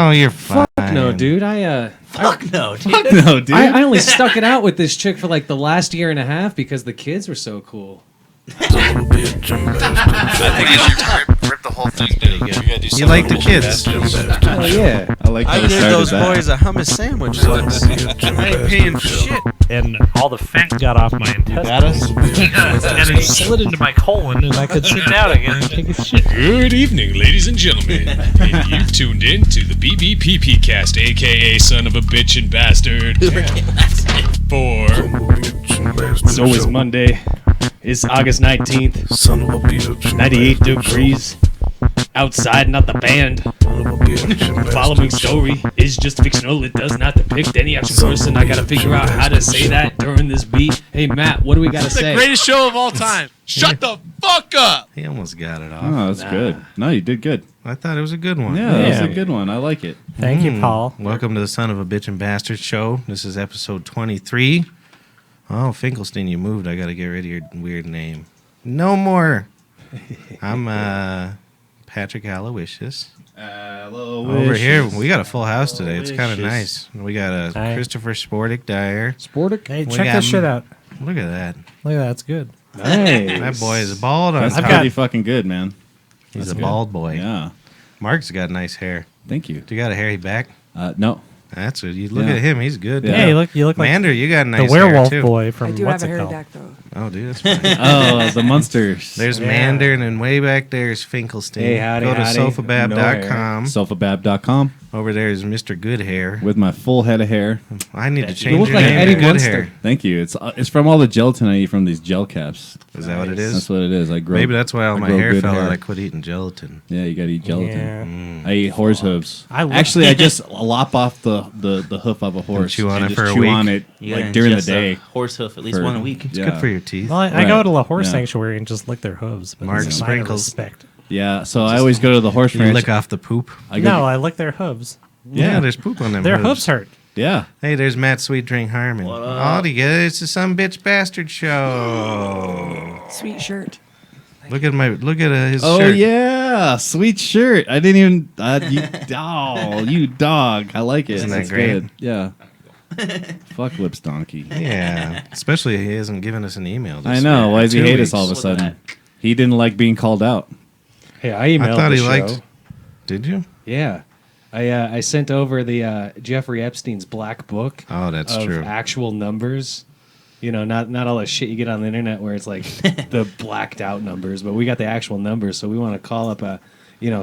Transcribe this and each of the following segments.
No, you're fine. Fuck no, dude. Fuck no, dude. Fuck no, dude. I only stuck it out with this chick for like the last year and a half because the kids were so cool. I think you should rip the whole thing. You like the kids. Oh yeah. I like how I we gave started those that. boys a hummus sandwich once. I ain't paying for shit. And all the fat got off my intestines. And it slid into my colon, and I could sit down again and take a shit. Good evening, ladies and gentlemen. And you've tuned in to the BBPP cast, aka Son of a Bitch and Bastard. For It's always Monday. It's August 19th. Son of a bitch. 98 degrees. Outside, not the band. The following story is just fictional. It does not depict any actual person. I gotta figure out how to say that during this beat. Hey, Matt, what do we gotta say? the greatest show of all time. Shut the fuck up. He almost got it off. Oh, that's good. No, you did good. I thought it was a good one. Yeah, that was a good one. I like it. Thank you, Paul. Welcome to the Son of a Bitch and Bastard show. This is episode 23. Oh, Finkelstein, you moved. I got to get rid of your weird name. No more. I'm Patrick Aloysius. Over here, we got a full house today. It's kind of nice. We got Hi. Christopher Sportic Dyer. Sportic? Hey, We check got this shit out. Look at that. Look at that. It's good. Nice. That boy is bald on That's top. pretty fucking good, man. He's That's a good. bald boy. Yeah. Mark's got nice hair. Thank you. Do you got a hairy back? No. That's what you look Yeah. at him. He's good. Yeah. Hey, you look like Mander, you got the nice werewolf hair too. boy I from do what's have a it hairy called? back though. Oh, dude, that's funny. Oh, the Munsters. There's Yeah. Mander, and then way back there's Finkelstein. Hey, howdy, Go to howdy. Sofabab.com. Sofabab.com Over there is Mr. Good Hair. with my full head of hair. I need to You change look your like name Eddie to Good Munster. Hair. Thank you. It's from all the gelatin I eat from these gel caps. Is that what it That's is? what it is. I grow. Maybe that's why all I my grow hair good fell hair. out. I quit eating gelatin. Yeah, you gotta eat gelatin. Yeah. I eat horse hooves. I love- Actually, I just lop off the hoof of a horse. chew on and it just for a chew week? on it You gotta like during the ingest a day. horse hoof at least For- one a week. It's Yeah. good for your teeth. Well, I Right. go to the horse Yeah. sanctuary and just lick their hooves. But Mark it's a sign of Sprinkles. respect. Yeah, so I always go to the horse You ranch. lick off the poop. I go, No, I lick their hooves. Yeah, there's poop on them. Their hooves. hooves hurt. yeah. Hey, there's Matt Sweet Drink Harmon. What All up? together, it's the Some Bitch Bastard show. Sweet shirt. Look at his Oh shirt. yeah, sweet shirt. I didn't even. You dog. I like it. Isn't that It's great? good. Yeah. Fuck Lips Donkey. Yeah, especially he hasn't given us an email. I know. Why does he 2 hate weeks. us all of a What's sudden? He didn't like being called out. Hey, I emailed I thought the he show. liked. Did you? Yeah. I sent over the Jeffrey Epstein's black book Oh, that's of true. actual numbers. You know, not all the shit you get on the internet where it's like the blacked out numbers, but we got the actual numbers. So we want to call up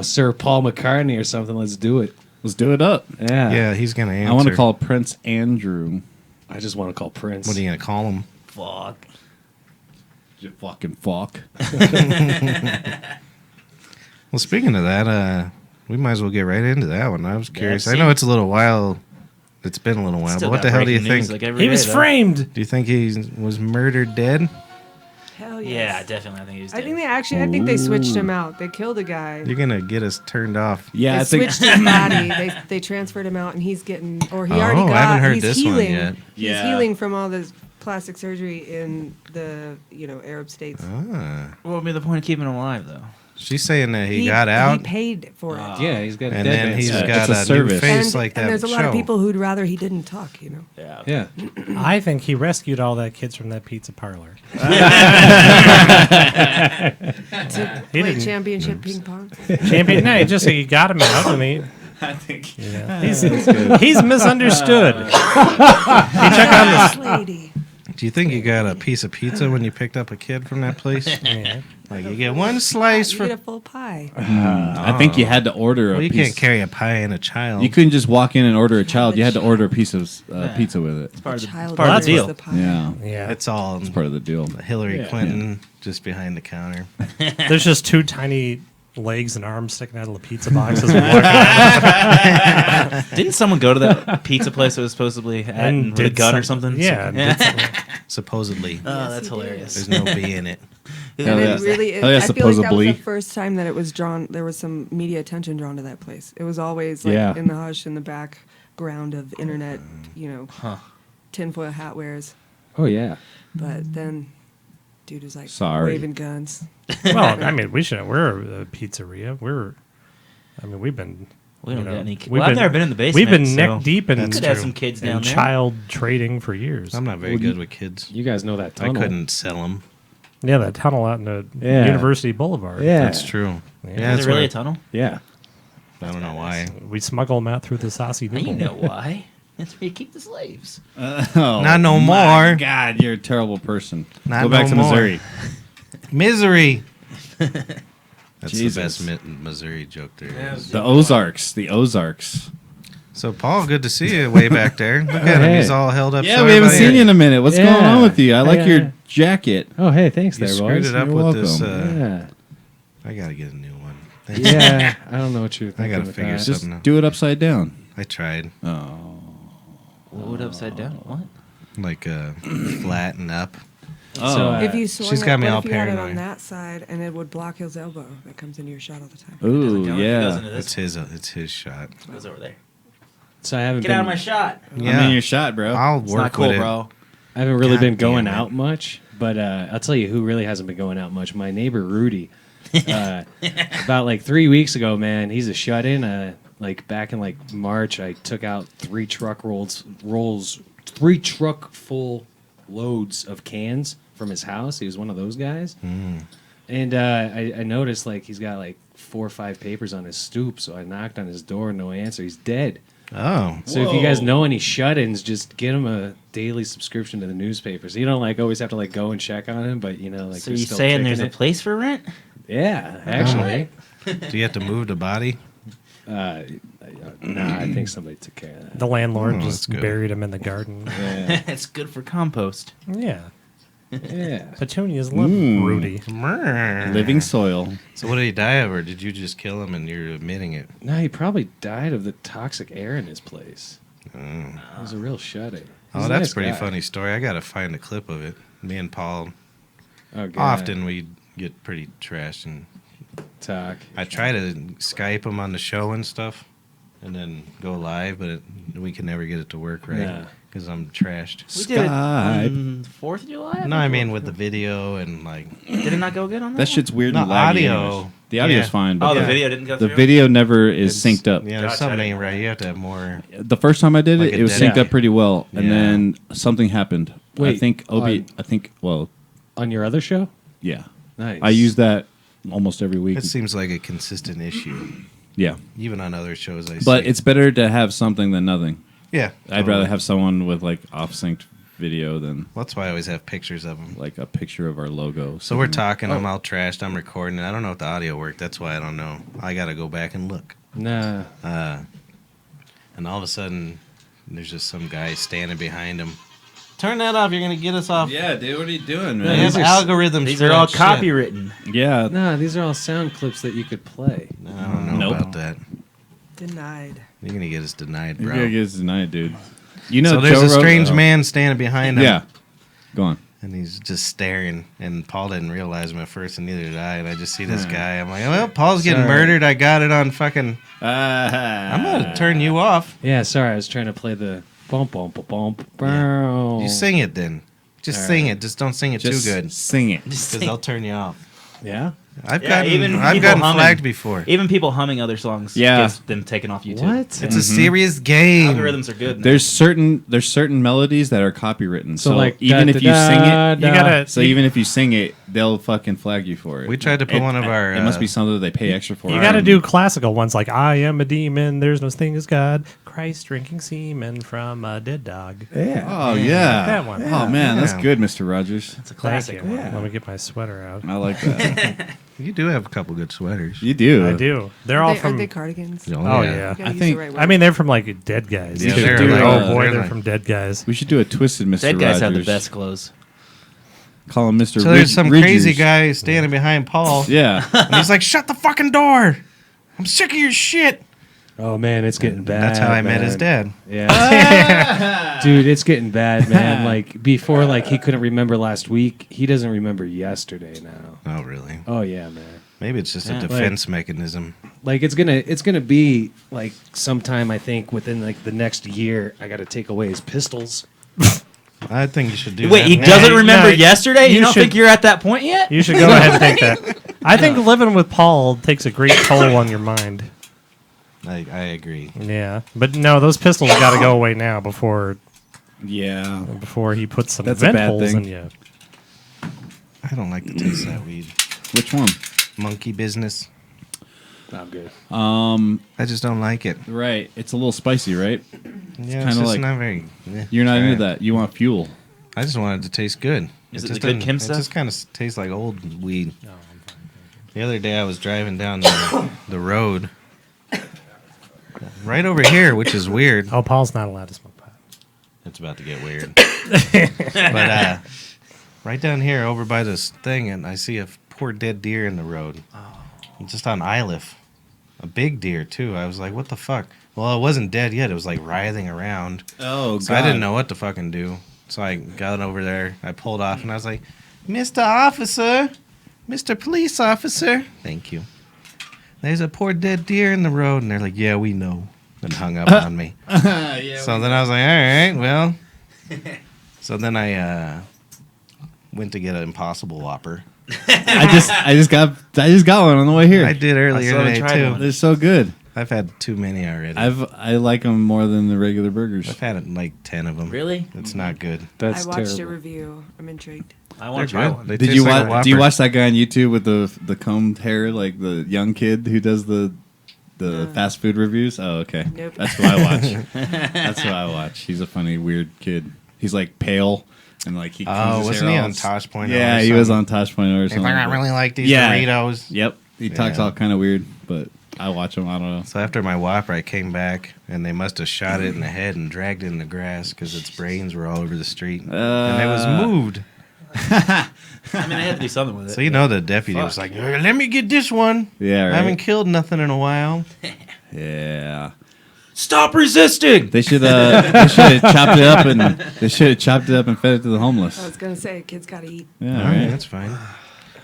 Sir Paul McCartney or something. Let's do it. Let's do it up. Yeah. Yeah, he's gonna answer. I want to call Prince Andrew. I just want to call Prince. What are you gonna call him? Fuck. You fucking fuck. Well, speaking of that, we might as well get right into that one. I was curious. I same. know it's a little while. It's been a little while, Still but what got the hell do you breaking news, think? like every He day, was though. framed. Do you think he was murdered dead? Hell yes. Yeah, definitely. I think he was I dead. think they switched him out. They killed a guy. You're gonna get us turned off. Yeah, They I think. switched his body. They transferred him out, and he's getting, or he already Oh, got. I haven't heard he's this one healing. yet. He's Yeah. healing from all this plastic surgery in the Arab states. Ah. What would be the point of keeping him alive, though? She's saying that he got out, He paid for it. Yeah, he's got a and dead then man he's status. got It's a a, service. new face and, like that. and there's a lot show. of people who'd rather he didn't talk. Yeah. Yeah. I think he rescued all that kids from that pizza parlor. To He play didn't. championship ping pong. Champion. No, he got him out, and he. I think. He's misunderstood. He took on the. Nice lady. Do you think you got a piece of pizza when you picked up a kid from that place? Yeah. Like you get one slice You for. get a full pie. I think you had to order Well, a you piece. can't carry a pie and a child. You couldn't just walk in and order a child. You had to order a piece of pizza with it. Part of the, Child part of was the deal. the pie. Yeah, Yeah. It's all part of the deal. Hillary Clinton just behind the counter. There's just two tiny legs and arms sticking out of the pizza box as we walk in. Didn't someone go to that pizza place that was supposedly at with a did gun or some- something? Yeah. and did something. Supposedly, Oh, Yes, that's he did. hilarious. there's no B in it. And Hell yeah. it really is. Hell yeah, I feel like that was supposedly. the first time that it was drawn. There was some media attention drawn to that place. It was always like Yeah. in the hush, in the background of internet, tinfoil hat wears. Oh, yeah. But then, dude was like Sorry. waving guns. Well, I mean, we're a pizzeria. We've been We don't get any. We've I've never been in the basement. We've been so neck deep in could have some kids down there. child trading for years. I'm not very good with kids. You guys know that I tunnel. couldn't sell them. Yeah, that tunnel out in the Yeah. University Boulevard. Yeah. That's true. Yeah, Is that's it really where- a tunnel? Yeah. I don't know why. We smuggle them out through the saucy Now noodle. you know why. That's where you keep the slaves. Oh, Not no my more. God, you're a terrible person. Not Go back no to more. Missouri. Misery. That's Jesus. the best Missouri joke there is. The Ozarks. The Ozarks. So, Paul, good to see you way back there. Look at him. Hey. He's all held up. Yeah, sore we haven't by seen it. you in a minute. What's Yeah. going on with you? I like Yeah. your jacket. Oh, hey, thanks You there, screwed boys. it up You're with this. welcome. Yeah. I got to get a new one. Thanks. Yeah. I don't know what you're I thinking. got to with figure that. something Just out. do it upside down. I tried. Oh. What upside down? What? Like flat and up. So, If you swung she's it, got me what all if you had it paranoid. on that side and it would block his elbow that comes into your shot all the time? Ooh, It goes yeah. into this. It's his shot. It goes over there. So I haven't Get been, out of my shot. Yeah. I'm in your shot, bro. I'll It's work not cool, with it. bro. I haven't really God been going damn it. out much, but I'll tell you who really hasn't been going out much. My neighbor Rudy. About like 3 weeks ago, man, he's a shut-in. Like back in like March, I took out 3 truck full loads of cans from his house. He was one of those guys. And I noticed like he's got like 4 or 5 papers on his stoop. So I knocked on his door, no answer. He's dead. Oh. So if you guys know any shut-ins, just get him a daily subscription to the newspapers. You don't like always have to like go and check on him, but you know like So they're you still saying there's taking a place for rent? Yeah, actually. Do you have to move the body? Nah, I think somebody took care of that. The landlord Oh, just that's good. buried him in the garden. It's good for compost. Yeah. Yeah. Petunias love Mm. Rudy. Living soil. So what did he die of, or did you just kill him and you're admitting it? No, he probably died of the toxic air in his place. Mm. He was a real shut-in. Oh, He's a that's nice a pretty guy. funny story. I gotta find a clip of it. Me and Paul Oh, God. often we get pretty trashed, and talk. I try to Skype him on the show and stuff, and then go live, but we can never get it to work right Nah. because I'm trashed. We did it Skype. on the 4th of July? No, I mean with the video and like Did it not go good on that? That shit's weird No, and laggy audio. anyways. The audio's Yeah. fine, Oh, but the Yeah. video didn't go the through? video never is synced up. yeah, there's Gotcha, I something didn't ain't know right. that. You have to have more. The first time I did Like it, a it was dead synced up guy. pretty well, and Yeah. then something happened. I Wait, think on- On your other show? yeah. Nice. I use that almost every week. It seems like a consistent issue, Yeah, even on other shows. I but see. it's better to have something than nothing. yeah. I'd rather have someone with like off-synced video than That's why I always have pictures of them. like a picture of our logo. So we're talking. I'm all trashed. I'm recording. I don't know if the audio worked. That's why I don't know. I got to go back and look. Nah. And all of a sudden, there's just some guy standing behind him. Turn that off. You're gonna get us off. Yeah, dude, what are you doing, They have algorithms. These for are all that shit. copywritten. Yeah, Nah, these are all sound clips that you could play. I don't know Nope. about that. Denied. You're gonna get us denied, you're bro. gonna get us tonight, dude. You know, So there's Joe a strange Rogan- man standing behind him. Yeah, go on. And he's just staring. And Paul didn't realize him at first, and neither did I. And I just see this guy. I'm like, well, Paul's getting Sorry. murdered. I got it on fucking. I'm gonna turn you off. Yeah, sorry, I was trying to play the bump, bump, bump, bump. You sing it then. Just All sing right. it. Just don't sing it Just too good, sing it. because they'll turn you off. Yeah? I've Yeah, gotten, even I've people gotten humming. flagged before. Even people humming other songs Yeah. gets them taken off YouTube. What? It's a serious game. Algorithms are good. There's certain melodies that are copywritten. So, like even if you sing it, You gotta. so even if you sing it, they'll fucking flag you for it. We tried to put one of our. It must be something that they pay extra for. You got to do classical ones like "I am a demon, there's no thing as God." Christ drinking semen from a dead dog. Yeah. Oh yeah, That one. Oh man, that's Yeah. good, Mr. Rogers. It's a Thank classic. you. Yeah. Let me get my sweater out. I like that. You do have a couple good sweaters. You do. I do. They're all Are from. they cardigans? Oh yeah. You gotta I use think- the right word. I mean, they're from like Dead Guys. Yeah, too. they're Dude, like- oh boy, they're they're like- from Dead Guys. We should do a twisted Mr. Dead guys Rogers. have the best clothes. Call him Mr. So there's some crazy Ridgers. guy standing behind Paul, Yeah. and he's like, "Shut the fucking door! I'm sick of your shit." Oh, man, it's getting bad. That's how I met his man. dad. Yeah. Dude, it's getting bad, man. Like, before, like, he couldn't remember last week, he doesn't remember yesterday now. Oh, really? Oh, yeah, man. Maybe it's just a Yeah. defense mechanism. Like, it's gonna be, like, sometime, I think, within, like, the next year, I gotta take away his pistols. I think you should do Wait, that. he Yeah. doesn't remember no, yesterday? you You don't should- think you're at that point yet? You should go ahead and take that. I think living with Paul takes a great toll on your mind. I agree. Yeah, but no, those pistols got to go away now before he puts some That's a vent bad holes thing. in you. I don't like the taste of that weed. Which one? Monkey business. Not good. I just don't like it. Right. It's a little spicy, right? Yeah, kinda it's just like- not very. You're not Try into it. that. You want fuel. I just want it to taste good. Is it just the good doesn't- Kim It stuff? just kind of tastes like old weed. No, I'm fine. The other day I was driving down the road, right over here, which is weird. Oh, Paul's not allowed to smoke pot. It's about to get weird. But right down here, over by this thing, and I see a poor dead deer in the road. Just on Iliff. A big deer, too. I was like, what the fuck? Well, it wasn't dead yet. It was like writhing around. Oh, So I didn't know what to fucking do. So I got over there. I pulled off, and I was like, Mr. Officer, Mr. Police Officer. Thank you. There's a poor dead deer in the road. And they're like, yeah, we know. And hung up on me. So then I was like, all right, well. So then I went to get an Impossible Whopper. I just got one on the way here. I did earlier still haven't today, tried too. one. They're so good. I've had too many already. I like them more than the regular burgers. I've had like 10 of them. Really? It's not good. That's I watched a terrible. review. I'm intrigued. I They're want to try good. one. They Did taste you like a watch? Do you Whopper. watch that guy on YouTube with the combed hair, like the young kid who does the fast food reviews? Oh, okay. Nope. That's who I watch. That's who I watch. He's a funny, weird kid. He's like pale and like he. combs his wasn't hair he all on s- Tosh Point? Yeah, he was on Tosh Point or He's something. like, I really like these Yeah. Doritos. Yep. He talks Yeah. all kind of weird, but I watch him. I don't know. So after my Whopper, I came back, and they must have shot it in the head and dragged it in the grass because its brains were all over the street. And it was moved. I mean, I had to do something with it. So you know the deputy was like, let me get this one. Yeah, I haven't right. killed nothing in a while. Yeah. Stop resisting! They should have chopped it up and fed it to the homeless. I was gonna say, kids gotta eat. Yeah, All right, right. that's fine.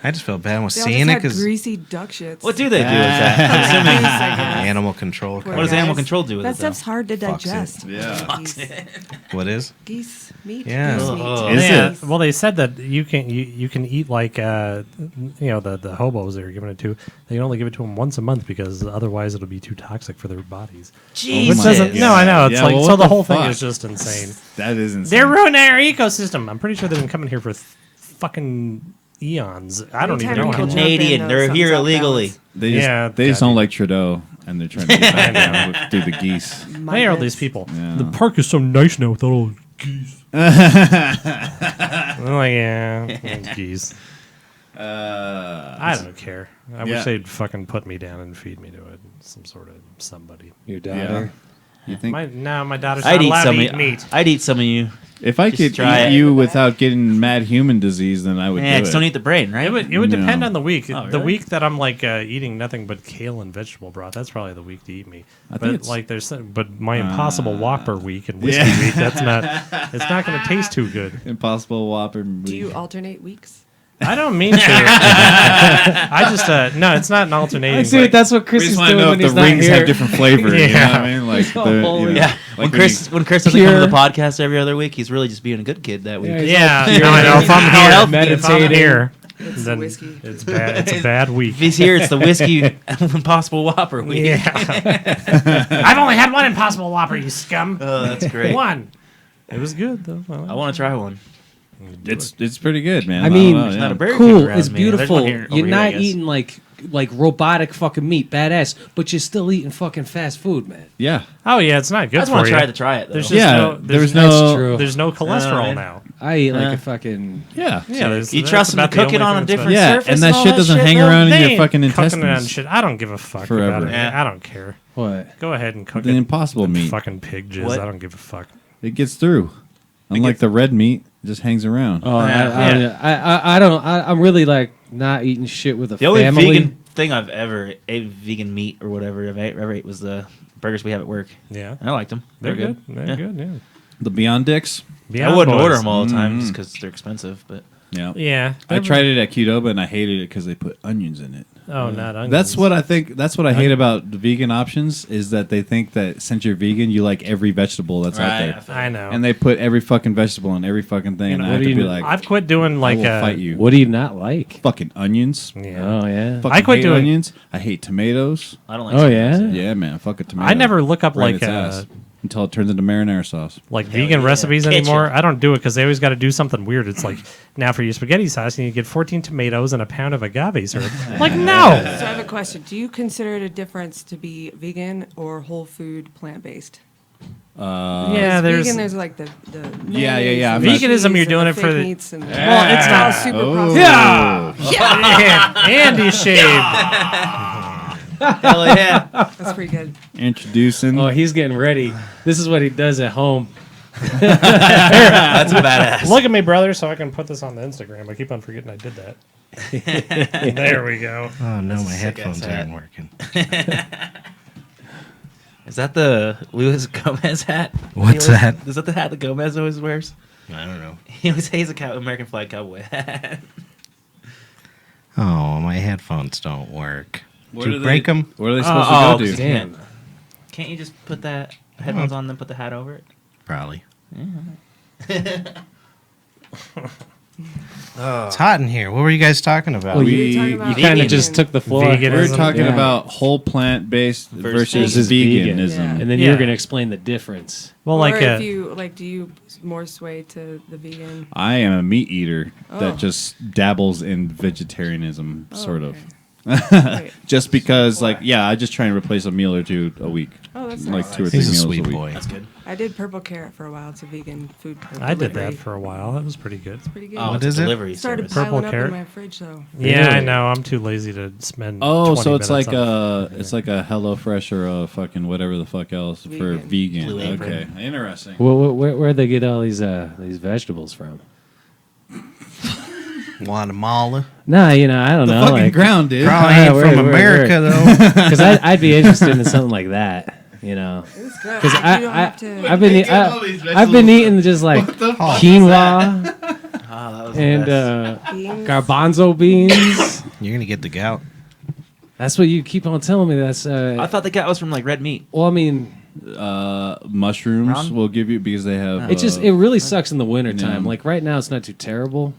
I just felt bad with They all seeing just it had because greasy duck shits. What do they do with that? animal control. Poor What does guys. animal control do with That it, though? stuff's hard to Fucks it. digest. Yeah. What is? Geese meat. Yeah. Goose Oh. meat. Is Yeah, it? well, they said that you can eat like the hobos they were giving it to. They can only give it to them once a month because otherwise ittle be too toxic for their bodies. Jesus. Which doesn't. No, I know. It's Yeah, like well, so what the the whole thing fuck? is just insane. That is insane. They're ruining our ecosystem. I'm pretty sure they've been coming here for eons. I don't even Anytime know people how jump long. Canadian, in, they're something's here off illegally. balance. They just, Yeah, they just gotta don't be. like Trudeau, and they're trying to get back down through the geese. They are Migrants. these people. Yeah. The park is so nice now with all those geese. I'm like, yeah, geese. I don't care. I yeah. wish they'd fucking put me down and feed me to it. Some sort of somebody. Your daughter. You think My daughter's I'd not eat allowed some to of eat meat. I'd eat some of you. if I Just could try eat it. you without getting mad human disease, then I would Yeah, do just it. don't eat the brain, right? It would No. depend on the week. Oh, The really? week that I'm like eating nothing but kale and vegetable broth, that's probably the week to eat me. I think But it's- like but my Impossible Whopper week and whiskey week, it's not going to taste too good. Impossible Whopper. Do you alternate weeks? I don't mean to. I just no, it's not an alternating. I see. like- That's what Chris We is just want to doing know when if he's the not rings here. have different flavor. You know Yeah. what I mean? Like, Yeah, like when Chris doesn't come to the podcast every other week, he's really just being a good kid that week. Yeah, Pure no, I know. If I'm and here, meditating. if I'm here, It's then whiskey. it's bad. It's a bad week. If he's here, it's the whiskey Impossible Whopper week. Yeah. I've only had one Impossible Whopper, you scum. Oh, that's great. One. It was good though. I want to try one. it's pretty good, man. I mean, don't know, There's yeah. not a Burger King Cool. around It's me. There's beautiful. one here- over You're here, I not guess. eating like robotic fucking meat, badass, but you're still eating fucking fast food, man. Yeah. Oh yeah, it's not I good just for want to you. try it though. There's just Yeah, no, there's there's no- That's true. there's no cholesterol man. now. I eat like Yeah. a fucking. Yeah. Yeah, there's, You that's trust them to about the cook it only on thing a that's different Yeah, surface and that all shit doesn't shit, hang though? around in They your ain't fucking cooking it on intestines. shit. I don't give a fuck Forever. about it. Yeah. I don't care. What? Go ahead and cook The it. Impossible in meat. Fucking pig jizz. What? I don't give a fuck. It gets through. Unlike the red meat, it just hangs around. Oh, Yeah. I don't. I'm really like not eating shit with a The only family. vegan thing I've ever ate, vegan meat or whatever I've ever ate was the burgers we have at work. Yeah, I liked them. they're good. They're Yeah. good. Yeah. The Beyond Dicks. I Beyond wouldn't Boys. order them all the time just because they're expensive. But Yeah. Yeah, I tried it at Qdoba and I hated it because they put onions in it. Oh, not onions. That's what I think. That's what I hate about the vegan options is that they think that since you're vegan, you like every vegetable that's out there, I know. and they put every fucking vegetable on every fucking thing. And I have to be like, I've quit doing like I will fight you. What do you not like? Fucking onions. Yeah. Oh yeah. Fucking I quit hate doing- onions. I hate tomatoes. I don't like. Oh tomatoes. yeah. Yeah, man. Fuck a tomato. I never look up Right in like its ass until it turns into marinara sauce. vegan yeah. recipes Ketchup. anymore. I don't do it because they always got to do something weird. It's like now for your spaghetti sauce, you need to get 14 tomatoes and a pound of agave syrup. Like no. So I have a question. Do you consider it a difference to be vegan or whole food plant based? Yeah, there's vegan. There's like the Yeah. mayonnaise and Veganism, cheese you're and doing the it for fake the- meats and Well, it's not- super Oh. processed. Andy shaved. Hell yeah. That's pretty good. Introducing. Oh, he's getting ready. This is what he does at home. That's badass. Look at me, brother, so I can put this on the Instagram. I keep on forgetting I did that. There we go. Oh no, my sick headphones ass hat. aren't working. Is that the Luis Gomez hat? What's that? Is that the hat that Gomez always wears? I don't know. He always has a American flag cowboy hat. Oh, my headphones don't work. Where Did do you they- break them? What are they supposed to go do? damn. Can't you just put that headphones on, then put the hat over it? Probably. It's hot in here. What were you guys talking about? Well, We were talking about You kind of vegan. just took the floor. Veganism. We're talking Yeah. about whole plant based versus versus vegan. veganism. Yeah. And And then Yeah. you're going to explain the difference. Well, Or like if you like, do you more sway to the vegan? I am a meat eater Oh. that just dabbles in vegetarianism, Oh, sort of. okay. Wait. Just because, like, yeah, I just try and replace a meal or two a week. Oh, that's Like nice. 2 or 3 He's a meals sweet a week. boy. That's good. I did purple carrot for a while. It's a vegan food. I did delivery. that for a while. That was pretty good. It's pretty good. Oh, What it's is a it? delivery Started service. Purple piling up carrot? in my fridge though. Yeah, I Really? know. I'm too lazy to spend. Oh, 20 so it's minutes like on- a HelloFresh or a fucking whatever the fuck else for Vegan. vegan. Blue Apron. Okay, interesting. Where'd they get all these vegetables from? Guatemala. Nah, I don't The know. fucking Like, ground, dude. Probably Ah, ain't word, from word, America, though. because I'd be interested in something like that. It's good. Because You don't have to. I've been eating just like quinoa Oh, that was and the best. beans. garbanzo beans. You're gonna get the gout. That's what you keep on telling me. That's I thought the guy was from like red meat. well, I mean, Mushrooms Round? will give you because they have. it really sucks in the wintertime. yeah. Like right now, it's not too terrible.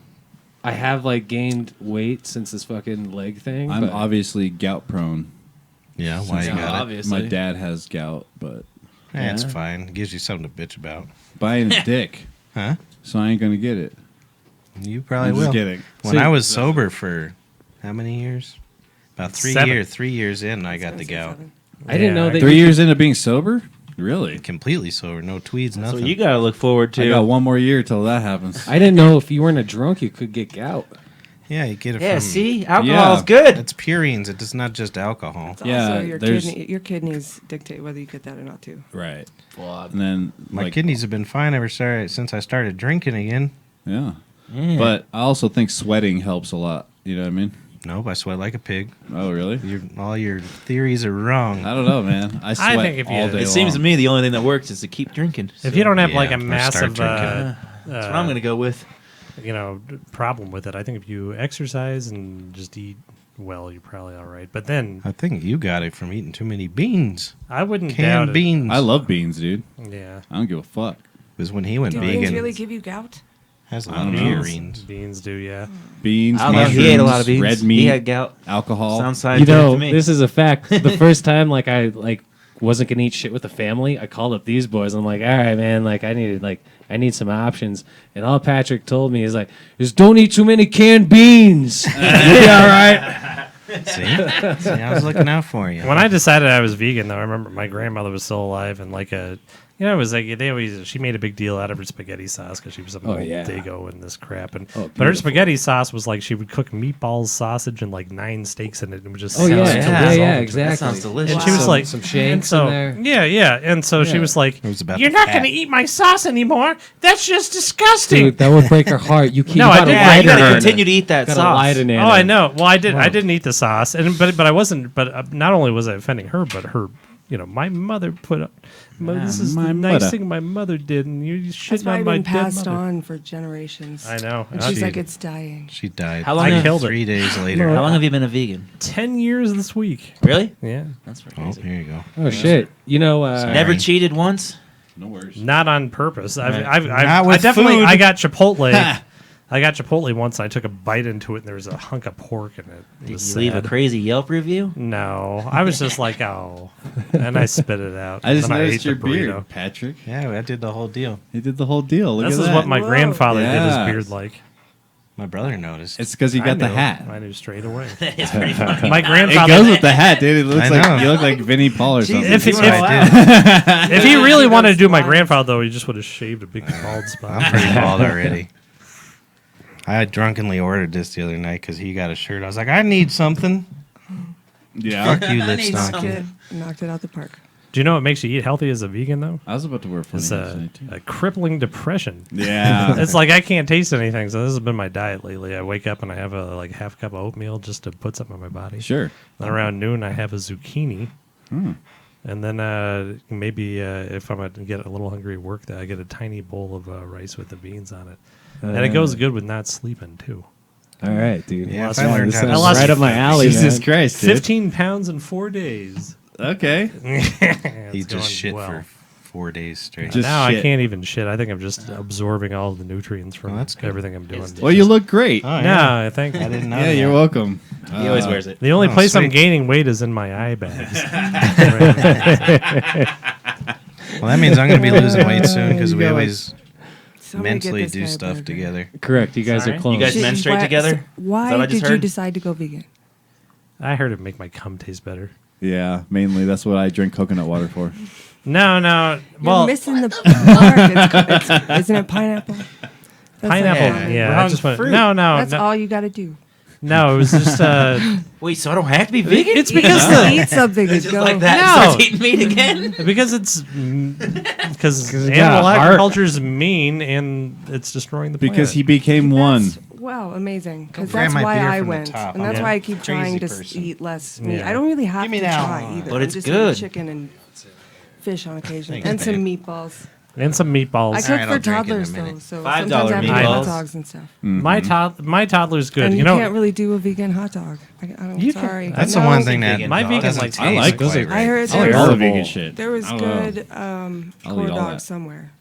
I have like gained weight since this fucking leg thing. I'm but obviously gout prone. Yeah, why you Yeah, got it? obviously. My dad has gout, but That's fine. Gives you something to bitch about. buying a dick, Huh? so I ain't gonna get it. You probably I'm will. just kidding. When I was sober for how many years? About 3 7. years. 3 years in, I got the gout. I didn't know Yeah, that 3 you years into being sober, really? Completely sober. No tweeds, So nothing. you got to look forward I to. got 1 more year till that happens. I didn't know if you weren't a drunk, you could get gout. Yeah, you get it Yeah, from... see, alcohol's Yeah. good. It's purines. It is not just alcohol. It's Yeah, also there's- your kidneys dictate whether you get that or not too. Right. Well, And then My like, kidneys have been fine since I started drinking again. Yeah. yeah. But I also think sweating helps a lot. You know what I mean? Nope, I sweat like a pig. Oh, really? All your theories are wrong. I don't know, man. I sweat think if you- all day it seems to long. me the only thing that works is to keep drinking. If you don't have like Yeah, a or massive, start drinking. That's what I'm going to go with. problem with it, I think if you exercise and just eat well, you're probably all right. But then I think you got it from eating too many beans. I wouldn't doubt Canned it. beans. I love beans, dude. Yeah, I don't give a fuck. Because when he went Do vegan, beans really give you gout? has a I lot of don't know. purines. beans do. Yeah, Beans, I don't know. mushrooms, He ate a lot of beans. red meat, He had gout. alcohol. Sounds You scientific know, to me. this is a fact. The first time, like I wasn't gonna eat shit with the family, I called up these boys. I'm like, all right, man, I need some options. And all Patrick told me is like, just don't eat too many canned beans. You'll be all right. See? See, I was looking out for you. when I decided I was vegan, though, I remember my grandmother was still alive, and it was like she made a big deal out of her spaghetti sauce because she was a dago and this crap. And but her spaghetti sauce was like she would cook meatballs, sausage, and like 9 steaks in it, and it would just Oh sound yeah, so yeah, salty. exactly. That sounds delicious. And she was Some- like some shanks and so, in there. Yeah. And so she was like, It was about "You're the not fat. going to eat my sauce anymore. That's just disgusting." Dude, that would break her heart. You keep No, I gotta didn't. lie you to got to her. continue to eat that Gotta sauce. lie to Nana. Oh, I know. Well, I did. Wow. I didn't eat the sauce, but I wasn't. But not only was I offending her, but her my mother put up. This is my the nice mother. thing my mother did, and you shit That's probably on my been dead passed mother. on for generations. I know. And she's like, it's dying. She died. How long I have- killed it. 3 days later. How long have you been a vegan? 10 years this week. Really? Yeah. That's Oh, crazy. here you go. Oh shit! You know, Never cheated once? No worries. Not on purpose. Right. Not with food. I got Chipotle. I got Chipotle once, and I took a bite into it, and there was a hunk of pork in it. It Did was you leave a sad. crazy Yelp review? No, I was just like, oh, and I spit it out. I just and noticed ate your the burrito. beard, Patrick. Yeah, I did the whole deal. He did the whole deal. Look This at is that. what my Whoa. grandfather did Yes. his beard like. My brother noticed. It's because you I got the knew. hat. I knew straight away. It's pretty funny. My It grandfather. goes with the hat, dude. It looks I like know. you look like Vinnie Paul or something. If, That's if, what I did. if he really wanted to do my Lines. grandfather, though, he just would have shaved a big bald I'm spot. pretty bald already. I had drunkenly ordered this the other night because he got a shirt. I was like, I need something. Yeah. Fuck you, I need Lipstock. Knocked it out the park. Do you know what makes you eat healthy as a vegan, though? I was about to wear funny It's hats tonight, too. a crippling depression. Yeah. It's like I can't taste anything, so this has been my diet lately. I wake up and I have a half cup of oatmeal just to put something in my body. Sure. Then around noon, I have a zucchini. Hmm. And then maybe if I'm going to get a little hungry at work, I get a tiny bowl of rice with the beans on it. And it goes good with not sleeping, too. all right, dude. Yeah, if I I learned This how to sounds lost right up my alley, Jesus man. Christ, dude. 15 pounds in 4 days. Okay. It's He just going shit well. for 4 days straight. Just now shit. I can't even shit. I think I'm just absorbing all of the nutrients from that's good. everything I'm doing. Well, you look great. Oh, No, I think I didn't know. Yeah, that. you're welcome. He always wears it. the only Oh, place I'm sweet. gaining weight is in my eye bags. Well, that means I'm going to be losing weight soon because we You always Somebody get mentally this do guy a stuff burger. together. Correct. You guys Sorry? are close. You guys menstruate together? Is that Why what I just did you heard? decide to go vegan? I heard it make my cum taste better. Yeah, mainly that's what I drink coconut water for. No. You're Well, missing the mark. Isn't it pineapple? That's pineapple. like- Yeah, I just went. fruit. No, That's no. all you got to do. No, it was just. Wait, so I don't have to be vegan? It's because Eat something and just go. like that. No. Starts eating meat again. because it's because you got animal a heart. agriculture is mean and it's destroying the planet. Because he became one. Wow, amazing. Because grab that's my why beer I from the went. top. And that's I'm why a I keep trying to crazy person. eat less meat. Yeah. I don't really have Give me to that try one. either. But I'm it's just good. eating chicken and fish on occasion. Thanks, and some babe. meatballs. and some meatballs. I cook Alright, I'll for drink in a toddlers, though. minute. So $5 sometimes I have meatballs. hot dogs and stuff. My toddler's good. And you you know, can't really do a vegan hot dog. I don't, You can- sorry. That's No. the one thing that vegan My dog. vegan doesn't like taste I like quite those. right. I heard I like there all the was, vegan shit. there was I don't know. good I'll corn eat all dogs that. somewhere.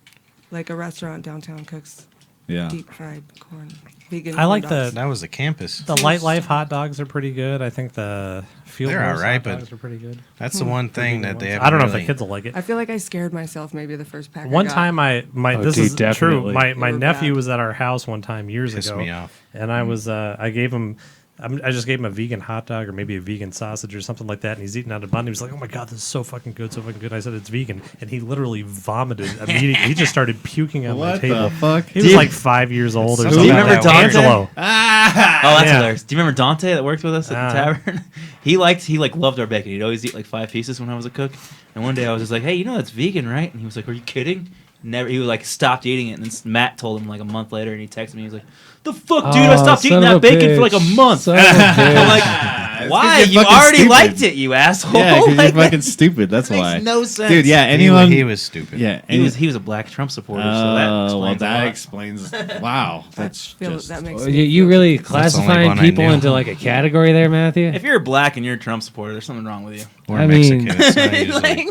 Like a restaurant downtown cooks Yeah. deep fried corn. Vegan I like corn dogs. That was the campus. the Light Life hot dogs are pretty good. I think the Field They're Roast alright, hot but dogs are pretty good. That's the one thing that they have. I don't know really, if the kids will like it. I feel like I scared myself maybe the first pack. One I got. time, Oh, this dude, is definitely. true. My They were nephew bad. was at our house one time years pissed ago, me off. and I was I gave him. I just gave him a vegan hot dog or maybe a vegan sausage or something like that, and he's eating out of the bun. He was like, "Oh my god, this is so fucking good, so fucking good." I said, "It's vegan," and he literally vomited immediately. He just started puking on my What table. the fuck? He was like 5 years old or Do you something. remember like that. Dante? Angelo? Oh, that's Yeah. hilarious. Do you remember Dante that worked with us at the Uh. tavern? he loved our bacon. He'd always eat like 5 pieces when I was a cook. And one day I was just like, "Hey, you know that's vegan, right?" And he was like, "Are you kidding?" Never. He was like stopped eating it, and then Matt told him like a month later, and he texted me. He was like, "The fuck, dude! I stopped eating that bacon for like a month." Son of a I'm bitch. like, "Why? you're You fucking already stupid. liked it, you asshole!" Yeah, because Like, you're fucking stupid. That's that makes why. no sense, Dude, yeah, He, anyone. he was stupid. Yeah, He was a black Trump supporter, so that well, explains a lot. that explains. Wow, that's feel just. that makes Oh, me you feel really That's the only classifying one I people knew. into like a category there, Matthew? If you're black and you're a Trump supporter, there's something wrong with you. Or I mean- Mexican. It's not usually. Like,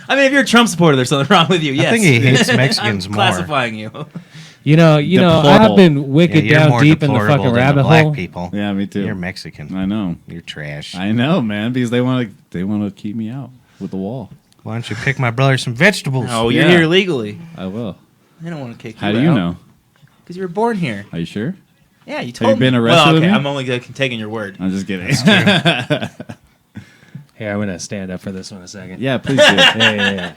I mean, if you're a Trump supporter, there's something wrong with you. Yes. I think he hates Mexicans I'm more. classifying you. You know, Deplorable. I've been Yeah, wicked you're down more deep in the deplorable fucking than rabbit the black hole. people. Yeah, me too. You're Mexican. I know. You're trash. I know, man, because they want to keep me out with the wall. Why don't you pick my brother some vegetables? Oh, you're Yeah. here legally. I will. I don't want to kick you How out. do you know? Because you were born here. Are you sure? Yeah, you told you been me. arrested Well, with okay, me? I'm only taking your word. I'm just kidding. Here, I'm gonna stand up for this one a second. Yeah, please do. yeah.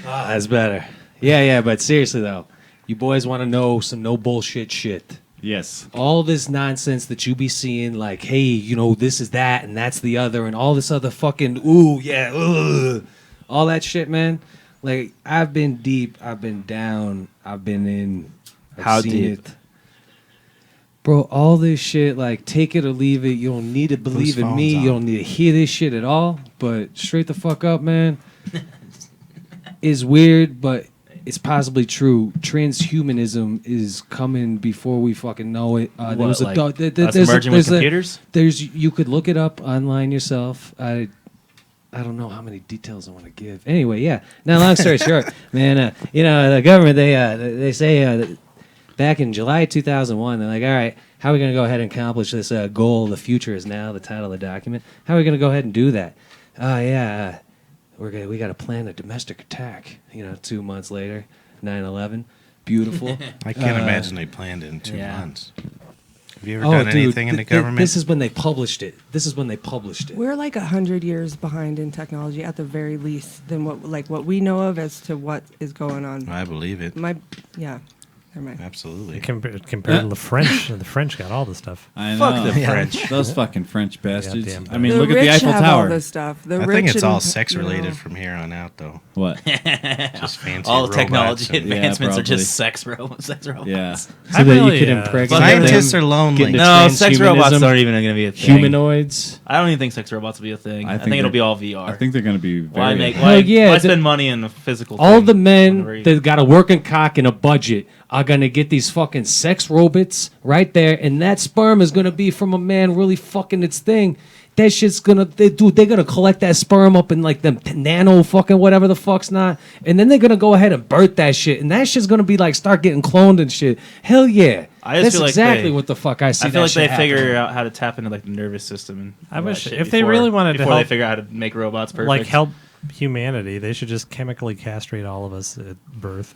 That's better. Yeah, but seriously though, you boys want to know some no bullshit shit. Yes. All this nonsense that you be seeing, like, hey, you know, this is that and that's the other, and all this other fucking ooh, yeah, ugh, all that shit, man. Like, I've been deep, I've been down, I've been in. I've How seen deep? it. bro, all this shit, like, take it or leave it. You don't need to believe in me. You don't need to hear this shit at all. But straight the fuck up, man. Is weird, but it's possibly true. Transhumanism is coming before we fucking know it. There was like, there's merging with computers? You could look it up online yourself. I don't know how many details I want to give. Anyway, yeah. Now, long story short, man, the government, they say back in July 2001, they're like, all right, how are we going to go ahead and accomplish this goal? The future is now, the title of the document. How are we going to go ahead and do that? We got to plan a domestic attack. 2 months later, 9/11, beautiful. I can't imagine they planned it in 2 months. Have you ever Oh, done dude, anything in the government? This is when they published it. We're like 100 years behind in technology, at the very least, than what we know of as to what is going on. I believe it. Never mind. Absolutely. Compared to the French, the French got all the stuff. I know. Fuck the French. Those fucking French bastards. Goddamn I mean, The look at the rich Eiffel have Tower. all this stuff. The I rich think it's all and, sex you know, related from here on out, though. What? Just fancy All the robots technology and- advancements are probably. just sex robots. Yeah. So that really, you could uh, impregnate Scientists them, are lonely. get into No, sex robots transhumanism, aren't even going to be a thing. humanoids. I don't even think sex robots will be a thing. I think it'll they're- be all VR. I think they're going to be why very... why yeah, spend money in a physical All thing the men whenever you- that got a working cock and a budget are gonna get these fucking sex robots right there, and that sperm is gonna be from a man really fucking its thing. That shit's they're gonna collect that sperm up in like them nano fucking whatever the fuck's not, and then they're gonna go ahead and birth that shit, and that shit's gonna be like start getting cloned and shit. Hell yeah, I just that's feel like exactly what the fuck I see. I feel like they that shit figure happening. out how to tap into like the nervous system and I all that wish shit if they really wanted to before help, they figure out how to make robots perfect. like help humanity, they should just chemically castrate all of us at birth.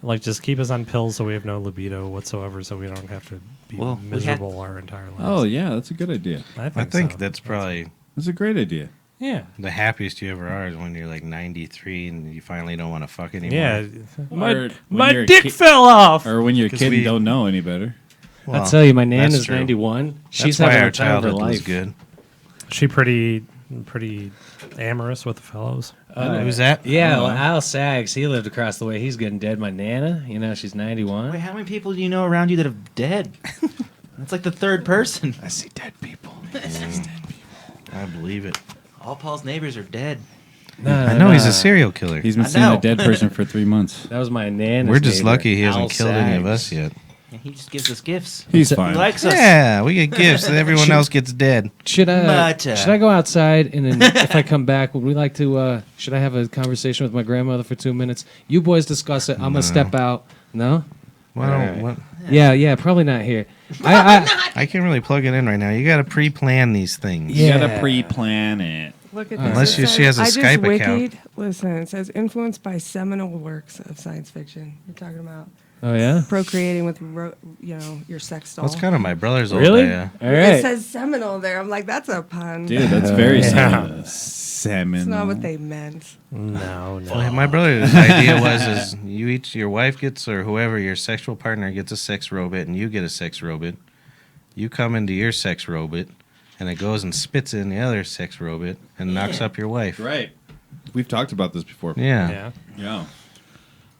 Like just keep us on pills so we have no libido whatsoever, so we don't have to be miserable our entire lives. Oh, yeah, that's a good idea. I I think that's probably That's a great idea. Yeah. the happiest you ever are is when you're like 93 and you finally don't want to fuck anymore. Yeah. Or My when you're a dick kid- fell off. Or when you're a 'Cause kid we- and don't know any better. Well, I'll tell you, my nan that's is true. 91. She's That's why having our a time of her childhood was life. good. She pretty amorous with the fellows. Who's that? Yeah, Oh. well, Al Sags, he lived across the way. He's getting dead. My Nana, she's 91. Wait, how many people do you know around you that have dead? That's like the third person. I see dead people. I believe it. All Paul's neighbors are dead. I know he's a serial killer. He's been I seeing know. a dead person for 3 months. That was my Nana's We're just neighbor, lucky he hasn't Al killed any of Sags. us yet. And he just gives us gifts. He's He fine. likes us. Yeah, we get gifts and everyone else gets dead. Should I But, go outside and then if I come back, would we like to? Should I have a conversation with my grandmother for 2 minutes? You boys discuss it. I'm gonna step out. No. Well, Alright. what? Yeah, probably not here. I can't really plug it in right now. You got to pre-plan these things. You Yeah. gotta pre-plan it. Look at Unless this. she has a I just Skype wikied. account. Listen, it says influenced by seminal works of science fiction. You're talking about Oh yeah. procreating with, your sex doll. That's kind of my brother's old Really? idea. All It right. says seminal there. I'm like, that's a pun. Dude, that's very yeah. salmon. It's not what they meant. No. Well, my brother's idea was your wife gets, or whoever, your sexual partner gets a sex robot and you get a sex robot. You come into your sex robot and it goes and spits in the other sex robot and knocks up your wife. Right. We've talked about this before. Yeah. Yeah. Yeah.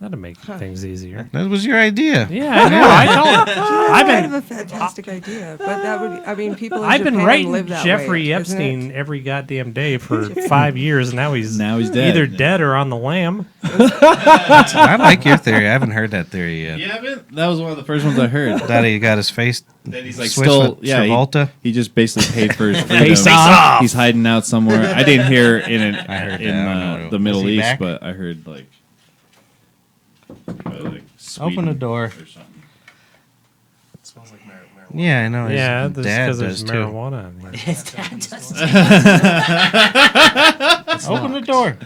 That'd make things easier. That was your idea. Yeah, I know. I told. I've Kind of been. a fantastic idea, but that would. I mean, people. In I've been Japan writing live that Jeffrey way, isn't Epstein it? every goddamn day for 5 years, and now he's dead. either dead or on the lam. I like your theory. I haven't heard that theory yet. You haven't? That was one of the first ones I heard. That he got his face That he's like switched still, with yeah. Travolta. He just basically paid for his freedom. Face off. He's hiding out somewhere. I didn't hear in I heard in that. I don't know. the Middle Is he East, back? but I heard like Open the door. or something. Yeah, I know. His Yeah, that's dad because does there's too. marijuana in here. His dad does. Open the door.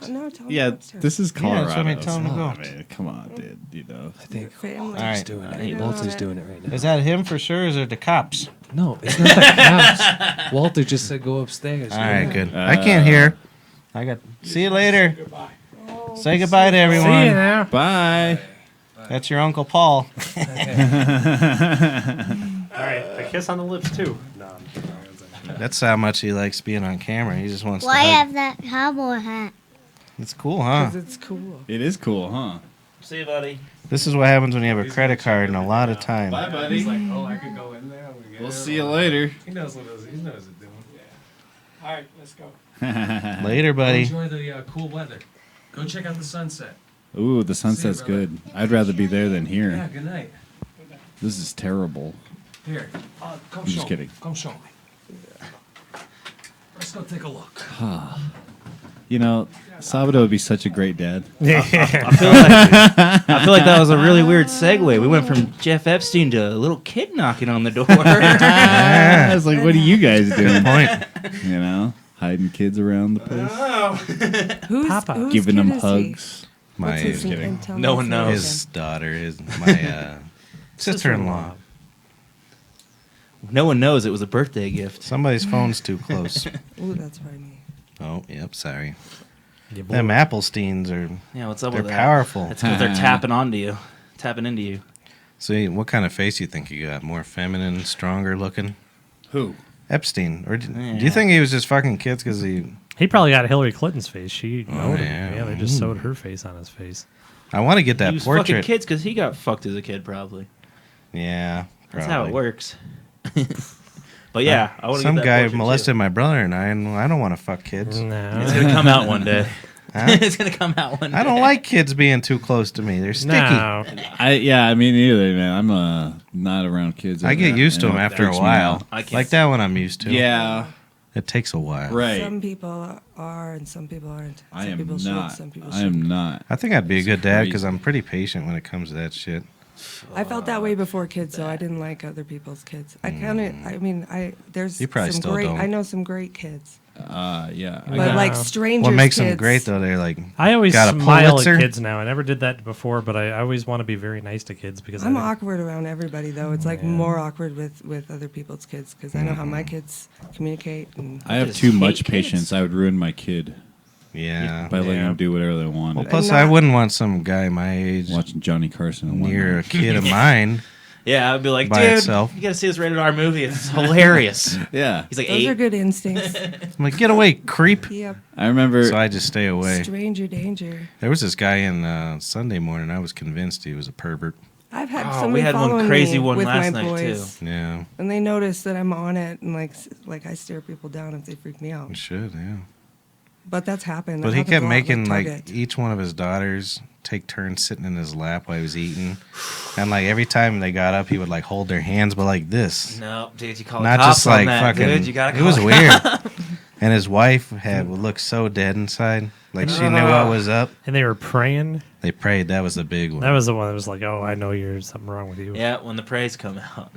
No, tell Yeah, them to. this is Yeah, Colorado. that's what I tell him to Oh, go. man, come on, dude. You know. I think Family. All right. doing it. I I think know Walter's that. doing it right now. Is that him for sure? Or is it the cops? No, it's not the cops. Walter just said go upstairs. All right, good. I can't hear. I got. See you later. Say goodbye to everyone. See you now. Bye. That's your Uncle Paul. All right, a kiss on the lips too. No, That's how much he likes being on camera. He just wants Why to hug. have that cowboy hat? It's cool, huh? 'Cause it's cool. It is cool, huh? See you, buddy. This is what happens when you have a credit card and a lot of time. Bye, buddy. He's like, oh, I could go in there. We'll see you later. He knows what he knows it's doing. All right, let's go. Later, buddy. Enjoy the cool weather. Go check out the sunset. Ooh, the sunset's See you, brother. good. I'd rather be there than Yeah, here. good night. This is terrible. Here, come I'm just kidding. Come show me. Let's go take a look. You know, Sabado would be such a great dad. I feel like that was a really weird segue. We went from Jeff Epstein to a little kid knocking on the door. I was like, what are you guys doing? Point. You know, hiding kids around the place, Who's giving kid them is he? hugs. My What's his kidding. name? Tell No me one his knows. name. his daughter, my sister-in-law. No one knows it was a birthday gift. Somebody's phone's too close. Ooh, that's funny. Oh, yep. Sorry. You Them Applesteins are. Yeah, what's up They're with that? powerful. That's because they're tapping into you. See, what kind of face you think you got? More feminine, stronger looking? Who? Epstein, or do Yeah. you think he was just fucking kids because he? He probably got Hillary Clinton's face. She Oh, owned yeah. him. Yeah, they just sewed her face on his face. I want to get He that was fucking portrait. kids because he got fucked as a kid, probably. Yeah, That's how it probably. works. But yeah, I want to. Some guy molested my brother and I don't want to fuck kids. No. It's gonna come out one day. Huh? It's gonna come out one day. I don't like kids being too close to me. They're sticky. No. I mean neither, man. I'm not around kids. I get used to them after a freaks me while. out. I can't Like that one I'm used to. Yeah, It takes a while. right. Some people are and some people aren't. Some I am people not. Should, some people I shouldn't. am not. I think I'd be a It's good dad crazy. because I'm pretty patient when it comes to that shit. I felt that way before kids, so I didn't like other people's kids. I kind of, I mean, there's You probably some still great. don't. I know some great kids, Yeah. but Yeah. like strangers. What makes kids, them great though? They're like I always got a smile Pulitzer? at kids now. I never did that before, but I always want to be very nice to kids because I'm I think- awkward around everybody though. It's like more awkward with other people's kids because I know how my kids communicate. And I have just too hate much kids. patience. I would ruin my kid Yeah. by letting Yeah. them do whatever they want. Well, plus not- I wouldn't want some guy my age Watching Johnny Carson and near a whatnot. kid of mine. Yeah, I'd be like, By dude, itself. you gotta see this rated R movie. It's hilarious. Yeah, He's like those are 8. good instincts. I'm like, get away, creep. Yep. I remember. So I just stay away. Stranger danger. There was this guy in Sunday morning. I was convinced he was a pervert. I've had Oh, somebody we had one following crazy me one with last my night, boys, Yeah, and they notice that I'm on it, and like I stare people down if they freak me out. you should. Yeah. But that's happened. But That he happens kept a lot with making like Target. each one of his daughters take turns sitting in his lap while he was eating, and like every time they got up, he would like hold their hands, but like this, No, dude, you call not the cops just like on that, fucking. dude. You gotta It call was the weird. cops. And his wife would look so dead inside, like she knew what was up. And they were praying. They prayed. That was the big one. That was the one that was like, "Oh, I know you're something wrong with you." Yeah, when the praise come out.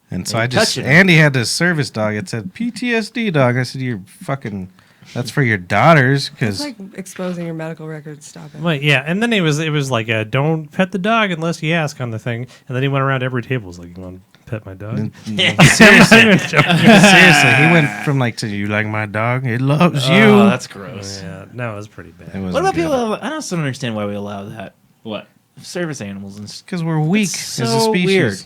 And so They I just touching it. Andy had this service dog. It said PTSD dog. I said, "You're fucking. That's for your daughters, It's because like exposing your medical records. Stop it. Well, yeah, and then it was like, "Don't pet the dog unless you ask" on the thing. And then he went around every table. Was like, "You want to pet my dog?" seriously, seriously, he went from like to you like my dog. It loves you. Oh, that's gross. Yeah, no, it was pretty It bad. wasn't What about good. people? I don't still understand why we allow that. what? Service animals and Because we're weak It's as a so species. weird.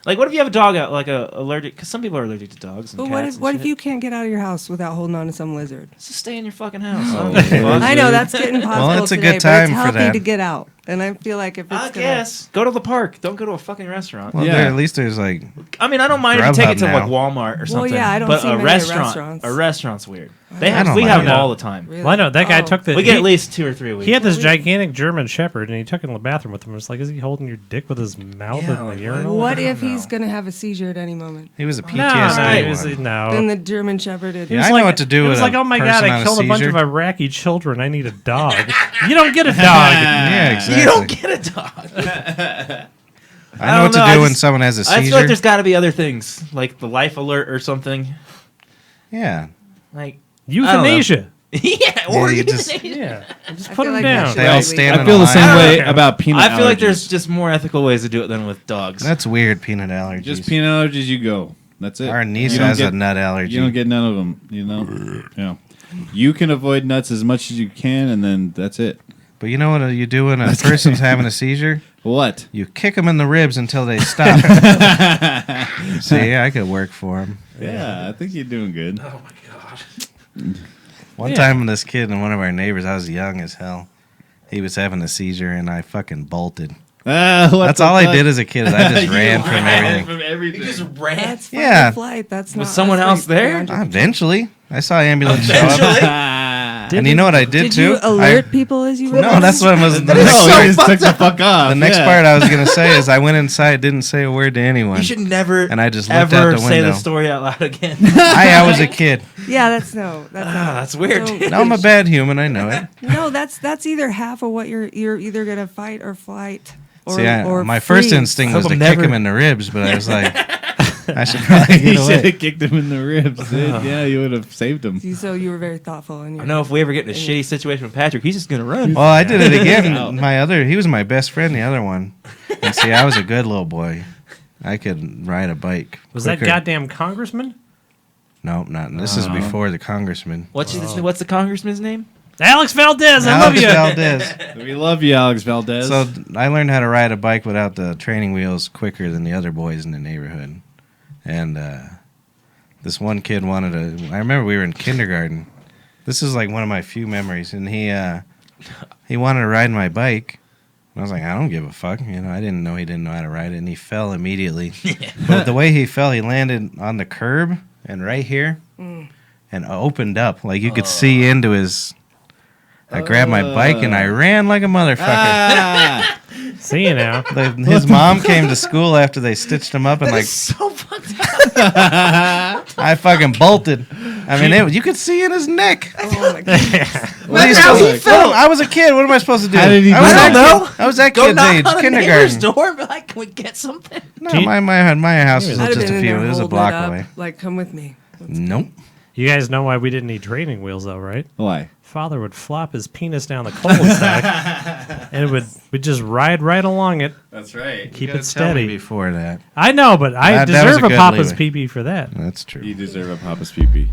Like, what if you have a dog out, like a allergic? Because some people are allergic to dogs and But cats. what and if shit. you can't get out of your house without holding on to some lizard? Just stay in your fucking house? I don't give a fuck. I know that's getting possible it's a today, good time but it's for healthy that. to get out. And I feel like if it's I gonna, guess go to the park. Don't go to a fucking restaurant. Well, Yeah. there, at least there's like I mean, I don't mind if you take it to Grubhub like now. Walmart or something. yeah, I don't but see a many at restaurant, restaurants. a restaurant's weird. I They have, don't we mind have them that. all the time. Really? Well, I know that guy Oh. took the. We get he- at least 2 or 3 a week. He had this Well, gigantic German Shepherd, and he took it in the bathroom with him. It was like, is he holding your dick with his mouth Yeah, in like, the urinal? What I don't if he's know. going to have a seizure at any moment? he was a No, PTSD it was, one. no. Then the German Shepherd did. It Yeah, was I know like- what to do It was with like, a oh my god, person I on a killed a bunch of seizure. Iraqi children. I need a dog. You don't get a dog. Yeah, exactly. You don't get a dog. I know what don't to know, do I when just- someone has a I feel like seizure. there's got to be other things, like the life alert or something. Yeah, Like Euthanasia. yeah, or you you just- Yeah. Just I put feel him like that down. should they all be stand legal. in I feel a the line. same way care. about peanut I feel like allergies. there's just more ethical ways to do it than with dogs. That's weird. Peanut allergies. just peanut allergies. You go. That's it. Our niece You don't has a get- nut allergy. You don't get none of them. You know. Yeah. You can avoid nuts as much as you can, and then that's it. But you know what you do when a person's having a seizure? What? You kick them in the ribs until they stop. See, I could work for him. Yeah, I think you're doing good. One time, this kid and one of our neighbors, I was young as hell, he was having a seizure, and I fucking bolted. What That's the all I fuck? did as a kid. Is I just ran from everything. From everything. You just ran. That's fight Yeah. or flight. That's Was not someone us, else like, there? around your- Eventually, I saw ambulance show up. And you know what I did, Did too? you alert people as you were? No, that's what was the No, next he part. just took the fuck off. The next yeah. part I was gonna say is I went inside, didn't say a word to anyone. You should never And I just looked out ever the say the window. story out loud again. I was a kid. Yeah, that's no. That's not. That's weird. So- Now I'm a bad human. I know it. No, that's either half of what you're either gonna fight or flight. Or, See, or my first freeze. instinct was Some to of them kick never- him in the ribs, but I was like, I should probably He get should away. have kicked him in the ribs, dude. Yeah, you would have saved him. So you were very thoughtful. And I know if we ever get in a shitty situation with Patrick, he's just gonna run. Well, I did it again. He was my best friend, the other one. And see, I was a good little boy. I could ride a bike. Was quicker. that goddamn congressman? No, not. This is before the congressman. What's the congressman's name? Alex Valdez, I Alex love you. Valdez. We love you, Alex Valdez. So I learned how to ride a bike without the training wheels quicker than the other boys in the neighborhood. And this one kid wanted to. I remember we were in kindergarten. This is like one of my few memories. And he wanted to ride my bike. And I was like, I don't give a fuck. You know, I didn't know he didn't know how to ride it. And he fell immediately. But the way he fell, he landed on the curb and right here and opened up. Like you could see into his. I grabbed my bike and I ran like a motherfucker. See you now. His mom came to school after they stitched him up and like So fucked up. I fucking bolted. I mean, you could see in his neck. Oh my god. What are you how supposed he to- felt. I was a kid. What am I supposed to do? How did he I was do that that? kid- I was that Go kid's knock age, on the neighbor's kindergarten. door and be like, can we get something? No, my house was I'd have just been a in few. there It was a holding block it up, away. Like, come with me. Nope. You guys know why we didn't need training wheels, though, right? Why? Father would flop his penis down the cul-de-sac, and we'd just ride right along it, That's right. keep You it gotta tell me steady. before that. I know, but I That was deserve a a good Papa's leeway. pee-pee for that. That's true. You deserve a Papa's pee-pee.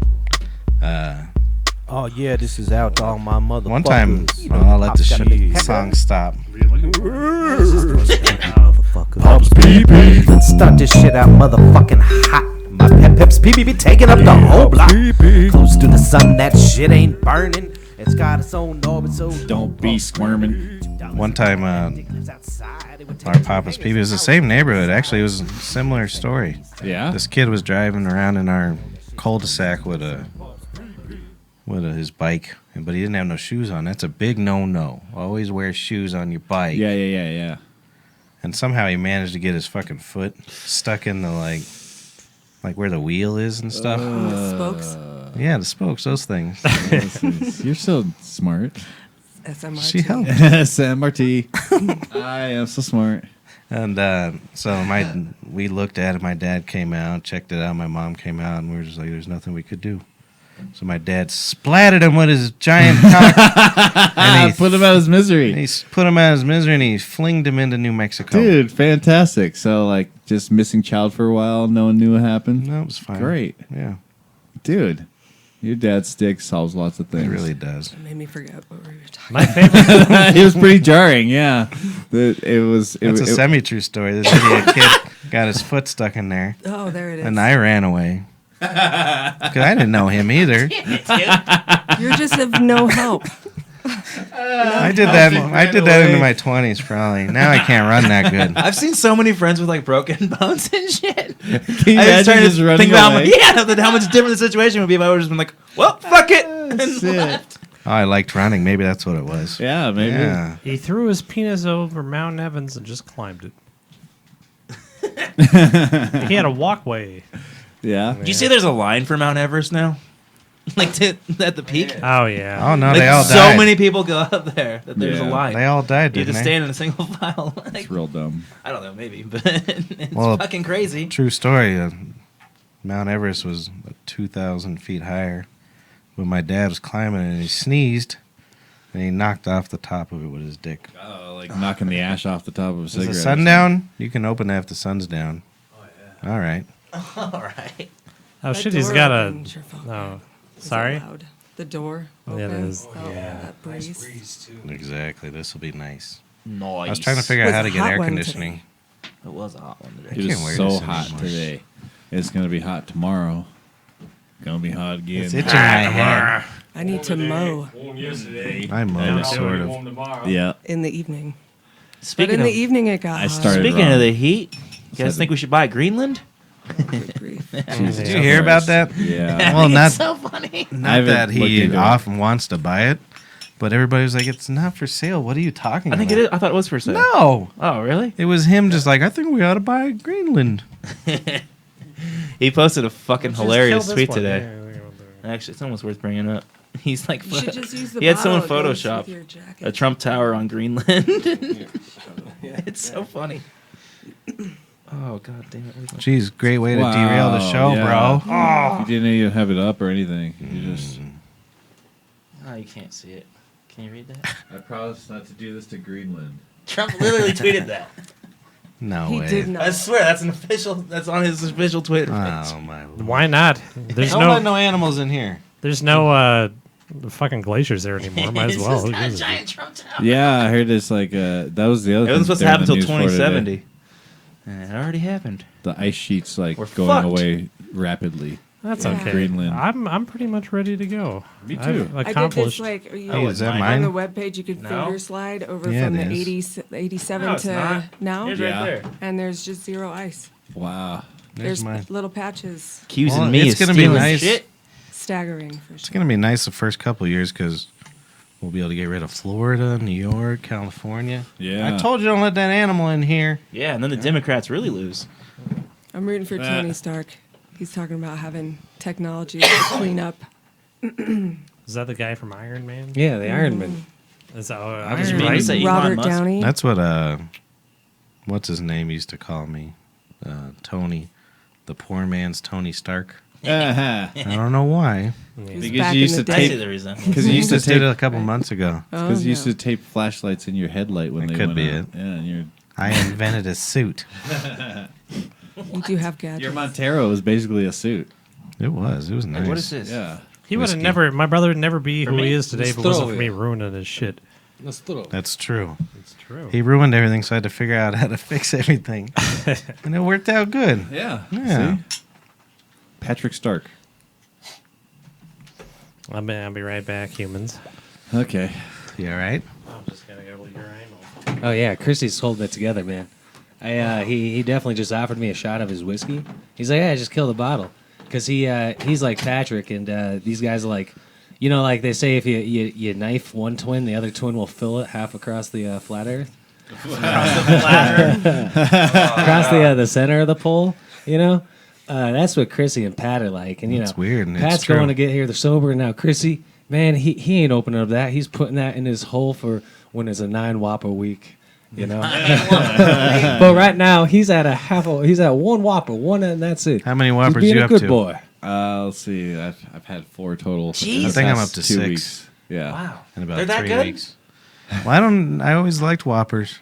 Oh yeah, this is out to all my motherfuckers. One time, You know, I'll let the Pop's gotta make song stop. motherfuckers. Pop's pee-pee. Let's start this shit out motherfucking hot. My pep's pee-pee be taking up the whole block. Close to the sun, that shit ain't burning. It's got its own orbit, so Don't be squirming. One time, our Papa's Pee-Pee, it was the same neighborhood. Actually, it was a similar story. Yeah? This kid was driving around in our cul-de-sac with his bike, but he didn't have no shoes on. That's a big no-no. Always wear shoes on your bike. Yeah. And somehow he managed to get his fucking foot stuck in the like where the wheel is and stuff. The spokes. Yeah, the spokes, those things. You're so smart. SMRT. She helped. SMRT. I am so smart. And so we looked at it. My dad came out, checked it out. My mom came out, and we were just like, "There's nothing we could do." So my dad splatted him with his giant cock, and Put him out of his misery. he put him out of his misery, and he flinged him into New Mexico. Dude, fantastic. So, like, just missing child for a while. No one knew what happened. No, it was fine. Great. Yeah, Dude, your dad's stick solves lots of things. it really does. It made me forget what we were talking My favorite. It was pretty jarring, yeah. It was. It's a semi-true story. This idiot kid got his foot stuck in there, Oh, there it is. and I ran away. Because I didn't know him either. You're just of no help. I did that into my 20s, probably. Now I can't run that good. I've seen so many friends with like broken bones and shit. Can you I was imagine trying just to running think about away? how much different the situation would be if I would have just been like, well, fuck it, and That's it. left. Oh, I liked running. Maybe that's what it was. Yeah, maybe. Yeah. He threw his penis over Mount Evans and just climbed it. He had a walkway. Yeah. Did you see there's a line for Mount Everest now? Like at the peak? Oh yeah. Oh, no, Like, they all so died. many people go up there that there's a Yeah. line. They all died, You have didn't to they? stand in a single file. Like, It's real dumb. I don't know, maybe, but it's Well, fucking crazy. True story. Mount Everest was 2,000 feet higher. When my dad was climbing and he sneezed, and he knocked off the top of it with his dick. Oh, like knocking the ash off the top of a Is cigarette. the sun down? You can open that if the sun's down. Oh, yeah. All right. All right. Oh That shit, he's door got a. opened your phone. No, Is it sorry. loud? The door. Yeah, it open? is. Oh, Yeah. That breeze. Exactly. This will be nice. Nice. I was trying to figure out Was how a to get hot air one conditioning. It was a hot one today. It can't is wear so this hot anymore. today. It's going to be hot tomorrow. Gonna be hot again. It's itching my head. I need to mow I mow, sort of. Yeah. in the evening. But Speaking in of the evening, it got hot. speaking of the heat, you guys think we should buy Greenland? Good grief. Did you hear about that? Yeah. Well, not so funny. I not haven't that looked he into it. often wants to buy it, but everybody was like, "It's not for sale." What are you talking I about? think it is. I thought it was for sale. No, Oh, really? it was him just like, "I think we ought to buy Greenland." He posted a fucking hilarious Just kill tweet this one. today. Yeah. Actually, it's almost worth bringing up. He's like, You should just use the he had someone bottle. It goes Photoshop with your jacket. a Trump Tower on Greenland. It's so funny. Oh god damn it! Jeez, great way to derail the show, yeah. bro. You didn't even have it up or anything. You just. Oh, you can't see it. Can you read that? I promise not to do this to Greenland. Trump literally tweeted that. No He way. did not. I swear that's an official. That's on his official Twitter page. Oh my lord. Why not? There's Don't no let no animals in here. there's no fucking glaciers there anymore. Might as It's well. just Who got a gives a giant shit? Trump Tower. Yeah, I heard it's like that was the other. It wasn't supposed to thing happen during until the news for today. 2070. And it already happened. The ice sheets like We're going fucked. away rapidly. That's Yeah. okay. Greenland. I'm pretty much ready to go. Me too. I've I did this accomplished. like Hey, is that on mine? the webpage. You could No. finger slide over Yeah, from it the is. 87 No, it's to not. now, Here's Yeah. right there. and there's just zero ice. Wow. There's There's mine. little patches. Accusing Well, me it's of gonna be stealing nice. shit. Staggering for It's sure. gonna be nice the first couple of years because we'll be able to get rid of Florida, New York, California. Yeah. I told you don't let that animal in here. Yeah, and then the Democrats really lose. I'm rooting for Tony Stark. He's talking about having technology to clean up. Is that the guy from Iron Man? Yeah, the Iron Man. Is that I was meaning to right? say Elon Robert Musk. Downey. That's what what's his name used to call me, Tony, the poor man's Tony Stark. Uh-huh. I don't know why. He was Because back you in used the to I day. see the reason. Because you used to just did tape. it a couple months ago. Oh, Because you used no. to tape flashlights in your headlight when That they could went be out. it. Yeah, and I invented a suit. You do have gadgets. your Montero was basically a suit. It was. It was nice. Hey, what is this? Yeah. He would have Whiskey. never. My brother would never be For who me? he is today if it Let's wasn't throw for me it. ruining his shit. Let's throw. That's true. It's true. He ruined everything, so I had to figure out how to fix everything, and it worked out good. Yeah. Yeah. See? Patrick Stark. I'll be right back, humans. Okay. You all right? I'm just gonna go urinal. Oh yeah, Christy's holding it together, man. He definitely just offered me a shot of his whiskey. He's like, yeah, just kill the bottle, because he's like Patrick, and these guys are like, you know, like they say, if you knife one twin, the other twin will fill it half across the flat Earth, across the center of the pole. You know, that's what Chrissy and Pat are like, and you That's know, weird, and it's Pat's true. going to get here the sober, and now Chrissy, man, he ain't opening up that. He's putting that in his hole for when it's a 9 Whopper week. You know, but right now he's at he's at 1 Whopper, one, and that's it. How many He's Whoppers being you a up good to? boy. Let's see. I've had 4 total. Jeez. in the I think I'm past up to 2 6. weeks. Yeah. Wow. In about They're that 3 good? weeks. Well, I always liked Whoppers,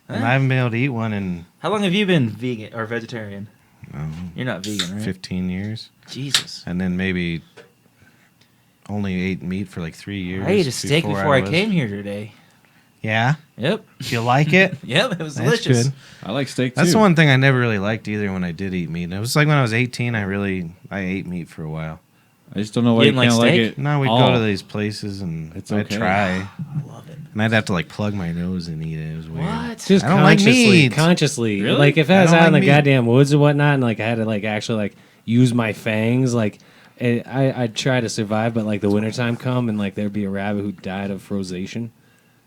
and I haven't been able to eat one in How long have you been vegan or vegetarian? You're not vegan, right? 15 years, Jesus. and then maybe only ate meat for like 3 years. I ate a steak before I was- came here today. Yeah, Yep. you like it? Yep, it was That's delicious. good. I like steak too. That's the one thing I never really liked either when I did eat meat. It was like when I was 18, I ate meat for a while. I just don't know why You you, didn't can't like like steak? it. No, we'd all. go to these places and It's I'd okay. try, I love it. and I'd have to like plug my nose and eat it. It was weird. What? Just I don't like meat. consciously. Really? Like if I was I don't out in the like meat. goddamn woods and whatnot, and like I had to like actually like use my fangs, like I'd try to survive. But like the wintertime come and like there'd be a rabbit who died of frosation.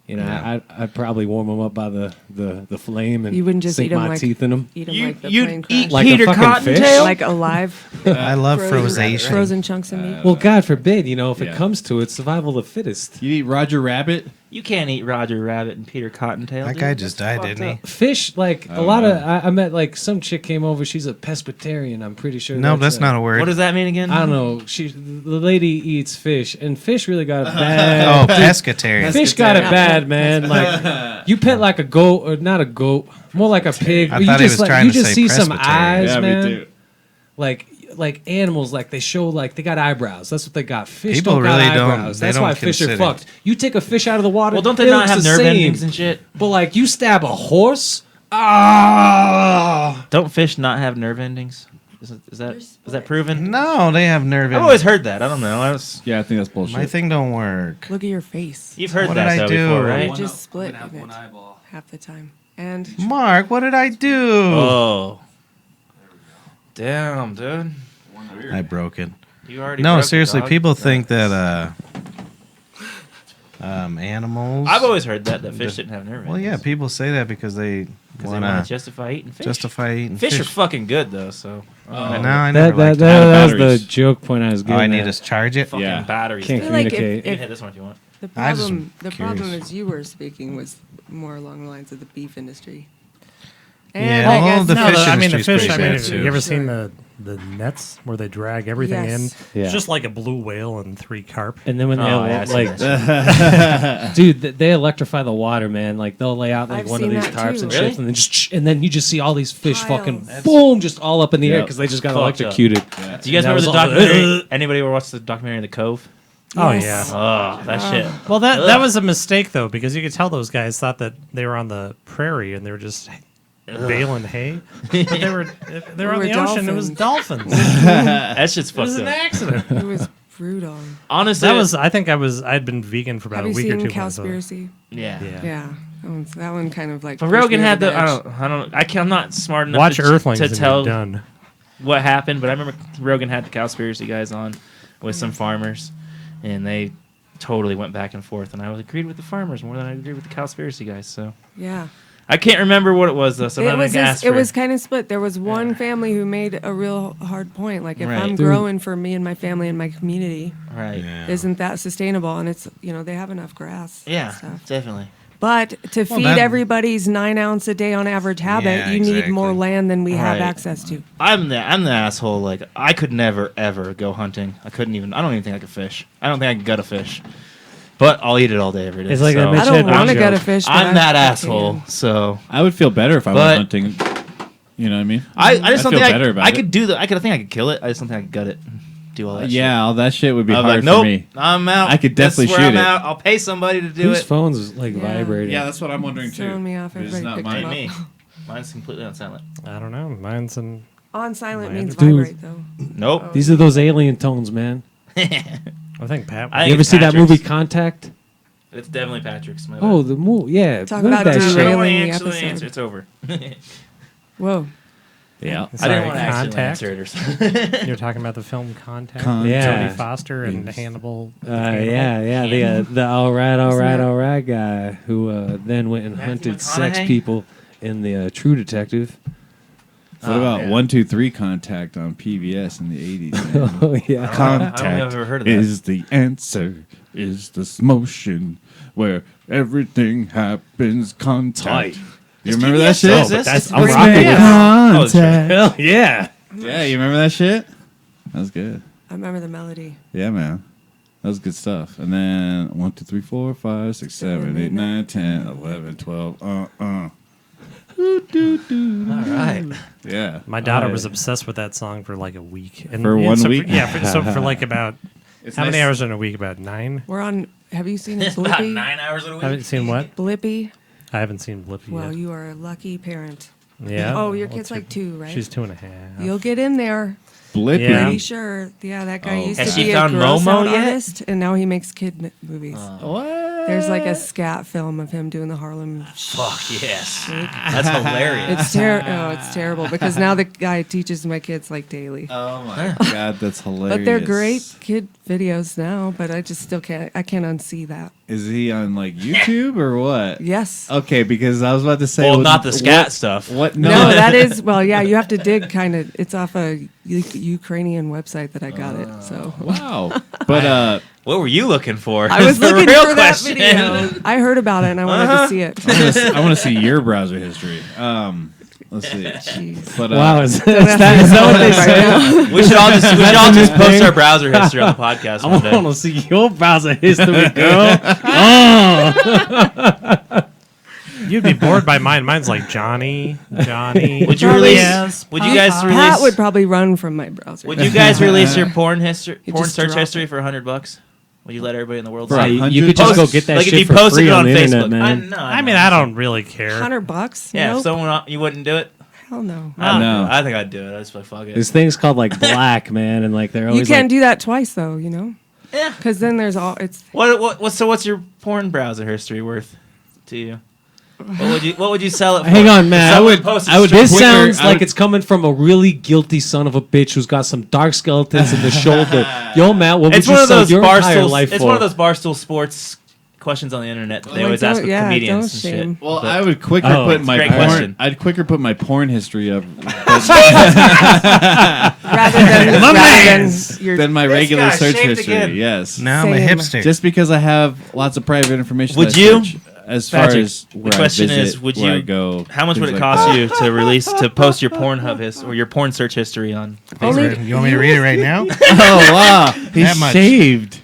You know, Yeah. I'd probably warm them up by the flame and You wouldn't just sink eat 'em my like- teeth in them. Eat them You- like the you'd plane eat crash. Like a Peter fucking Cottontail? fish? Like alive. I love frosation. Frozen chunks of meat. Well, God forbid, you know, if Yeah. it comes to it, survival of the fittest. You eat Roger Rabbit? You can't eat Roger Rabbit and Peter Cottontail. That dude. guy just That's died, fucked didn't he? up. Fish, like a Oh, lot of, wow. I met like some chick came over. She's a pescatarian. I'm pretty sure. No, that's not a word. What does that mean again? I don't know. The lady eats fish, and fish really got it Oh, bad. pescatarian. Fish got it bad, man. Like you pet like a goat, or not a goat, more like a pig. I You thought he just was like trying you to just say see some Presbyterian. eyes, Yeah, man. me too. Like animals, like they show like they got eyebrows. That's what they got. Fish People don't really got don't- eyebrows. they That's don't why fish are consider- fucked. You take a fish out of the water. Well, don't they it not looks have the nerve same. endings and shit? But like you stab a horse, ah, Don't fish not have nerve endings? Is that proven? No, they have nerve. I've always heard that. I don't know. I think that's bullshit. My thing don't work. Look at your face. You've heard What that did I though do? before, right? You just split in it half the time. And Mark, what did I do? Oh. Damn, dude. I broke it. You already No, broke it, seriously, dog. people think that animals. I've always heard that fish didn't have nerve Well, endings. yeah, people say that because they want wanna to justify eating fish. Justify eating Fish fish. are fucking good though, so. No, I never liked that was batteries. the joke point I was Oh, getting I need at. to charge it. Fucking Yeah. batteries. Can't I feel like communicate. You can hit this one if you want. the I just problem curious. as you were speaking was more along the lines of the beef industry. Yeah, And I well, guess the No, fish I mean the industry's fish. I pretty mean, bad, have too. you ever seen Sure. the nets where they drag everything Yes. in? Yeah. It's just like a blue whale and 3 carp. And then when they Oh, yeah, I see like, that. dude, they electrify the water, man. Like they'll lay out like I've one of seen these that tarps too. and Really? shit, and then you just see all these fish Piles. fucking boom, just all up in the air because they just got Fucked up. electrocuted. Do you guys And that remember was the all- documentary? Anybody ever watched the documentary The Cove? Oh Yes. yeah. Oh, that shit. Well, that was a mistake though, because you could tell those guys thought that they were on the prairie and they were just baling hay. But they were on were the ocean. It was dolphins. That shit's It was fucked an up. accident. It was brutal. Honestly, That was. I think I'd been vegan for about Have a you week or seen two. when I saw that. Cowspiracy? yeah. Yeah. That one kind of like. But pushed me Rogan over had the. edge. I'm not smart enough Watch to, Earthlings to and tell you're done. what happened, but I remember Rogan had the Cowspiracy guys on with some farmers, and they totally went back and forth, and I agreed with the farmers more than I agreed with the Cowspiracy guys. So Yeah. I can't remember what it was though. So It I'm was gonna just, ask it for- was kind of split. There was one family who made a real hard point. Like if Right. I'm Dude. growing for me and my family and my community, right. isn't that sustainable? And it's they have enough grass. and Yeah, stuff. definitely. But to feed that- everybody's 9 ounce a day on average habit, Yeah, you need more exactly. land than we have Right. access to. I'm the asshole. Like I could never ever go hunting. I don't even think I could fish. I don't think I could gut a fish. But I'll eat it all day every day. It's like that so. Mitch I don't Hedberg want to joke. get a fish. But I'm that I asshole. can. So I would feel better if I But- went hunting. You know what I mean? I just don't feel think better about I it. could do the. I think I could kill it. I just don't think I could gut it. And do all that. shit. Yeah, all that shit would be I'm hard like, nope, for me. I'm out. I could This is definitely where shoot I'm it. out. I'll pay somebody to do Whose it. phones is like Yeah. vibrating? Yeah, that's what I'm wondering too. Throwing me off. It's Everybody not picked mine. them up. Me. Mine's completely on silent. I don't know. Mine's in. On silent means Dude. vibrate though. Nope. These are those alien tones, man. I think Pat. I You think ever it's see that Patrick's. movie Contact? It's definitely Patrick's. My Oh, bad. the movie. Yeah, Talk look about at that I shit. don't want to derailing the actually episode. answer. It's over. Whoa. Yeah. I didn't Sorry, want to actually Contact. answer it or something. You're talking about the film Contact. Contact. Yeah. Jodie Foster and Hannibal. Yeah. The all right guy who then went and Matthew hunted sex McConaughey? people in the True Detective. What about yeah. 1, 2, 3 Contact on PBS in the 80s? Man? Oh yeah. I don't Contact think I've ever heard of that. is the answer. Is this motion where everything happens? Contact. You remember that shit? Is this? that's- It's I'm pretty rocking good. with Oh, it's Contact. Hell yeah. Yeah, you remember that shit? That was good. I remember the melody. Yeah, man. That was good stuff. And then 1, 2, 3, 4, 5, 6, 7, 8, 9, 10, 11, 12. All right. Yeah. My daughter Oh, was yeah. obsessed with that song for like a week. And, For and one so week? so for like about It's how many nice. hours in a week? About 9. We're on. Have you seen It's about Blippi? 9 hours a week. Haven't seen what? Blippi. I haven't seen Blippi Well, yet. you are a lucky parent. Yeah. Oh, your Well, kid's like 2, right? She's 2.5. You'll get in there. Blippy. Yeah. Pretty sure. Yeah, that guy Oh, used Has to she be a found gross Momo out yet? artist, and now he makes kid movies. What? There's like a scat film of him doing the Harlem. Fuck yes. That's hilarious. It's it's terrible because now the guy teaches my kids like daily. Oh my god, that's hilarious. But they're great kid videos now. But I just still can't. I can't unsee that. Is he on like YouTube or what? Yes. Okay, because I was about to say. Well, what- not the scat what- stuff. What? No, that is well. Yeah, you have to dig kind of. It's off a Ukrainian website that I got it. So Wow. But What were you looking for? I was Is the looking real for question. that video. I heard about it and I wanted to see it. I want to see your browser history. Let's see. Jeez. But Wow, is Don't have that, to is that what know they it right say? now. We should all just post thing? our browser history on the podcast I one day. want to see your browser history, girl. Oh. You'd be bored by mine. Mine's like Johnny. Would you Probably release? Yes. Would you guys Pat release? would probably run from my browser. Would you guys release your porn history, You porn just search drop history it. for $100? Would you let everybody in the world For see? Yeah, $100? you could just go Post- get that like if shit you for posted free it on the Facebook. internet, man. I know. I mean, I don't really care. $100? Yeah, Nope. if someone you wouldn't do it. Hell no. I think I'd do it. I'd just like, fuck it. There's things called like black, man, and like they're You always can't like, do that twice though, you know? Yeah. Because then there's all it's. What's your porn browser history worth to you? What would you sell it for? Hang on, man. This sounds I like would- it's coming from a really guilty son of a bitch who's got some dark skeletons in the shoulder. Yo, Matt, what would It's you one of sell those your entire barstool. life It's for? one of those barstool sports questions on the internet that they always ask with comedians and shit. Well, I would quicker put my great porn. question. I'd quicker put my porn history up than my regular guy search shaved history. again. Yes. Now I'm a Same. hipster. Just because I have lots of private information. Would that I you? search as far Patrick, as the where question I visit, is, would where I you go? How much would it things like cost that. you to post your Pornhub or your porn search history on Facebook? You want me to read it right now? Oh wow, he's That much. shaved.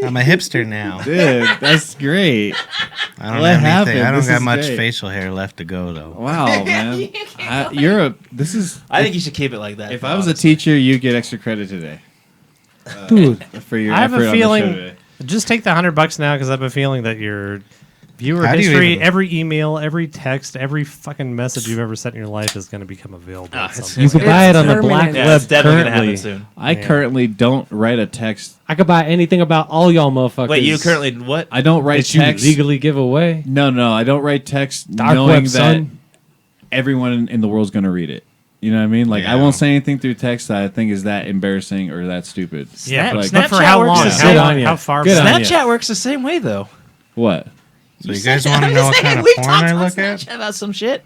I'm a hipster now. Dude, that's great. I don't What have happened? anything. I don't This got is much great. facial hair left to go though. Wow, man. This is. I think you should keep it like that. If I was a teacher, you get extra credit today. Dude, For your I have effort a on the show feeling. today. Just take the $100 now because I have a feeling that your viewer How do you history, even- every email, every text, every fucking message you've ever sent in your life is going to become available. at it's- some You point. could buy it on the permanent. black Yeah, web it's definitely gonna currently. happen soon. I Yeah. currently don't write a text. I could buy anything about all y'all motherfuckers. Wait, you currently what? I don't write that you text. legally give away. No, I don't write text Dark knowing web, that son. everyone in the world's gonna read it. You know what I mean? Like I Yeah. won't say anything through text that I think is that embarrassing or that stupid. Yeah, Like- but for Snapchat how works long? the How, same. long? How far? Good back? on ya. Snapchat works the same way though. What? So you guys want to know what kind of we porn talked I on look at? Snapchat about some shit.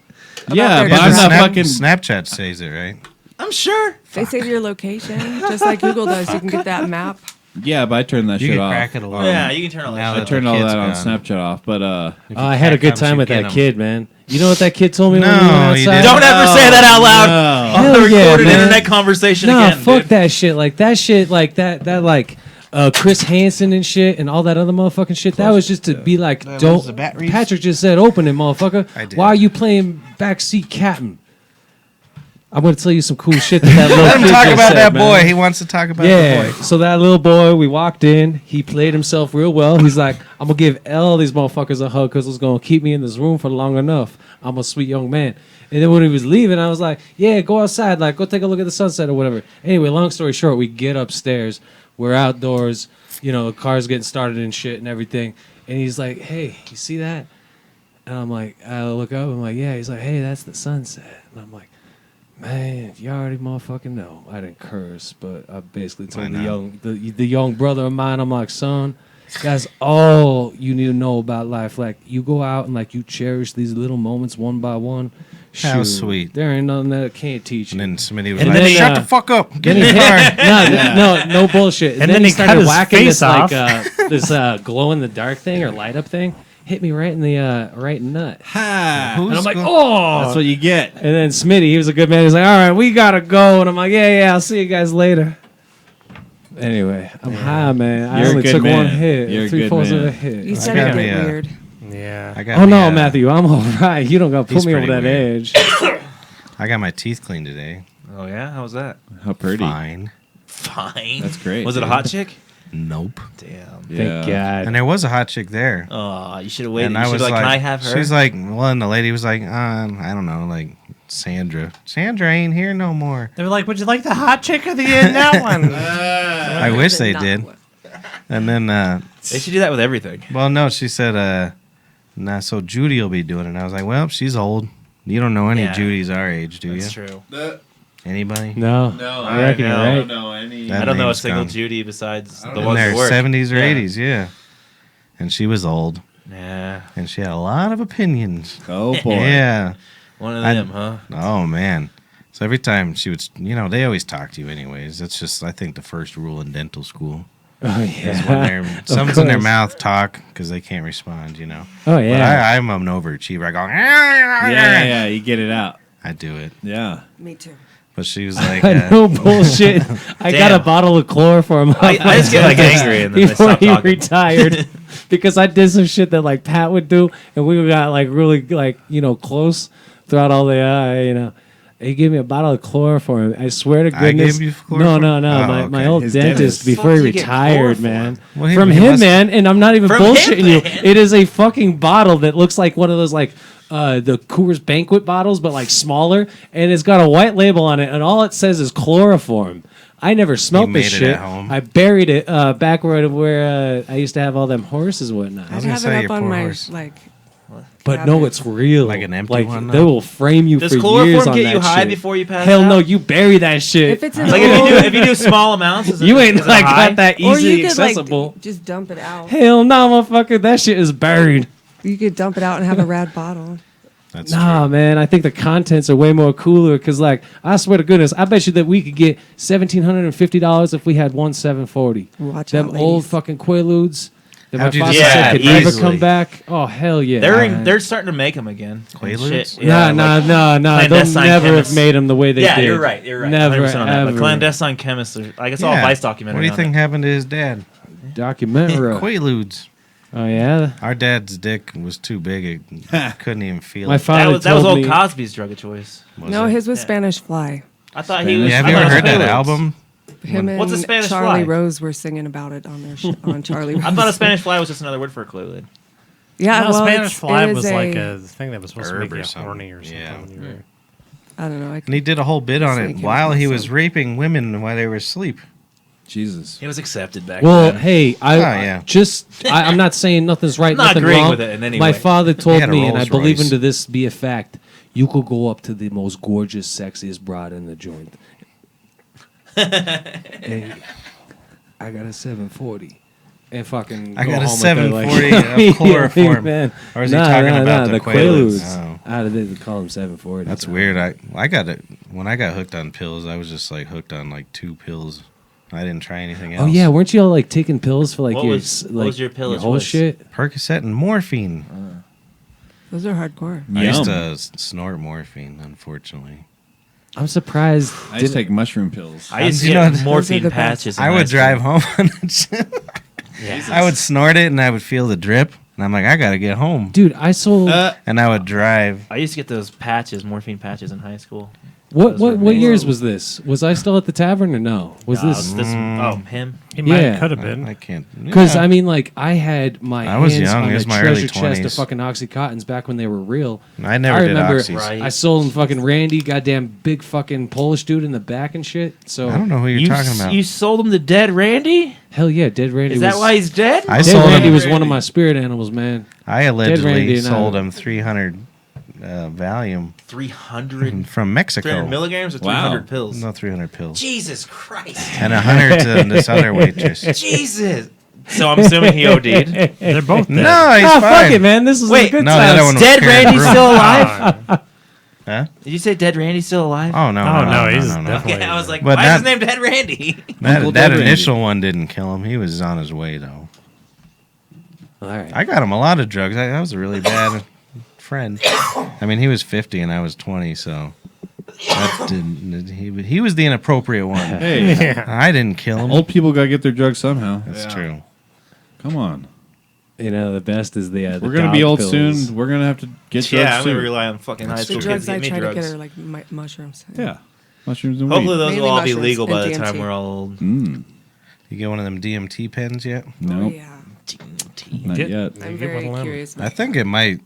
Yeah, their but I'm not Snap- fucking. Snapchat says it, right? I'm sure. They save your location just like Google does. You can get that map. Yeah, but I turned that You shit can off. crack it a little. Yeah, you can turn all Now that I shit. that turned the all kid's that on gone. Snapchat off, but Oh, I had a cat good comes, time you with get that 'em. kid, man. You know what that kid told me when No, we went you outside? didn't. Don't ever say that out loud on the Hell yeah, recorded man. internet conversation Nah, again. fuck dude. that shit. Like that like Chris Hansen and shit and all that other motherfucking shit. That was just to be like, was don't. the bat reef? Patrick just said, open it, motherfucker. I did. Why are you playing backseat captain? I'm gonna tell you some cool shit that little Let him kid talk just about said, that man. boy. He wants to talk about Yeah, the boy. so that little boy, we walked in. He played himself real well. He's like, I'm gonna give all these motherfuckers a hug because it's gonna keep me in this room for long enough. I'm a sweet young man. And then when he was leaving, I was like, yeah, go outside, like go take a look at the sunset or whatever. Anyway, long story short, we get upstairs. We're outdoors. You know, the car's getting started and shit and everything. And he's like, hey, you see that? And I'm like, I look up. I'm like, yeah. He's like, hey, that's the sunset. And I'm like, man, you already motherfucking know. I didn't curse, but I basically told the young brother of mine, I'm like, son, that's all you need to know about life. Like, you go out and like you cherish these little moments one by one. How Shoot, sweet. There ain't nothing that I can't teach you. And then Smitty was And like, then, shut the fuck up. Get Then in he the car. no bullshit. And then he cut started his whacking face this off. like this glow in the dark thing or light up thing. Hit me right in the right nut. Ha! Who's And I'm like, go- oh. That's what you get. And then Smitty, he was a good man. He's like, all right, we gotta go. And I'm like, yeah, I'll see you guys later. Anyway, I'm high, man. I You're a only good took man. one hit. You're a good 3/4 of man. a hit. You said got it me, get yeah. weird. Yeah. I got Oh me, no, Matthew, I'm all right. You don't got to He's put me over pretty that weird. edge. I got my teeth cleaned today. Oh yeah, how was that? How pretty. Fine. Fine. That's great. Was it a dude. hot chick? Nope. Damn. Yeah. Thank God. And there was a hot chick there. Oh, you should have waited. And You I should was like, like, can I have her? she's like, well, and the lady was like, I don't know, like Sandra. Sandra ain't here no more. They were like, would you like the hot chick or the in that one? I wish they did. And then, They should do that with everything. well, no, she said, nah, so Judy will be doing it. And I was like, well, she's old. You don't know any Yeah. Judys our age, do That's you? true. Anybody? No. No, I reckon you're right. know any. That I don't know a name's single gone. Judy besides the In ones their that work. 70s or Yeah. 80s, yeah. And she was old. Nah, And she had a lot of opinions. Oh boy. Yeah. one of I- them, huh? Oh, man. So every time she would, they always talk to you anyways. That's just, I think, the first rule in dental school. Oh Is yeah. when something's in their course. mouth, talk, because they can't respond, Oh But yeah. I'm an overachiever. I go, Yeah, you get it out. I do it. Yeah. Me too. But she was like, No bullshit. I got a Damn. bottle of chloroform. I just get like angry and then they before stop he talking. retired because I did some shit that like Pat would do, and we got like really like close throughout all the He gave me a bottle of chloroform. I swear to I goodness. gave you chloroform? No. Oh, My okay. old His dentist dentist. before he Fuck, you get retired, chloroform? man. Well, From he him, must- man, and I'm not even From him, bullshitting you. man? It is a fucking bottle that looks like one of those like the Coors Banquet bottles, but like smaller, and it's got a white label on it, and all it says is chloroform. I never smelled this made it shit. at home? I buried it back where I used to have all them horses and whatnot. I have it up on my like. But no, it's real. Like an empty one, They though? will frame you Does for chloroform years on get that you high shit. before you pass Hell out? no, you bury that shit. If it's in Like if you do small amounts, is it, you ain't is it like high? got that or you easily could accessible. like just dump it out. Hell no, motherfucker, that shit is buried. You could dump it out and have a rad bottle. That's Nah, man, I think the contents are way more cooler because, like, I swear to goodness, I bet you that we could get $1,750 if we had one 740. Watch Them out, old ladies. fucking Quaaludes that How'd my you father decide? said could Yeah, never easily. come back. Oh, hell yeah. They're starting to make them again. Quaaludes? Shit, yeah, Nah. They'll clandestine never chemists. have made them the way they Yeah, did. you're right. You're right. Never, 100% on that. But ever. clandestine chemists are like it's all Vice documentary. What do you on think it. happened to his dad? Documentary. Quaaludes. Oh, yeah? Our dad's dick was too big. It couldn't even feel My it. father That was told old me- Cosby's drug of choice. No, his was Spanish Fly. I thought he was. Yeah, have I you thought ever it heard was that Quaaludes. album? Him and What's a Spanish Charlie Fly? Rose were singing about it on their on Charlie Rose. I thought a Spanish fly was just another word for a Quaalude. Yeah, No, well, Spanish Fly it is was like a thing that was supposed to herb make or you something. horny or something. Yeah. When you were... I don't know. And he did a whole bit on So it he came while up he with was some- raping women while they were asleep. Jesus. It was accepted back Well, then. hey, yeah. I'm not saying nothing's right, I'm not nothing agreeing wrong. with it in any My way. father He told had a me, and I Rolls believe Royce. into this be a fact. You could go up to the most gorgeous, sexiest broad in the joint. Hey, I got a 740. And fucking I go got a home with her, 740 of chloroform. man. Or is he talking about the Quaaludes? Oh. How did they call them 740? That's weird. I got it when I got hooked on pills. I was just like hooked on like 2 pills. I didn't try anything else. Oh yeah, weren't you all like taking pills for like What your was- what like was your pill of whole choice? shit? Percocet and morphine. Those are hardcore. I used to Yum. snort morphine, unfortunately. I'm surprised. I used to take mushroom pills. I used to You get know, morphine Those are the best. patches. in I high would school. drive home on that shit. I would snort it and I would feel the drip. And I'm like, I got to get home. Dude, I sold. And I would drive. I used to get those patches, morphine patches, in high school. What those were what years amazing. was this? Was I still at the tavern or no? Was this? Him? He might Yeah. could have been. I can't. Because yeah. I mean, like I had my I was hands young. on It a was my early treasure chest of 20s. fucking OxyContins back when they were real. I never I did remember Oxys. Right. I sold them fucking Randy, goddamn big fucking Polish dude in the back and shit. So I don't know who you're talking about. You sold him to Dead Randy? hell yeah, Dead Randy. Is that was, why he's dead? I Dead sold Randy him. was one of my spirit animals, man. I Randy allegedly and I- sold him 300 Valium 300 from Mexico. 300 milligrams or Wow. 300 pills? No, 300 pills. Jesus Christ. And 100 to this other waitress. Jesus. So I'm assuming he OD'd. They're both dead. No, he's Ah, fine. fuck it, man. This is Wait, a good no, the time. other one was Dead Karen Randy's Broom. still alive? Huh? Did you say Dead Randy's still alive? Oh, no. Oh, no, no, no, he's no, no. definitely. Yeah, I was like, But why is not- his name Dead Randy? Uncle That Dead initial one didn't kill him. He was on his way, though. All right. I got him a lot of drugs. I was a really bad friend. I mean, he was 50 and I was 20, so that didn't. He was the inappropriate one. Hey, Yeah. I didn't kill him. old people gotta get their drugs somehow. That's true. Come on. You know, the best is the We're gonna be dog old pills. soon. We're gonna have to get drugs Yeah, I'm going soon. to rely on fucking high The school kids drugs to I get me try to drugs. get are like mushrooms. Yeah, mushrooms and Hopefully weed. those Mainly will all be mushrooms legal by and the time DMT. we're all old. Mm, You get one of them DMT pens yet? no, Oh, yeah. not Get- yet. Maybe I'm get very one of them. curious. I think it might.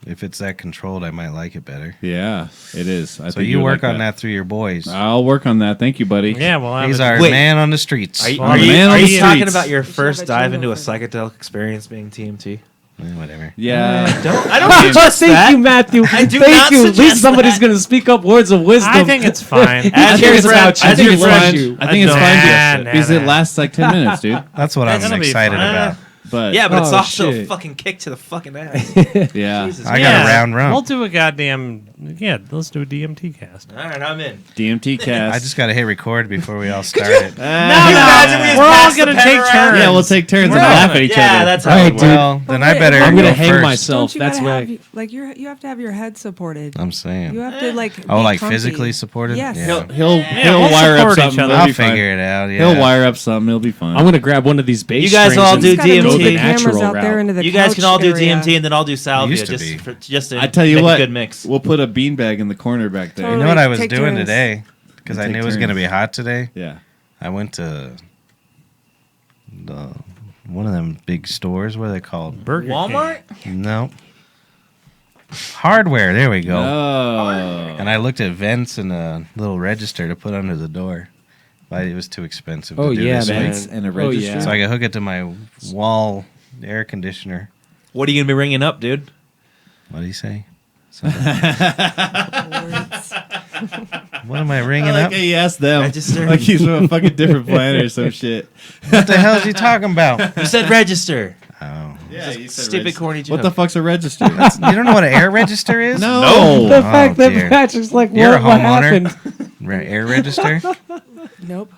If it's that controlled, I might like it better. Yeah, it is. I So think you would work like on that through your boys. I'll work on that. Thank you, buddy. Yeah, well, I He's would- our Wait. man on the streets. Are you, Well, are you, man on are the you talking streets. about your should have first a dive jingle into a for that. psychedelic experience being TMT? Whatever. Yeah, I don't suggest Thank that. you, Matthew. I do Thank not you. At suggest least somebody's that. going to speak up words of wisdom. I think it's fine. As Who your cares friend, about you? as I think your it's friend, fine. I think it's Nah, fine nah, because it nah. lasts like 10 minutes, dude. That's what I'm That'll be excited fun. about. But Yeah, but it's Oh, also a shit. fucking kick to the fucking ass. yeah, Jesus I got Yeah, a round rump. We'll do a goddamn. Yeah, let's do a DMT cast. All right, I'm in. DMT cast. I just got to hit record before we all start it. Can you imagine we just We're all pass the gonna pen take around? turns. yeah, we'll take turns and We're laugh not- at each Yeah, other. that's how All it right, works. dude. Well, then I wait, better I'm go going to hang first. myself. Don't you That's gotta right. have, like you have to have your head supported. I'm saying. You have to like. Oh, be like comfy. physically supported? Yes. Yeah. He'll we'll wire up support each something. other. It'll I'll be fine. figure it out. Yeah. He'll wire up something. It'll be fine. I'm going to grab one of these bass You guys strings all and do He's gotta move DMT. the The cameras natural out there route. into the You guys can all do couch area. DMT and then I'll do salvia Used to be. just to I tell you make what, a good mix. we'll put a beanbag in the corner back there. You know what I was Take doing turns. today? Because I Take knew it was going to turns. be hot today. Yeah. I went to one of them big stores. What are they called? Burger Walmart? No. Hardware. There we go. Oh. And I looked at vents and a little register to put under the door. But it was too expensive Oh to do yeah, this man. week. And a Oh register. yeah. So I could hook it to my wall air conditioner. What are you gonna be ringing up, dude? What did he say? Words. What am I ringing I like up? how he asked them. Register. Like he's from a fucking different planet or some shit. What the hell is he talking about? You said register. Oh. Yeah, you said Stupid register. corny joke. What the fuck's a register? You don't know what an air register is? No. The Oh, fact that dear. Patrick's like, You're a what homeowner. happened? Air register? Nope.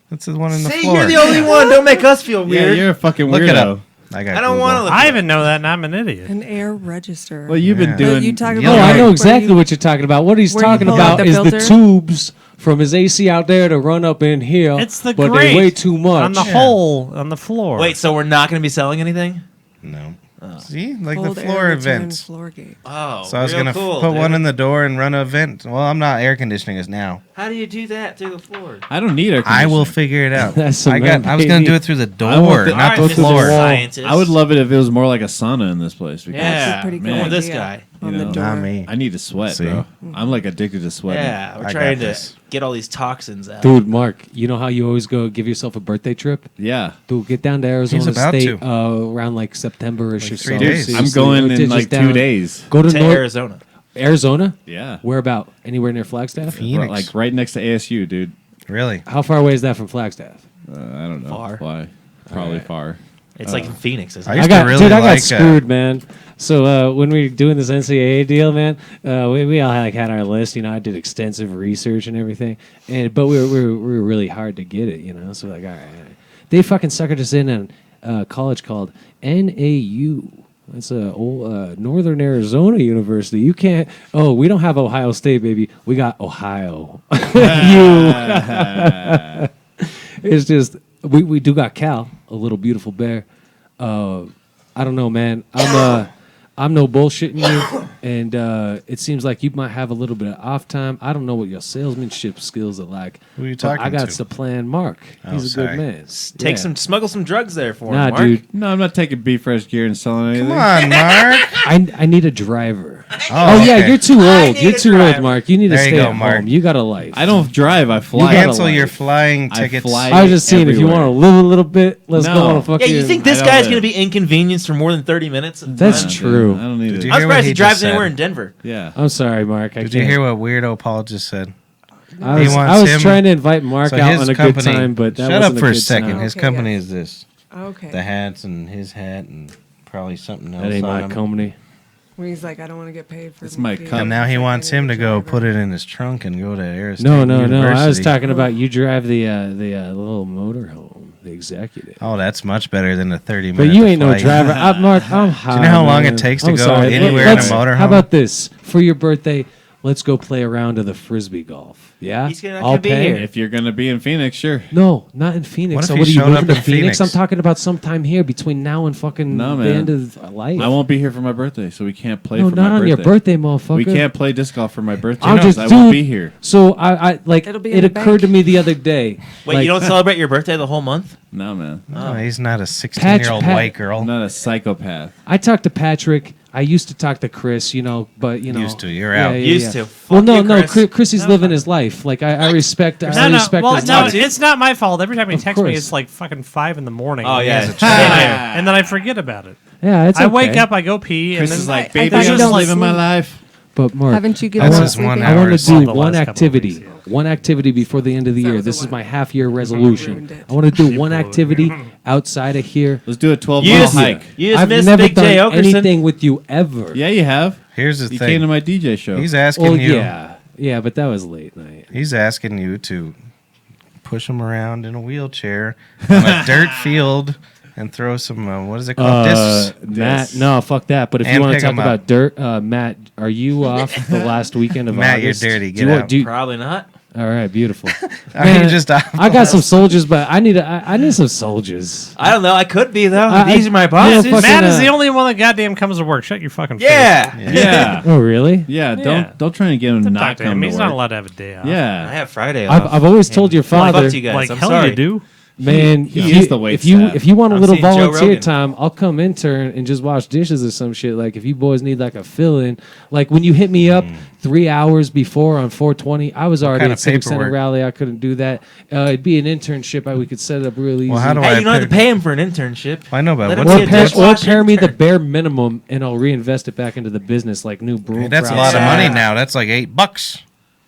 That's the one in the See, floor. you're the only one. Don't make us feel Yeah, weird. you're a fucking Look weirdo. it up. I don't want to look. I even know that, and I'm an idiot. An air register. Well, you've Yeah. been doing. you talking Yeah. Oh, about I where know you- exactly what you're talking about. What he's where you talking pull out about the is the filter? tubes from his AC out there to run up in here. It's the but grate they weigh too much. on the hole on the floor. Wait, so we're not going to be selling anything? No. See? Like Cold the air floor return vents. floor gate. Oh, So I was real going to cool, put dude. one in the door and run a vent. Well, I'm not air conditioning us now. How do you do that through the floor? I don't need air I conditioning. will figure it out. That's some I was man, going to do baby. it through the I want door, the- not All right, the Mr. floor. Scientist. I would love it if it was more like a sauna in this place. Because, Yeah, That's a pretty good man. idea. This guy. On You the know. door. Not me. I need to sweat, See? bro. I'm like addicted to sweating. Yeah, we're I trying got to this. get all these toxins out. Dude, Mark, you know how you always go give yourself a birthday trip? Yeah. Dude, get down to Arizona about State to. around like September-ish Like or 3 so. days. I'm Seriously. going Or in just like down- 2 days. Go to to North Arizona. Arizona? Yeah. Where about? Anywhere near Flagstaff? Phoenix. Like right next to ASU, dude. Really? How far away is that from Flagstaff? I don't know. Far. Why? Probably Alright. far. It's like in Phoenix, isn't I it? used to really I got like screwed, man. So when we were doing this NCAA deal, man, we all had our list. You know, I did extensive research and everything, but we were really hard to get it. You know, so like, all right. They fucking suckered us in a college called NAU. It's a old Northern Arizona University. You can't. Oh, we don't have Ohio State, baby. We got Ohio. It's just we do got Cal, a little beautiful bear. I don't know, man. I'm no bullshitting you, and it seems like you might have a little bit of off time. I don't know what your salesmanship skills are like. Who are you but talking I got to? to plan Mark. Oh, He's a sorry. good man. Take Yeah. smuggle some drugs there for Nah, him, Mark. dude. No, I'm not taking B Fresh gear and selling anything. Come on, Mark. I need a driver. Oh, yeah, okay. you're too I old. need You're a too driver. old, Mark. You need to There you stay go, at Mark. home. You got a life. I don't drive. I fly. You gotta Cancel your life. flying I tickets. fly. I was just seeing if you everywhere. want to live a little bit. Let's No. go on a Yeah, fucking. you think this I guy's don't going to be inconvenienced for more than 30 minutes? That's Nah, dude, true. I don't need Did it. you I'm hear what surprised he he drives just said? anywhere in Denver. Yeah. I'm sorry, Mark. Did you hear what weirdo Paul just said? I He was, wants I was him- trying to invite Mark So out his on a company. good time, but that shut wasn't up for a good second. time. His Okay, company yes. is this: Okay. the hats and his hat and probably something else. That ain't on my him. company. Where he's like, I don't want to get paid for It's my being cup. And now he a wants him to go driver. put it in his trunk and go to Arizona. No. I was University. talking about you drive the little motorhome, the executive. Oh, that's much better than a 30-minute. But you ain't no flight. driver. Mark, I'm high. Do you know how long man. it takes to I'm go sorry. anywhere in a Let's- motorhome? How about this? For your birthday, let's go play a round of the frisbee golf. Yeah, He's gonna I'll be pay. here. If you're gonna be in Phoenix, sure. No, not in Phoenix. What if So he what are you showed moving up to in Phoenix? Phoenix? I'm talking about sometime here between now and fucking No, the man. end of life. I won't be here for my birthday, so we can't play No, for not my on birthday. your birthday, motherfucker. We can't play disc golf for my birthday. I'm because just I won't dude, be here. So I like It'll be in it the occurred to bank. me the other day. Wait, like, you don't celebrate your birthday the whole month? No, man. No, he's not a 16-year-old Pat- white girl. I'm not a psychopath. I talked to Patrick. I used to talk to Chris, but Used to. You're out. Used to. Well, Fuck no, you, Chris. Chrissy's living his life. Like I respect. I No, respect well, his no, life. it's not my fault. Every time he Of texts me, course. it's like fucking 5 in the morning. Oh, yeah. He has a child. and then I forget about it. Yeah, it's I okay. wake up, I go pee, Chris and is then like, I baby, thought you I'm don't just living my sleep. life. But Mark, Haven't you That's given up just 1 sleeping? hour. I want to Well, do the one last couple of activity. weeks, yeah. One activity before the end of the That year. was the This is one. my half-year resolution. ruined it. I want to do one activity outside of here. Let's do a 12 You mile just, hike. you just I've missed never Big done J. Okerson. anything with you ever. Yeah, you have. Here's the You thing. came to my DJ show. He's asking Oh you. yeah, but that was late night. He's asking you to push him around in a wheelchair on a dirt field and throw some. What is it called? Discs. Matt, no, fuck that. But if you And want to pick talk 'em up. about dirt, Matt, are you off the last weekend of Matt, you're August? dirty. Do you Get want- out. do you- Probably not. all right, beautiful. Are you Man, just off I got some soldiers, but I need some soldiers. I don't know. I could be, though. I- These are my you know, bosses. fucking, Matt is the only one that goddamn comes to work. Shut your fucking face. yeah. yeah. Oh really? Yeah, Yeah. don't try and get him Don't not talk to him. come to He's work. not allowed to have a day off. I Yeah. have Friday off. I've always told your Well, father. fuck you guys. Like, I'm hell sorry. you do. Man, He is the wait if you staff. if you want a I'm little seeing Joe volunteer Rogan. time, I'll come intern and just wash dishes or some shit. Like if you boys need like a fill in, like when you hit me up 3 hours before on 420, I was already kind at of Civic Center paperwork? rally. I couldn't do that. It'd be an internship. We could set it up really easy. Well, how do Hey, I you don't have to pick- pay him for an internship. I know, but Let what's him the be a Or dishwasher pair me the intern. bare minimum, and I'll reinvest it back into the business, like new broom. Hey, that's a crowds. lot of Yeah. money now. That's like $8.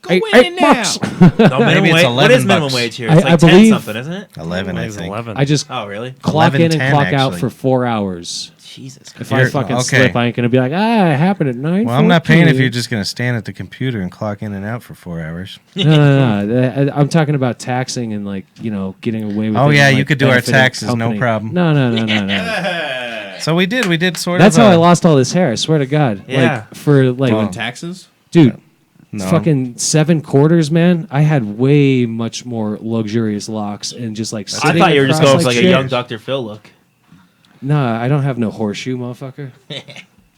$8 bucks. No, minimum Maybe it's wage. What is 11 minimum bucks. wage here? It's I like 10 believe- something, isn't it? 11, I It's think. 11. I just Oh, really? clock in and 11:10 clock out actually. for 4 hours. Jesus Christ. If I You're- fucking okay. slip, I ain't gonna be like, it happened at 9. Well, I'm not paying if you're just going to stand at the computer and clock in and out for 4 hours. No. I'm talking about taxing and like getting away with. Oh, it yeah, and, you like, could do our benefiting taxes, no company. problem. No. So we did sort That's of. how I lost all this hair. I swear to God. Yeah. Like for like, Doing taxes? dude. No. Fucking 7 quarters, man. I had way much more luxurious locks and just like. I sitting thought you were just across going for like a shit. young Dr. Phil look. Nah, I don't have no horseshoe, motherfucker.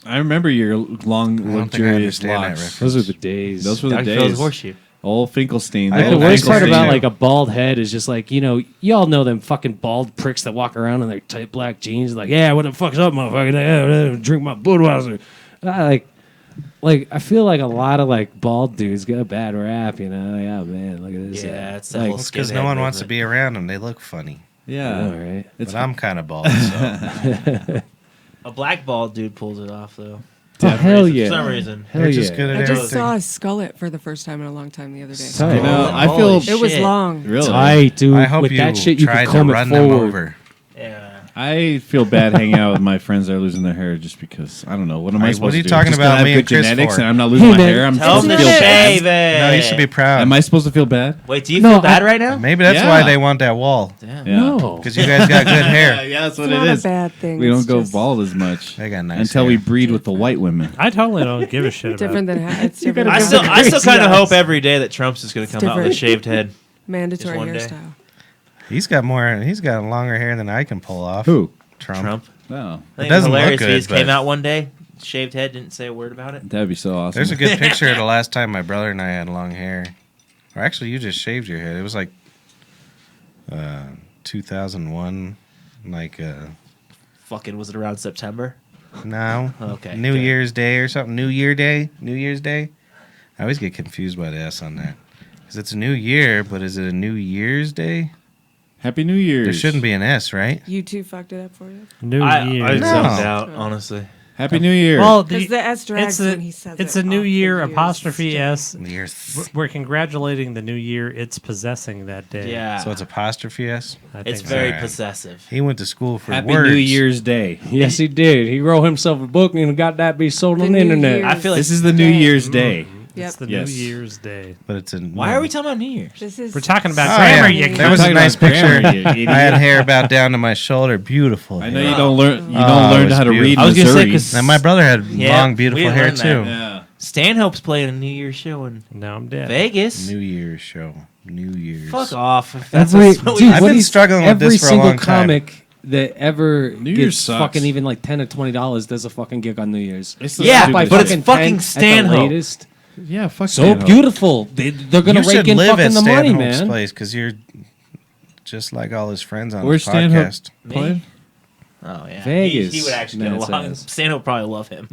I remember your long, I don't think I luxurious understand that locks. reference. Those were the days. Those were the Dr. days. Phil's horseshoe. Old Finkelstein. I Like, had the a worst part Finkelstein about too. like a bald head is just like y'all know them fucking bald pricks that walk around in their tight black jeans like what the fuck's up motherfucker drink my Budweiser. Like I feel like a lot of like bald dudes get a bad rap, like, oh man, look at this. Yeah, it's that like, whole It's because skinhead no one wants to movement. be around them. They look funny. Yeah. I know, right? But I'm kind of bald, so. A black bald dude pulls it off, though. Oh, hell yeah. For some reason. Hell They're yeah. just good at I everything. just saw a skullet for the first time in a long time the other day. Tight. You know, I Holy feel It was shit. long. really. Tight, dude. I hope With you that shit, you tried can to comb it run them forward. over. Yeah. I feel bad hanging out with my friends that are losing their hair just because I don't know what am I Hey, supposed what are you to do? talking Just about to have me good and Chris genetics for? and I'm not losing Hey, my man, hair. I'm Tell him supposed to to feel bad. shave it. No, you should be proud. Am I supposed to feel bad? Wait, do you No, feel bad right now? Maybe that's Yeah. why they want that wall. Damn. Yeah. No. Because you guys got good hair. Yeah, that's It's what not it a is. bad thing. We don't It's go just bald as much They got nice until hair. we breed with the white women. I totally don't give a shit about different it. than it's different. I than still crazy kind of eyes. hope every day that Trump's just going to It's come out with a different. shaved head. Mandatory Just one day. hairstyle. He's got longer hair than I can pull off. Who? Trump. No. I think doesn't it was look hilarious. He good, just came but- out one day, shaved head, didn't say a word about it. That'd be so awesome. There's a good picture of the last time my brother and I had long hair. Or actually, you just shaved your head. It was like 2001. Like, Fucking, was it around September? no. Okay, New good. Year's Day or something. New Year's Day. I always get confused by the S on that. Because it's a new year, but is it a New Year's Day? Happy New Year's. There shouldn't be an S, right? You two fucked it up for you. New I Year. zoned No. out, honestly. Happy New Year. Well, Because the S drags it's a, when he says it's it a new off the year years. apostrophe S. Years. We're congratulating the new year it's possessing that day. Yeah. So it's apostrophe S? I It's think very Alright. possessive. He went to school for Happy words. New Year's Day. Yes, he did. He wrote himself a book and got that be sold The on the New internet. Year's I feel like This is the New Day. Year's Day. Yep. It's the Yes. New Year's Day. But it's a. Why are we talking about New Year's? This is We're talking about Oh, grammar, yeah. you There cunt. was a talking nice about picture. grammar, you idiot. I had hair about down to my shoulder. Beautiful. I know hair. you don't learn. You Oh, don't it learn was how to read beautiful. I was gonna say, Missouri. 'cause- Now my brother had Yeah, long, we beautiful didn't hair learn that. too. Yeah. Stanhope's playing a New Year's show in Now I'm dead. Vegas. New Year's show. New Year's. Fuck off. If that's Every, what dude, we- I've what been is- struggling with every this for a single long time. comic that ever New Year's gets sucks. fucking even like $10 or $20 does a fucking gig on New Year's. It's the Yeah, stupidest but it's shit. fucking 10 at the Stanhope. latest. Yeah, fuck So Stanhope. beautiful. They're gonna You rake should in live fucking at the money, Stanhope's man. place because you're just like all his friends on Where's his Stanhope podcast. playing? Oh yeah, Vegas, He would actually get Matt along. says. Stanhope would probably love him.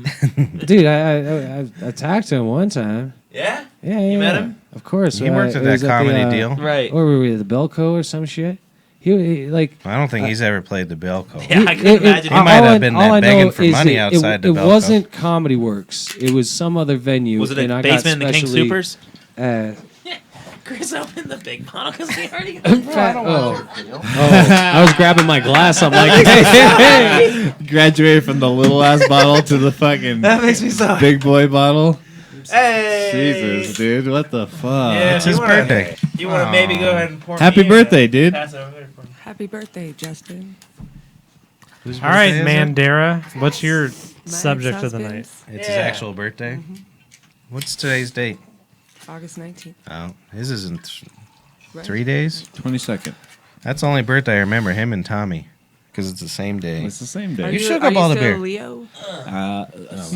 Dude, I talked to him one time. Yeah. Yeah, You met yeah. him? Of course. He worked at it that was the, comedy deal. Right. Or were we at the Belco or some shit? He like. I don't think he's ever played the Belco. Yeah, I can imagine. He might all have I- been all I begging know for is money it outside the It Belco. wasn't Comedy Works. It was some other venue. Was it and a I got basement in the King specially, Supers? Chris opened the big bottle because he already. I was grabbing my glass. I'm like, hey. Graduated from the little ass bottle to the fucking That makes me so. big boy bottle. Hey. Jesus, dude, what the fuck? Yeah, It's if his you wanna- birthday. You want to maybe go ahead and pour Happy me a, birthday, dude. pass it over there for me. Happy birthday, Justin. Whose All right, birthday is it? Mandara. What's your My subject of the night? ex-husband's It's his actual birthday. Mm-hmm. What's today's date? August 19th. Oh, his is in Right. 3 days. 22nd. That's the only birthday I remember. Him and Tommy, because it's the same day. It's the same Are day. You shook are up all the still beer. Leo? You I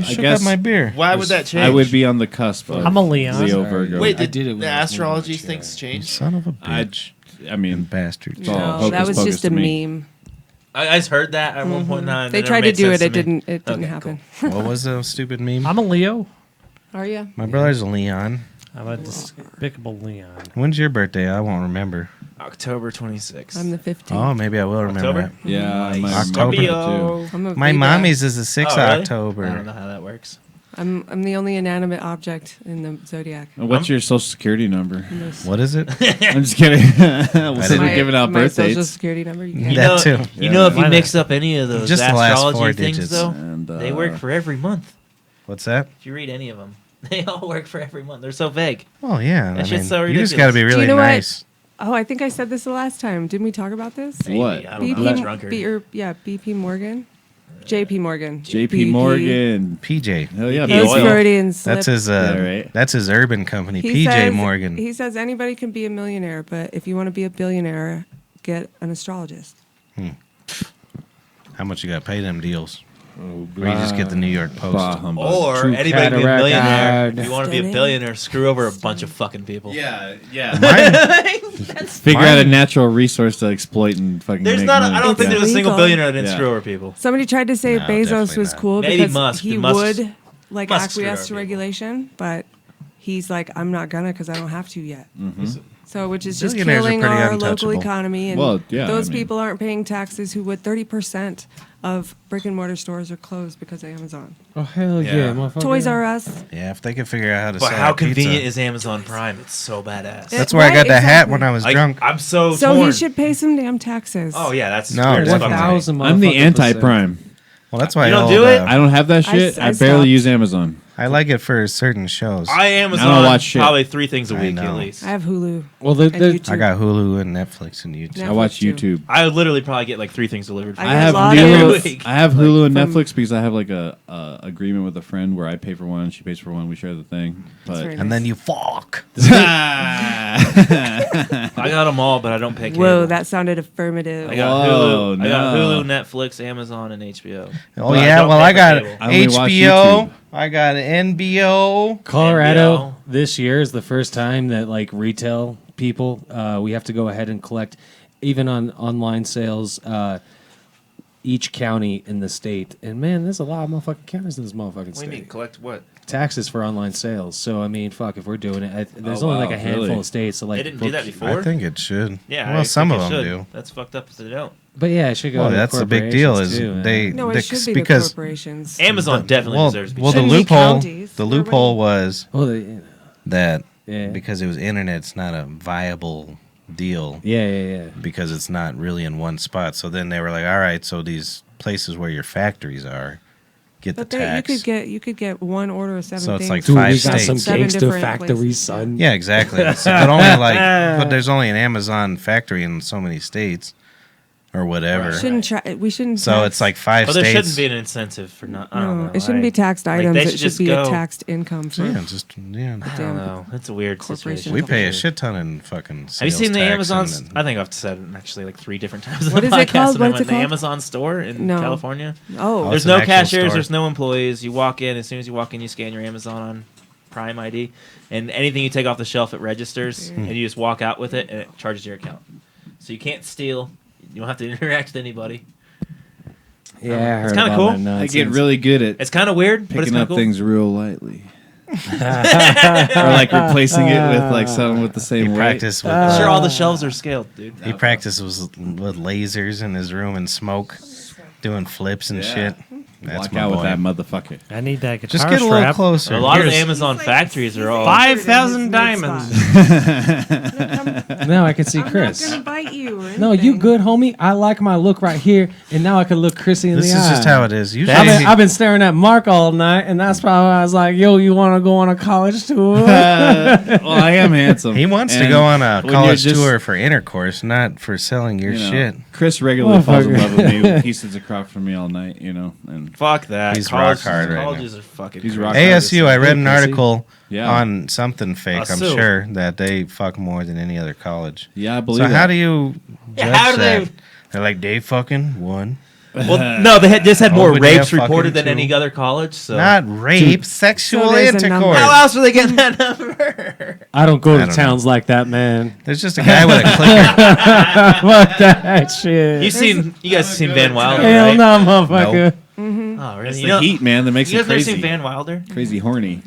shook guess up my beer. Why would that change? I would be on the cusp of I'm a Leon. Leo Virgo. Wait, I did did it when the I was astrology younger, things change? Son of a I- bitch. I mean, bastards. No, that was just a meme. I just heard that at one point in time. They tried to do it. It didn't happen. Cool. What was the stupid meme? I'm a Leo. Are you? My brother's a Leon. I'm a despicable Leon. When's your birthday? I won't remember. October 26th. I'm the 15th. Oh, maybe I will remember. October? That. Yeah, Nice. October. Too. My mommy's is the 6th Oh, really? of October. I don't know how that works. I'm the only inanimate object in the zodiac. What's your social security number? What is it? I'm just kidding. Since we're giving out my birth dates. social security number. You You can. know, too. You know, if you Mine mix is- up any of those Just the last astrology 4 things, digits. though, And, they work for every month. What's that? If you read any of them, they all work for every month. They're so vague. Well, yeah. That I shit's mean, so you just ridiculous. got to be Do really you know nice. what? Oh, I think I said this the last time. Didn't we talk about this? What? I don't know. I'm a drunkard. BP Morgan. JP Morgan. JP Morgan. PJ. Hell yeah, Those Oil. Freudian slip. That's his. Yeah, right. That's his urban company. He PJ says- Morgan. He says anybody can be a millionaire, but if you want to be a billionaire, get an astrologist. How much you got to pay them deals? Or you just get the New York Post. Bah, humbug. Or True anybody can be a cataract millionaire. eyed. If you want to be a Stunning. billionaire, screw over a bunch of fucking people. Yeah, yeah. Mine, Figure out a natural resource to exploit and fucking There's make not. money. I don't think It's there's a single illegal. billionaire that didn't Yeah. screw over people. Somebody tried to say No, Bezos definitely was not. cool Maybe because Musk. he Musk- would like Musk screwed acquiesce over to people. regulation, but he's like, I'm not gonna because I don't have to yet. So, which is just Billionaires are killing pretty our local untouchable. economy, and Well, yeah, those I mean- people aren't paying taxes. Who would 30% of brick and mortar stores are closed because of Amazon. Oh hell Yeah. yeah, motherfucker. Toys R Us. yeah, if they could figure out how to But sell how our pizza. convenient is Amazon Prime? It's so badass. That's where I Right, got the hat exactly. when I was drunk. I'm so So torn. he should pay some damn taxes. Oh yeah, that's No, weird as fuck. definitely. 1,000 I'm the motherfucking anti-prime. Well, that's why You I don't hold, do it? I don't have that shit. I I, barely stopped. use Amazon. I like it for certain shows. I Amazon I don't watch shit. probably 3 things a I week know. at least. I have Hulu. Well, and YouTube. I got Hulu and Netflix and YouTube. Yeah. I watch too. YouTube. I literally probably get like 3 things delivered. I I get have a lot of- Hulu. I have Hulu and from- Netflix because I have like a agreement with a friend where I pay for one, she pays for one, we share the thing. That's But very And then you fuck. I got them all, but I don't pay cable. Whoa, that sounded affirmative. I got Whoa, Hulu. I got no. Hulu, Netflix, Amazon, and HBO. Oh But I yeah, don't well pay I for got cable. I only watch HBO. YouTube. I got NBO. Colorado NBL. this year is the first time that like retail people we have to go ahead and collect even on online sales each county in the state. And man, there's a lot of motherfucking counties in this motherfucking What do you state. mean, collect what? Taxes for online sales. So I mean, fuck, if we're doing it, there's Oh, only wow, like a handful really? of states. So like, They didn't do that before? I think it should. Yeah, Well, I some think of it them should. do. That's fucked up if they don't. But yeah, it should go. Well, to that's the big deal. corporations Is too, man. they No, it the- should be because the corporations. Amazon definitely well, deserves to be. well the Shouldn't be loophole counties. the Where would loophole it- was Oh, the, that yeah, because it was internet, it's not a viable deal yeah. because it's not really in one spot. So then they were like, all right, so these places where your factories are, get But the they, tax. you could get one order of 7 So it's things. like Dude, five we got some states. 7 gangster different factories, places. son. Yeah, exactly. But only but there's only an Amazon factory in so many states or whatever. We shouldn't. So tax- it's like 5 But there states. shouldn't be an incentive for not. I don't No, know. it shouldn't be taxed like, items. they It should should just be go- a taxed income. For I I don't damn know. It's a weird corporation. situation. We as a pay a whole. shit ton in fucking Have you sales seen the tax Amazon? and- I think I've said it actually like 3 different times. On What the is it podcast, called? and I What's went it to the called? Amazon store in No. California. Oh. There's it's an no actual cashiers. store. There's no employees. You walk in. As soon as you walk in, you scan your Amazon on Prime ID, and anything you take off the shelf, it registers, and you just walk out with it, and it charges your account. So you can't steal. You don't have to interact with anybody. Yeah, I heard It's kinda about cool. that I nonsense. get really good at It's kind of weird, but it's picking kind up of cool. things real lightly. Or like replacing it with like something with the He same weight. practiced with I'm sure all the shelves are scaled, dude. he practices with lasers in his room and smoke, doing flips and Yeah. shit. That's Walk my out with boy. that motherfucker. I need that guitar Just get a little strap. closer. A lot of the Here's Amazon factories are all. 5,000 diamonds. Now I can see I'm Chris. not gonna bite you. Or No, you anything. good, homie. I like my look right here, and now I can look Chrissy in This the is eye. just how it is. Usually, I've been staring at Mark all night, and that's probably why I was like, "Yo, you want to go on a college tour?" Well, I am handsome. he wants to And go on a when college you're just, tour for intercourse, not for selling your you know, shit. Chris regularly falls in Motherfucker. love with me. He sits across from me all night, you know. And Fuck that. He's Colleges- rock hard right now. Colleges are fucking. He's crazy. rock hard. ASU, I read an Pussy. article Yeah. on something fake, I'm ASU. sure, that they fuck more than any other college. yeah, I believe So that. how do you judge how do that? they- They're like, they fucking one. Well, no, they just had more would they rapes have fucking reported than two? any other college. So Not rape, sexual So there's a number. intercourse. how else are they getting that number? I don't go I to don't towns like that, man. There's just a guy with a clicker. Fuck that shit. You guys have seen Van Wilder, Hell right? no, motherfucker. Oh, really? It's You the know- heat, man, that makes You it guys never crazy. seen Van Wilder? Crazy horny.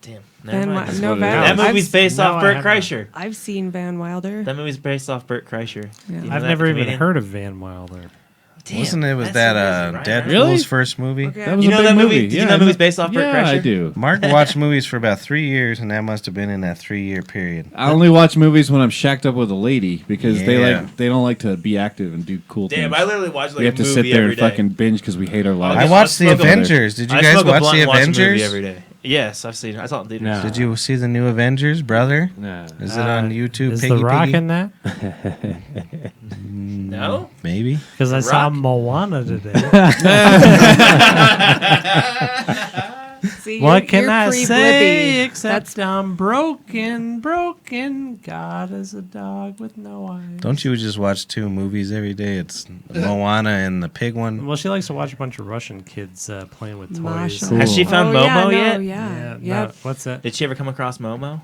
Damn. Van Never mind. Wi- no, what it Van, is. That movie's I've, based No, off I Burt haven't. Kreischer. I've seen Van Wilder. That movie's based off Burt Kreischer. Yeah. You know I've that never even comedian? heard of Van Wilder. Damn, Wasn't it? Was that's that amazing, right? Deadpool's Really? first movie? Okay. That was You a know big that movie? movie. Did you know that movie's based off Burt Yeah, I Kreischer? do. Mark watched movies for about 3 years, and that must have been in that 3-year period. I only watch movies when I'm shacked up with a lady because Yeah. they don't like to be active and do cool Damn, things. I literally watched like we have a to movie sit there every and day. fucking binge because we hate our lives. I I'll watched the smoke a- Avengers. Did you I guys smoke a watch blunt the and watch a movie Avengers? every day. Yes, I've seen it. I saw it. No. Did you see the new Avengers, brother? No. Is it on YouTube? Is Piggy The Rock Piggy? in that? No? Maybe. Because I The saw Rock? Moana today. See, What you're- can you're I pre-Blippi. say That's except I'm broken. God is a dog with no eyes. Don't you just watch 2 movies every day? It's Moana and the pig one. Well, she likes to watch a bunch of Russian kids playing with toys. Masha. Has she found oh, Momo yeah, no, yet? Yeah. Yeah. Yep. What's that? Did she ever come across Momo?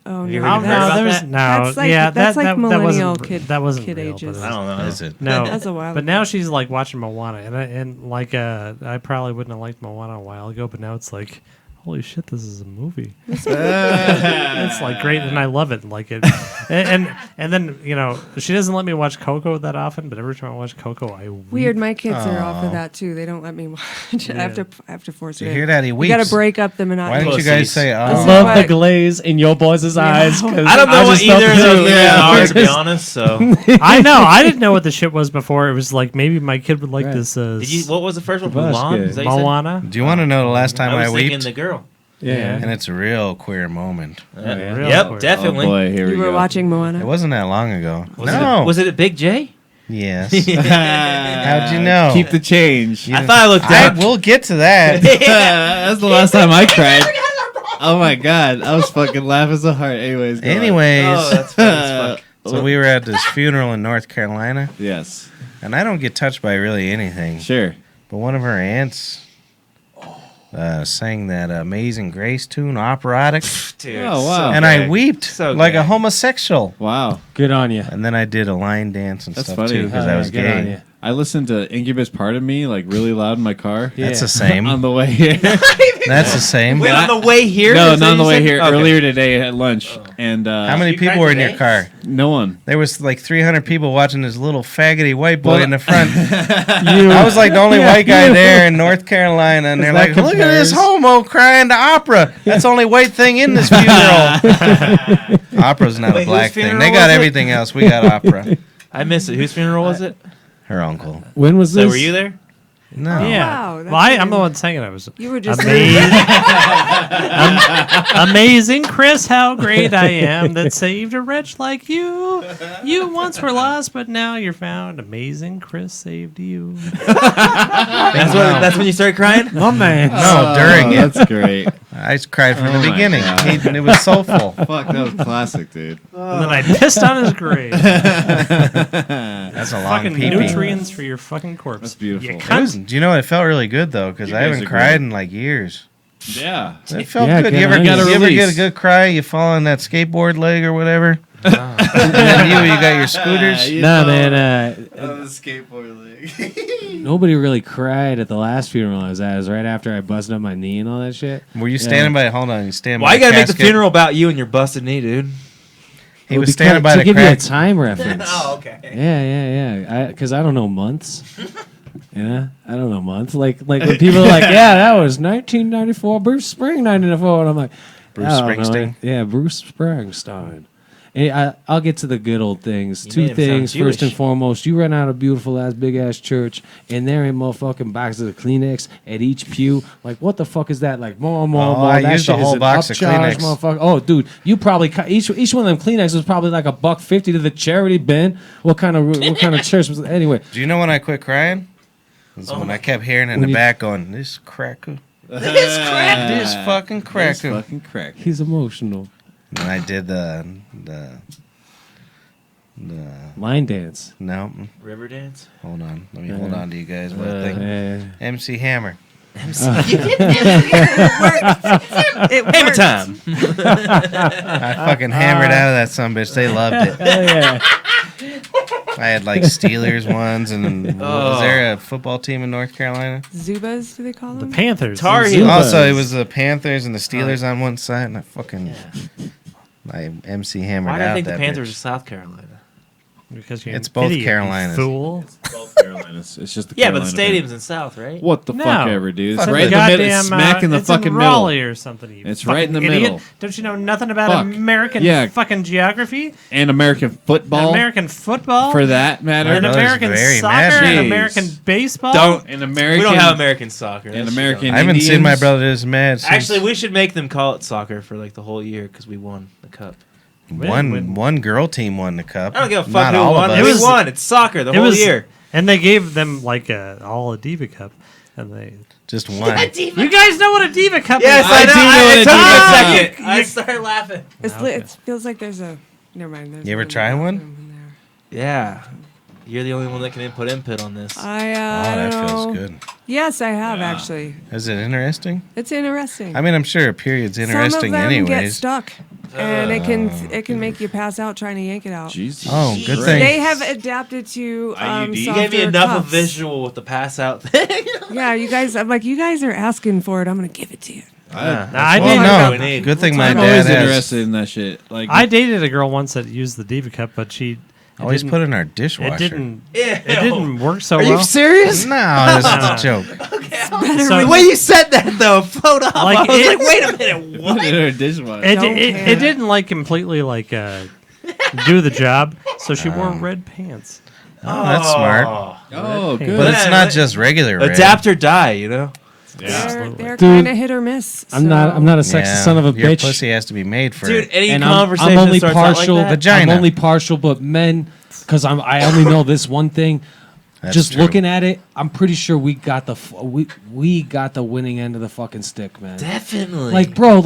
Oh, Have you no. heard about there was that? no. That's like- yeah, that's like that millennial wasn't, kid- that wasn't kid real, ages. but I don't know. Is it? No, That's a while but ago. now she's like watching Moana, and like I probably wouldn't have liked Moana a while ago, but now it's like, holy shit, this is a movie. It's like great, and I love it. Like it, and then she doesn't let me watch Coco that often, but every time I watch Coco, I weep. Weird. My kids are off Aw. of that too. They don't let me watch. I have to force Did it. you in. hear that? He You weeps. got to break up the monotony. Why didn't you guys say, This oh? is Love why- the glaze in your boys' eyes. 'cause I don't know what just felt either of the those same. lyrics Yeah, are, to be just- honest. So, I know. I didn't know what the shit was before. It was like maybe my kid would like Right. this. what was the first one? Basket. Mulan? Is that what you said? Moana. Do you want to know the last time I I, was thinking weeped? the girl. Yeah. And it's a real queer moment. yeah. Real Yep, quick. definitely. Oh boy, here You we were go. watching It Moana. wasn't that long ago. Was it a Big J? Yes. How'd you know? Keep the change. I thought I looked I up. will get to that. That's the last time I cried. Oh my god, I was fucking laughing so hard. Anyways, go on. Anyways, Oh, that's funny as fuck. so we were at this funeral in North Carolina, Yes, and I don't get touched by really anything. sure. But one of her aunts sang that Amazing Grace tune, operatic, Dude, Oh, wow. so and I gay. weeped So like gay. a homosexual. Wow, Good on you. And then I did a line dance and that's stuff funny. too because I was Good on gay. you. I listened to Incubus Part of Me like really loud in my car. Yeah. That's the same. On the way here. That's the same. Wait, on the way here? No, Is that not on the you way said? here. Okay. Earlier today at lunch, and How many You people cried were in your today? car? No one. There was like 300 people watching this little faggoty white boy Well, in the front. I was like the only white guy there in North Carolina, and they're that like, "Look at this compares- homo crying to opera. That's the only white thing in this funeral." Opera's not Wait, a black whose thing. funeral They got was it? everything else. We got opera. I missed it. Whose funeral was it? Her uncle. When was this? So were you there? No. Yeah. Wow, well, that's I'm the good. one saying it. I was You were just amazing. Amazing, Chris, how great I am that saved a wretch like you. You once were lost, but now you're found. Amazing, Chris saved you. That's when you started crying? Oh, man. No, during it. That's great. I cried from Oh the my beginning. God. It was soulful. Fuck, that was classic, dude. And then I pissed on his grave. That's a long Fucking pee-pee. nutrients for your fucking corpse. That's beautiful. You It cunt. was- do you know, it felt really good, though, because You I guys haven't are cried great. in like years. Yeah. It felt Yeah, good. good You ever, on you. you ever Release. get a good cry? You fall on that skateboard leg or whatever? And then you got your scooters? Nah, man. the skateboard leg. Nobody really cried at the last funeral I was at. It was right after I busted up my knee and all that shit. Were you standing by? Hold on, you stand Why by you gotta make the casket? funeral about you and your busted knee, dude? He Well, was because- standing by to the give you a crack. time reference. Oh, okay. Yeah. Because I don't know months. Yeah, I don't know months. Like when people are like, yeah, that was 1994, Bruce Spring 1994, and I'm like, Bruce I don't know. Springsteen? Yeah, Bruce Springsteen. And I'll get to the good old things. You Two made him things. sound First and Jewish. foremost, you run out of beautiful ass big ass church, and there ain't motherfucking boxes of Kleenex at each pew. Like, what the fuck is that? Like, more. I that used a shit is whole an box of upcharge, Kleenex. motherfucker. Oh, dude, you probably each one of them Kleenex was probably like $1.50 to the charity bin. What kind of church was it? Anyway? Do you know when I quit crying? It was when I kept hearing in When the you- back going, this cracker. This fucking cracker. Fucking crack. He's emotional. And I did the Line dance. No. River dance. Hold on. Let me hold on to you guys. What I think. MC Hammer. Hammer time. I fucking hammered out of that sumbitch. They loved it. Hell yeah. I had like Steelers ones, and was there a football team in North Carolina? Zubas, do they call them? The Panthers. Tar Heels. Also, it was the Panthers and the Steelers on one side, and I MC hammered out. Why do I think that the Panthers bitch. are South Carolina? Because you're It's an both idiot, you Carolinas. Fool. Both Carolinas. It's just the Yeah, but the Carolina stadium's thing. in South, right? What the No. fuck ever, dude? It's Fuck right in the goddamn, middle. It's smack in the it's fucking in middle. Raleigh or something. You It's right in the fucking idiot. middle. Don't you know nothing about Fuck. American Yeah. fucking geography? And American football. American football? For that matter. And brother's American very soccer? mad. And Jeez. American baseball? Don't. And American. We don't have American soccer. And That's American. I haven't seen my Indians. brother this mad. Since Actually, we should make them call it soccer for like the whole year because we won the cup. one girl team won the cup. I don't give a fuck Not who all won. of We us. won. It's soccer the whole year. And they gave them like all a Diva Cup. And they Just one. You guys know what a Diva Cup Yes, is? I know. do know what It a took me Diva a Cup second. I started laughing. It feels like there's a. Never mind. There's You ever no try one? bathroom in there. Yeah. You're the only one that can input on this. I Oh, don't that feels know. good. Yes, I have actually. Is it interesting? It's interesting. I mean, I'm sure a period's interesting Some of them get anyways. stuck, and it can make you pass out trying to yank it out. Jesus. Oh, good thing. They have adapted to IUD? You gave me softer enough of cuffs. visual with the pass out thing. Yeah, you guys. I'm like, you guys are asking for it. I'm gonna give it to you. I Well, did. no. we need. Good thing my I'm dad always has interested in that shit. Like I dated a girl once that used the Diva Cup, but she always didn't- put in our dishwasher. It didn't. Ew. It didn't work so Are well. you serious? No, this is a joke. So- The way you said that though, float up. Like, I was it- like, wait a minute, what? in her dishwasher. It, Don't it, care. it didn't like completely like do the job, so she wore red pants. Oh, that's smart. Oh, good. But it's Yeah, not but- just regular red. Adapt or die, you know. They're Dude, kind of hit or miss. I'm not a sexist Yeah, son of a your bitch. pussy has to be made for Dude, it. any And conversation I'm only starts partial. out like that? Vagina. I'm only partial, but men, because I only know this one thing. That's Just true. looking at it, I'm pretty sure we got we got the winning end of the fucking stick, man. Definitely. Like, bro,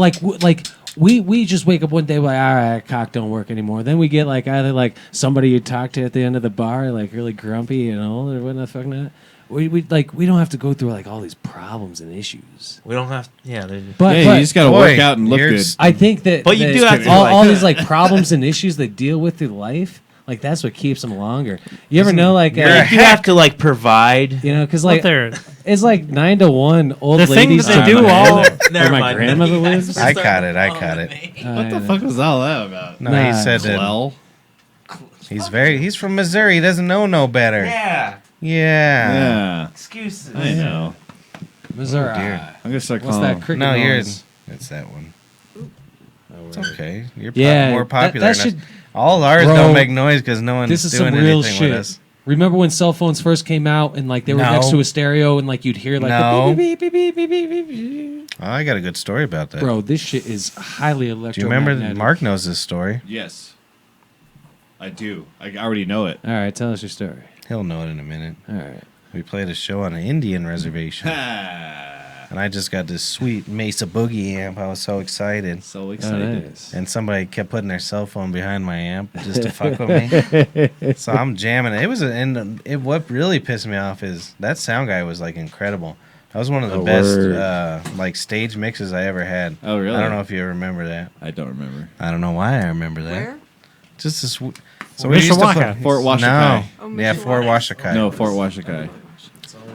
we just wake up one day like, all right, cock don't work anymore. Then we get like either like somebody you talk to at the end of the bar, like really grumpy and old or what the fuck not. We don't have to go through like all these problems and issues. we don't have. Yeah. But, Yeah, but you just gotta boy, work out and look you're good. s- I think that But you do have to, all, like- all these like problems and issues they deal with through life. Like that's what keeps them longer. You ever know like you're a You have to like provide. you know because Like like they're it's like 9 to 1 old The thing ladies. that they talk do about all- where Never my mind. grandmother lives. I caught it. I caught it. What the fuck was all that about? No, Nah. he said that Well, he's from Missouri. He doesn't know no better. Yeah. Yeah. yeah. Excuses. I know. Missouri. Oh, dear. I'm gonna start What's calling. that cricket No, noise? it's that one. It's okay. You're Yeah, more that- popular. that than us. should- All ours Bro, don't make noise because no one's This is doing some real anything shit. with us. Remember when cell phones first came out and like they were No. next to a stereo and like you'd hear like No. the beep, beep, beep, beep, beep, beep, beep. Oh, I got a good story about that. Bro, this shit is highly electromagnetic. Do you remember that Mark knows this story? Yes, I do. I already know it. All right, tell us your story. He'll know it in a minute. All right. We played a show on an Indian reservation. And I just got this sweet Mesa Boogie amp. I was so excited. So Oh, excited. nice. And somebody kept putting their cell phone behind my amp just to fuck with me. So I'm jamming it. It was, what really pissed me off is that sound guy was like incredible. That was one of the best like stage mixes I ever had. Oh, really? I don't know if you remember that. I don't remember. I don't know why I remember that. Where? Just this. So we used to Mishawaka. play- Fort Washakai. No. Oh, Yeah, Fort Washakai. No, Fort Washakai.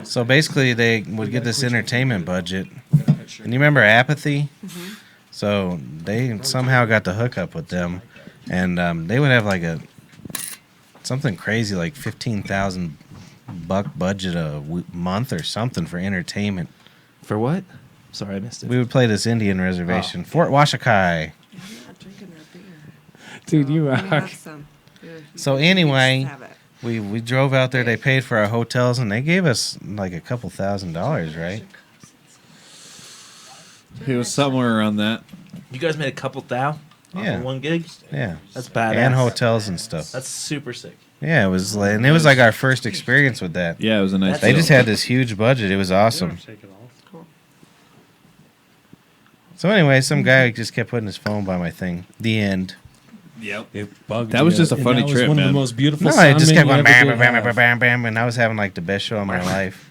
So basically, they would get this entertainment budget. And you remember Apathy? Mm-hmm. So they somehow got the hookup with them. And they would have like something crazy like $15,000 budget a month or something for entertainment. For what? Sorry, I missed it. We would play this Indian reservation, Fort Washakai. Dude, you Let me are. have some. Here, So you anyway, just have it. we drove out there. They paid for our hotels, and they gave us like a couple $1,000s, right? It was somewhere around that. You guys made a couple thou? Yeah. On one gig? Yeah. That's badass. And hotels and stuff. That's super sick. Yeah, it was like, and it was like our first experience with that. Yeah, it was a nice. That's They deal. just had this huge budget. It was awesome. So anyway, some guy just kept putting his phone by my thing. The end. Yep. It bugged That was you. just a And funny that was trip, one of man. the most beautiful. No, I just summon kept you going ever bam, did bam, have. bam, bam, bam, and I was having like the best show of my life.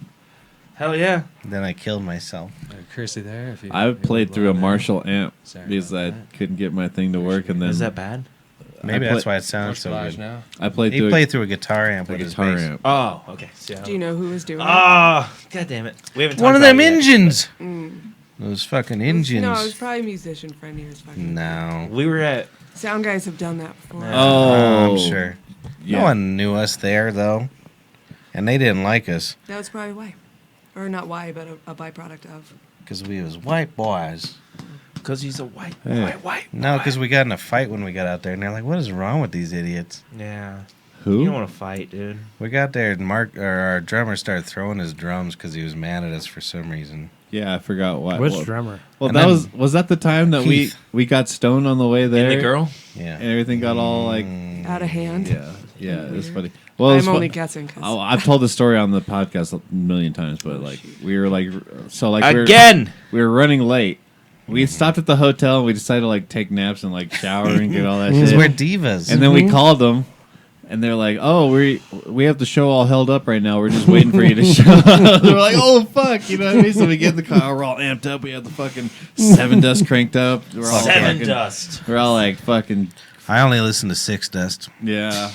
Hell yeah. Then I killed myself. Cursey there. If you, I played through a Marshall amp Sorry because I about that. couldn't get my thing to work, and then Is that bad? Maybe I that's play- why it sounds so Collage good. now. I played He through played through a guitar amp a with his guitar bass. amp. Oh, okay. See, Do you know who was doing it? Oh, god damn it. We haven't One talked of them about it yet. engines. Mm. Those fucking No, engines. it was probably a musician friend of yours. Fucking. No. We were at. Sound guys have done that before. Oh, I'm sure. Yeah. No one knew us there though, and they didn't like us That was probably why. Or not why, but a byproduct of. because we was white boys. Because he's a white. Yeah. White. No, because we got in a fight when we got out there, and they're like, "What is wrong with these idiots?" Yeah. Who? You don't want to fight, dude. We got there, and our drummer started throwing his drums because he was mad at us for some reason. Yeah, I forgot why. Which well, drummer? Well, And that then was that the time that Keith. we got stoned on the way there, And the girl? Yeah. and everything got all like, Out of hand. yeah, it's funny. Well, I'm only guessing. 'Cause Oh, I've told the story on the podcast a million times, but like we were like, so like Again! we were running late. We had stopped at the hotel and we decided to like take naps and like shower and get all that Because shit. we're divas. And then we called them, and they're like, "Oh, we have the show all held up right now. We're just waiting for you to show up." They're like, "Oh fuck," you know what I mean? So we get in the car, we're all amped up. We have the fucking 7 Dust cranked up. We're all Seven fucking- Dust. We're all like fucking I only listen to Six Dust. yeah.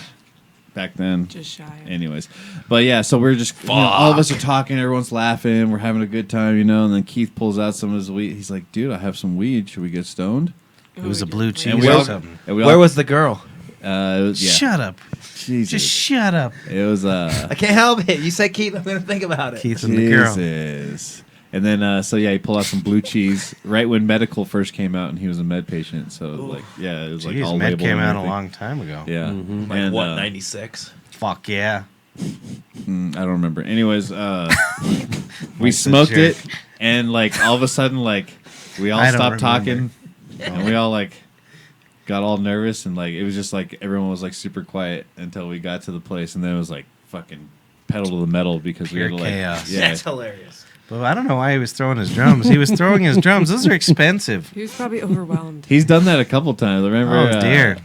Back then. Just shy. Anyways, but yeah, so we're just you know, all of us are talking, everyone's laughing, we're having a good time, you know. And then Keith pulls out some of his weed. He's like, "Dude, I have some weed. Should we get stoned?" It was a blue cheese And we or all- something. and we Where all- was the girl? It was, yeah. Shut up. Jesus. Just shut up. It was I can't help it. You said Keith. I'm going to think about it. Keith and the girl. Jesus. And then, so yeah, he pulled out some blue cheese right when medical first came out, and he was a med patient. So like, yeah, it was like Jeez, all Med labeled came and out a everything. long time ago. Yeah, Like and, what, 96? Fuck yeah. I don't remember. Anyways, we Mike's a smoked jerk. it, and like all of a sudden, like we all I don't stopped talking, remember. and we all like got all nervous, and like it was just like everyone was like super quiet until we got to the place, and then it was like fucking pedal to the metal because we Pure had to like chaos. yeah. That's hilarious. But I don't know why he was throwing his drums. He was throwing his drums. Those are expensive. He was probably overwhelmed. He's done that a couple times. Remember? Oh, dear.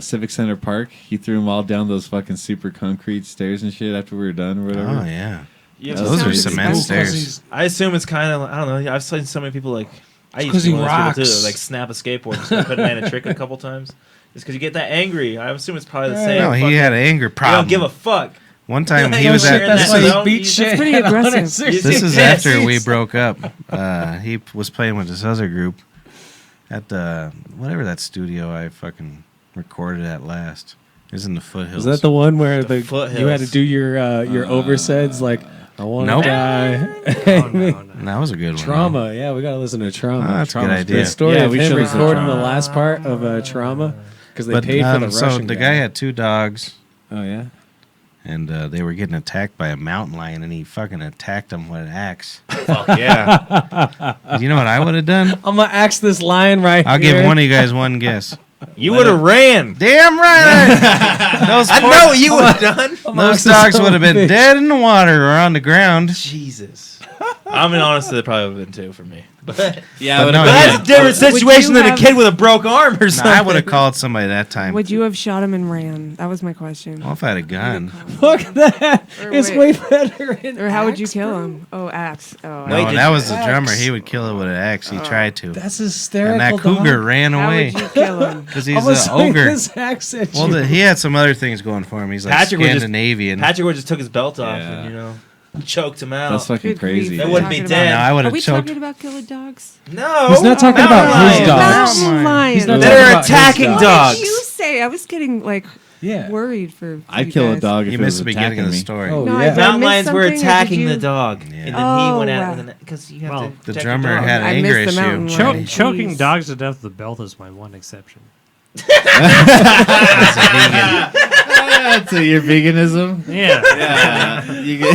Civic Center Park. He threw them all down those fucking super concrete stairs and shit after we were done or whatever. Oh yeah. Yeah, That Those was are pretty cement cool. stairs. I assume it's kind of, I don't know. I've seen so many people like, I used 'cause to he be one of those people rocks. too, like snap a skateboard just to put land a trick a couple times. Just because you get that angry. I assume it's probably the same. No, he fucking- had an anger You problem. don't give a fuck. One time he You was don't at. share That's that why zone. he beat You- shit. pretty at aggressive. 160. This is Yes. after we broke up. He was playing with this other group at the whatever that studio I fucking recorded at last. It was in the foothills. Was that the one where The you foothills. had to do your overseds like I want to Nope. die? Oh, no. That was a good one. Trauma, yeah, we gotta listen to Trauma. Oh, that's a good Trauma's idea. The story Yeah, of we him should listen to recording the Trauma. last part of Trauma because they But paid for the so Russian the guy had 2 dogs, Oh yeah. and they were getting attacked by a mountain lion, and he fucking attacked them with an axe. Fuck yeah. You know what I would have done? I'm gonna axe this lion right I'll here. give one of you guys one guess. You would have ran. Damn right! Those I poor- know what you would have done. Those dogs would have been dead in the water or on the ground. Jesus. I mean, honestly, they probably would have been too for me. But, Yeah, But but no, but that's yeah. a different Would you situation than a have- kid with a broke arm or No, something. I would have called somebody that time. Would you have shot him and ran? That was my question. Well, if I had a gun. Fuck that! Or It's wait. way better. In Or how would you axe, kill bro. him? Oh, axe. Oh, No, Wait, that was the axe. drummer. He would kill it with an axe. He tried to. That's hysterical. And that cougar dog. ran how away would you kill him? because I he's was an like ogre. this axe at Well, you. he had some other things going for him. He's like Patrick would just- Scandinavian. Patrick would just took his belt off Yeah. and, choked him out. that's fucking Good grief. crazy. That We're wouldn't be talking dead. about- No, I would Are have we choked. talking about killing dogs? No. He's not talking about Mountain his lions. dogs. Mountain lions. He's not They're talking about his attacking dogs. dogs. What did you say? I was getting like Yeah. worried for. I'd you kill a guys. dog if You it was missed the beginning attacking of the me. story. Oh, No, yeah. I Mountain missed lions were something, or did attacking you- the dog. Yeah. And then he Oh, went wow. out because you have Well, to The protect drummer your dog. had I an anger missed the mountain issue. lion. Choking Jeez. dogs to death with the belt is my one exception. That's your veganism. Yeah. Yeah, you get,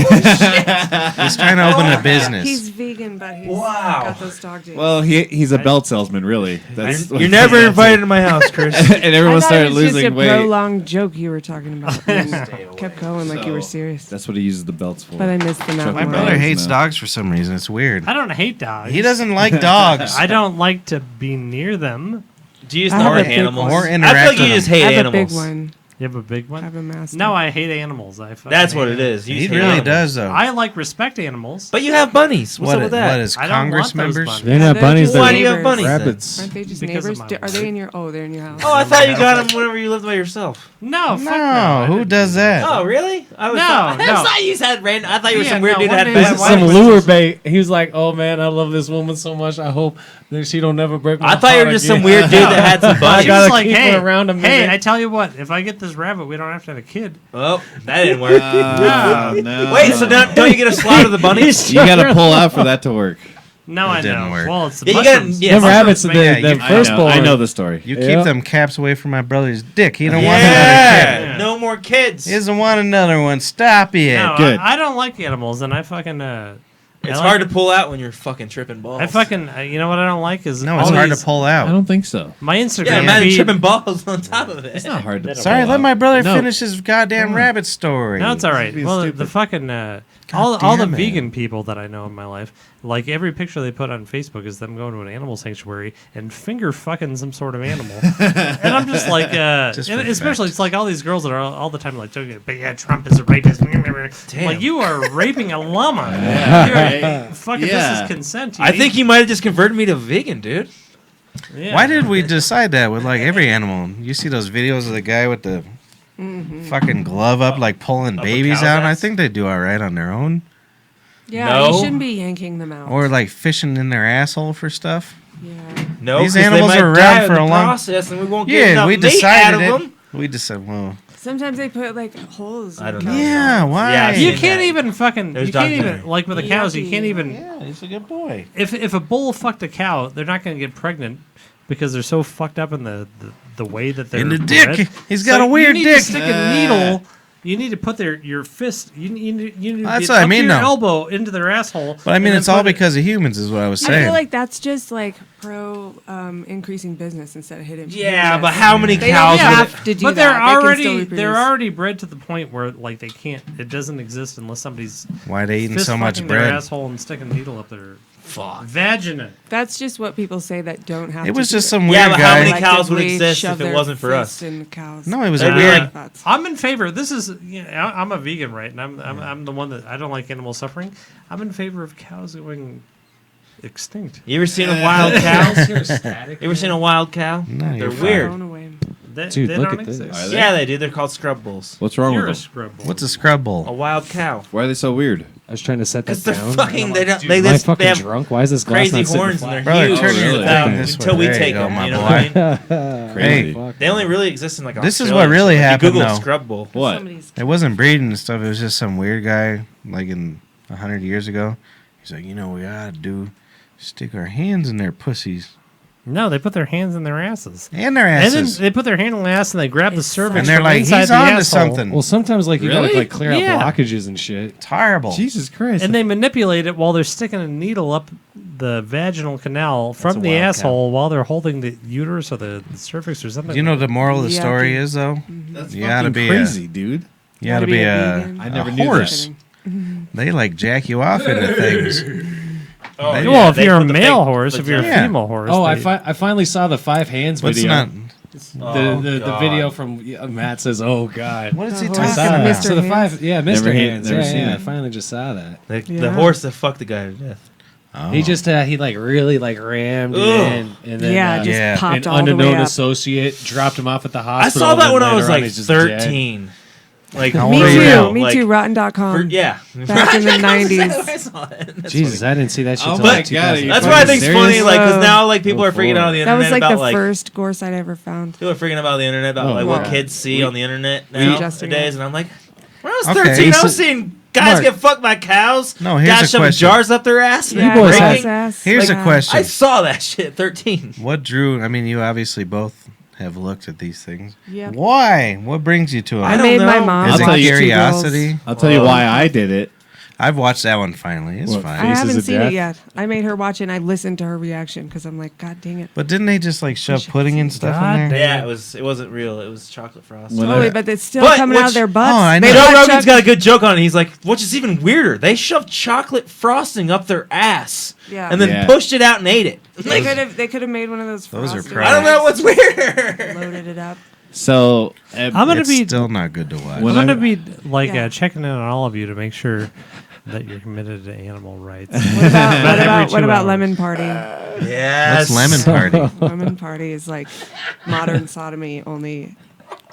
He's trying to open a business. He's vegan, but he's Wow. got those dog days. well, he's a belt salesman, really. That's You're never invited to my house, Chris. and everyone I thought started it was losing just a weight. prolonged joke you were talking about. And kept going like you were serious. That's what he uses the belts for. But I missed the mountain My Choking brother lion. hates No. dogs for some reason. It's weird. I don't hate dogs. He doesn't like dogs. I don't like to be near them. Do you just I know have a big animals? one. Or I interact feel like you with just them. hate I have animals. a big one. You have a big one? I have a master. No, I hate animals. I fucking That's hate what it animals. is. You He just hate really animals. does, though. I like respect animals. But you have bunnies. What's up with that? What is I don't Congress want those members? bunnies. They're not They're bunnies. just They're Why do you have bunnies? then? rabbits. Aren't they just Because of neighbors? my Are they in your? Oh, they're in your house. Oh, I thought you got them whenever you lived by yourself. No, fuck No, I who didn't does do that? Oh, really? I was No, thought, I no. thought you had random. I thought you were Yeah, some weird no, dude one that day had my bad wife Some was wife. lure bait. He was like, "Oh man, I love this woman so much. I hope that she don't never break my I thought you heart were just again." some weird dude that had some I bunnies. She gotta was like, keep hey, her around a hey, minute. I tell you what, if I get this rabbit, we don't have to have a kid. Oh, that didn't work. No. Wait, so don't you get to slaughter the bunnies? You got to pull out for that to work. No, I didn't know. work. Well, it's the Yeah, you gotta- mushrooms. yeah, Them mushrooms rabbits, make- yeah, the you- firstborn. I know the story. You Yeah. keep them caps away from my brother's dick. He don't want another Yeah, kid. no more kids. He doesn't want another one. Stop it. No, Good. I don't like animals, and I fucking. It's hard to pull out when you're fucking tripping balls. I fucking. You know what I don't like is No, all it's hard these- to pull I out. don't think so. My Instagram Yeah, imagine feed. tripping balls on top of it. It's not hard to. Sorry, pull let out. my brother No. finish his goddamn rabbit story. No, it's all right. being Well, stupid. the fucking all the damn it. vegan people that I know in my life, like every picture they put on Facebook is them going to an animal sanctuary and finger fucking some sort of animal, and I'm just like, Just and for especially fact. it's like all these girls that are all the time like joking, but yeah, Trump is a rapist. Damn. Like you are raping a llama. Fucking Yeah. this is consent. I think you might have just converted me to vegan, dude. Yeah. Why did we decide that with like every animal? You see those videos of the guy with the fucking glove up, like pulling a babies cow's out? I ass? think they do all right on their own. Yeah, No. you shouldn't be yanking them out. Or like fishing in their asshole for stuff. yeah. No, These 'cause they animals might are die around in for the a long. process, and we won't get Yeah, enough we meat out decided of it. them. We decided, well, Sometimes they put like holes. I in don't cows' know. yeah, stomachs. why? Yeah, I've You seen can't that. even fucking. There's You can't documentary. even like with the cows. You Yucky. can't even. Yeah, he's a good boy. If a bull fucked a cow, they're not going to get pregnant because they're so fucked up in the way that they're In the bred. dick. He's got So a weird you need dick. To stick a needle. You need to put your fist. You need to That's get what I up mean, your though. elbow into their asshole. But I mean, and it's then all put it- because of humans, is what I was I saying. feel like that's just like pro increasing business instead of hitting. Yeah, but how many They cows don't would have it? to do But that. They can still they're reproduce. already bred to the point where like they can't. It doesn't exist unless somebody's Why they eating fist so much fucking their bread? asshole and sticking a needle up their vagina. That's just what people say that don't have. It to was do just it. some Yeah, weird but how guy. many cows would Actively exist shove if it their wasn't for us? fists in cows. No, it was They're a weird. weird. I'm in favor. This is, I'm a vegan, right? And I'm the one that I don't like animal suffering. I'm in favor of cows going extinct. You ever seen a wild cow? You're static. You ever seen a wild cow? No, They're you're fine. weird. Thrown away. Dude, they look don't at this. exist. Are Yeah, they do. They're called scrub bulls. What's wrong You're a with them? scrub bull. What's a scrub A bowl? wild cow. Why are they so weird? I was trying to set that Because they're down. fucking. They don't. Dude, They Am I just they fucking have drunk? Why is this glass crazy not sitting horns and flat? they're Brother, huge. turn your until- thing this until way. we There take you go, them. my You know boy. what I mean? Crazy. Fuck. They only really exist in like This is Australia. what really If you happened, Google though. scrub bull. What? Somebody's It wasn't breeding and stuff. It was just some weird guy, like in 100 years ago. He's like, you know, what we gotta do, stick our hands in their pussies No, they put their hands in their asses. and their And asses, then they put their hand in the ass and they grab the It's cervix and they're from like, inside he's the on to asshole, something. Well, sometimes like you Really? gotta like clear out Yeah. blockages and shit. It's horrible. Jesus Christ. And they manipulate it while they're sticking a needle up the vaginal canal from a the wild asshole while they're holding the uterus or the cervix or something. Do you know the moral of the story Yucky. is though? That's You gotta fucking be crazy, dude. You gotta be a vegan. I never a knew that. horse. They like jack you off into things. Oh, They- well, if they you're a put the male fake horse, if you're a Yeah. female horse. Oh, they- I finally saw the 5 hands What's video. not? The God. video from Matt says, "Oh God." What is he The talking horse I saw about? that. Mr. So the Hands? 5, yeah, Mr. Never Hands. never yeah, seen yeah, I it. finally just saw that. The Yeah. horse that fucked the guy to death. Oh. He just he like really like rammed it Ugh. in, and then Yeah, just Yeah. popped an all the unknown way up. associate dropped him off at the I hospital. saw that and when then I was later on like he's just dead. 13. Like How Me old are you too. now? Me Like, too. Rotten.com. Yeah. Back in the I 90s. saw it. That's Jesus, funny. I didn't see that shit Oh till my like God, are you 2000. That's fucking why I think it's funny, serious? like, because Whoa. now, like, people are freaking out on the That internet was like about, the like, first gore site I ever found. people are freaking out on the internet about, Oh, like, what wow. kids see on the internet We- nowadays, and I'm like, when I was Okay. 13, I was seeing guys Mark. get fucked by cows. No, here's guys a shoving question. jars up their ass. And Yeah, boys breaking. ass. Here's a Yeah. question. I saw that shit at 13. What drew? I mean, you obviously both have looked at these things. Yep. Why? What brings you to them? I I don't made my know. mom. Is I'll it tell you- curiosity? I'll tell you why I did it. I've watched that one finally. It's fine. I haven't seen it yet. I made her watch it and I listened to her reaction because I'm like, God dang it. But didn't they just like shove pudding and stuff in there? Yeah, it wasn't real. It was chocolate frosting. Totally, but it's still coming out of their butts. Oh, I know. Joe Rogan's got a good joke on it. He's like, which is even weirder. They shoved chocolate frosting up their ass and then pushed it out and ate it. They could have made one of those. Those are I don't know what's weirder. Loaded it up. So I'm gonna it's be still not good to watch. I'm gonna be like checking in on all of you to make sure that you're committed to animal rights. What about Lemon Party? Yes. What's Lemon Party? Lemon Party is like modern sodomy only.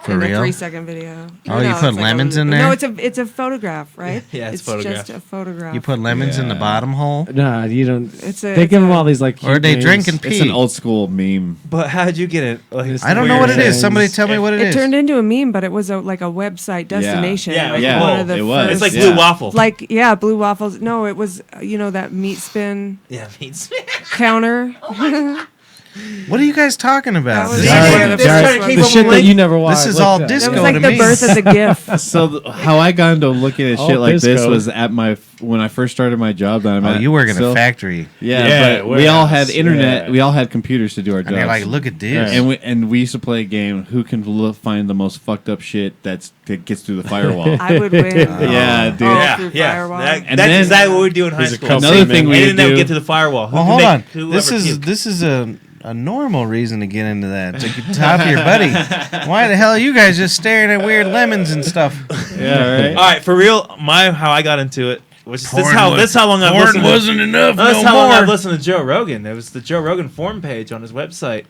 For in real? A 3-second video. Oh, you put lemons in there? No, it's a photograph, right? Yeah, it's photograph. just a photograph. You put lemons in the bottom hole? No, you don't. They give them all these like. Or are they names. drinking pee? It's an old school meme. But how'd you get it? Like, I don't know what it is. Somebody tell me what it is. It turned into a meme, but it was like a website destination. Yeah, like one of the it was. first, It's like Blue Waffle. Like Blue Waffles. No, it was that meat spin. Yeah, meat spin counter. What are you guys talking about? The shit that you never watched. This is all disco It was like to the me. birth of the GIF. So how I got into looking at shit like this was at when I first started my job that I'm at. You work in a factory. Yeah, but we all had internet. Yeah. We all had computers to do our jobs. And you're like, look at this. And we used to play a game. Who can find the most fucked up shit that gets through the firewall? I would win. Yeah, dude. Firewall. That's exactly what we do in high school. Another thing we didn't do. get to the firewall. Well, hold on. This is a normal reason to get into that. To top your buddy. Why the hell are you guys just staring at weird lemons and stuff? Yeah, right. All right, for real. How I got into it. Which is this how long I've listened. Wasn't enough. That's how long I've listened to Joe Rogan. It was the Joe Rogan forum page on his website.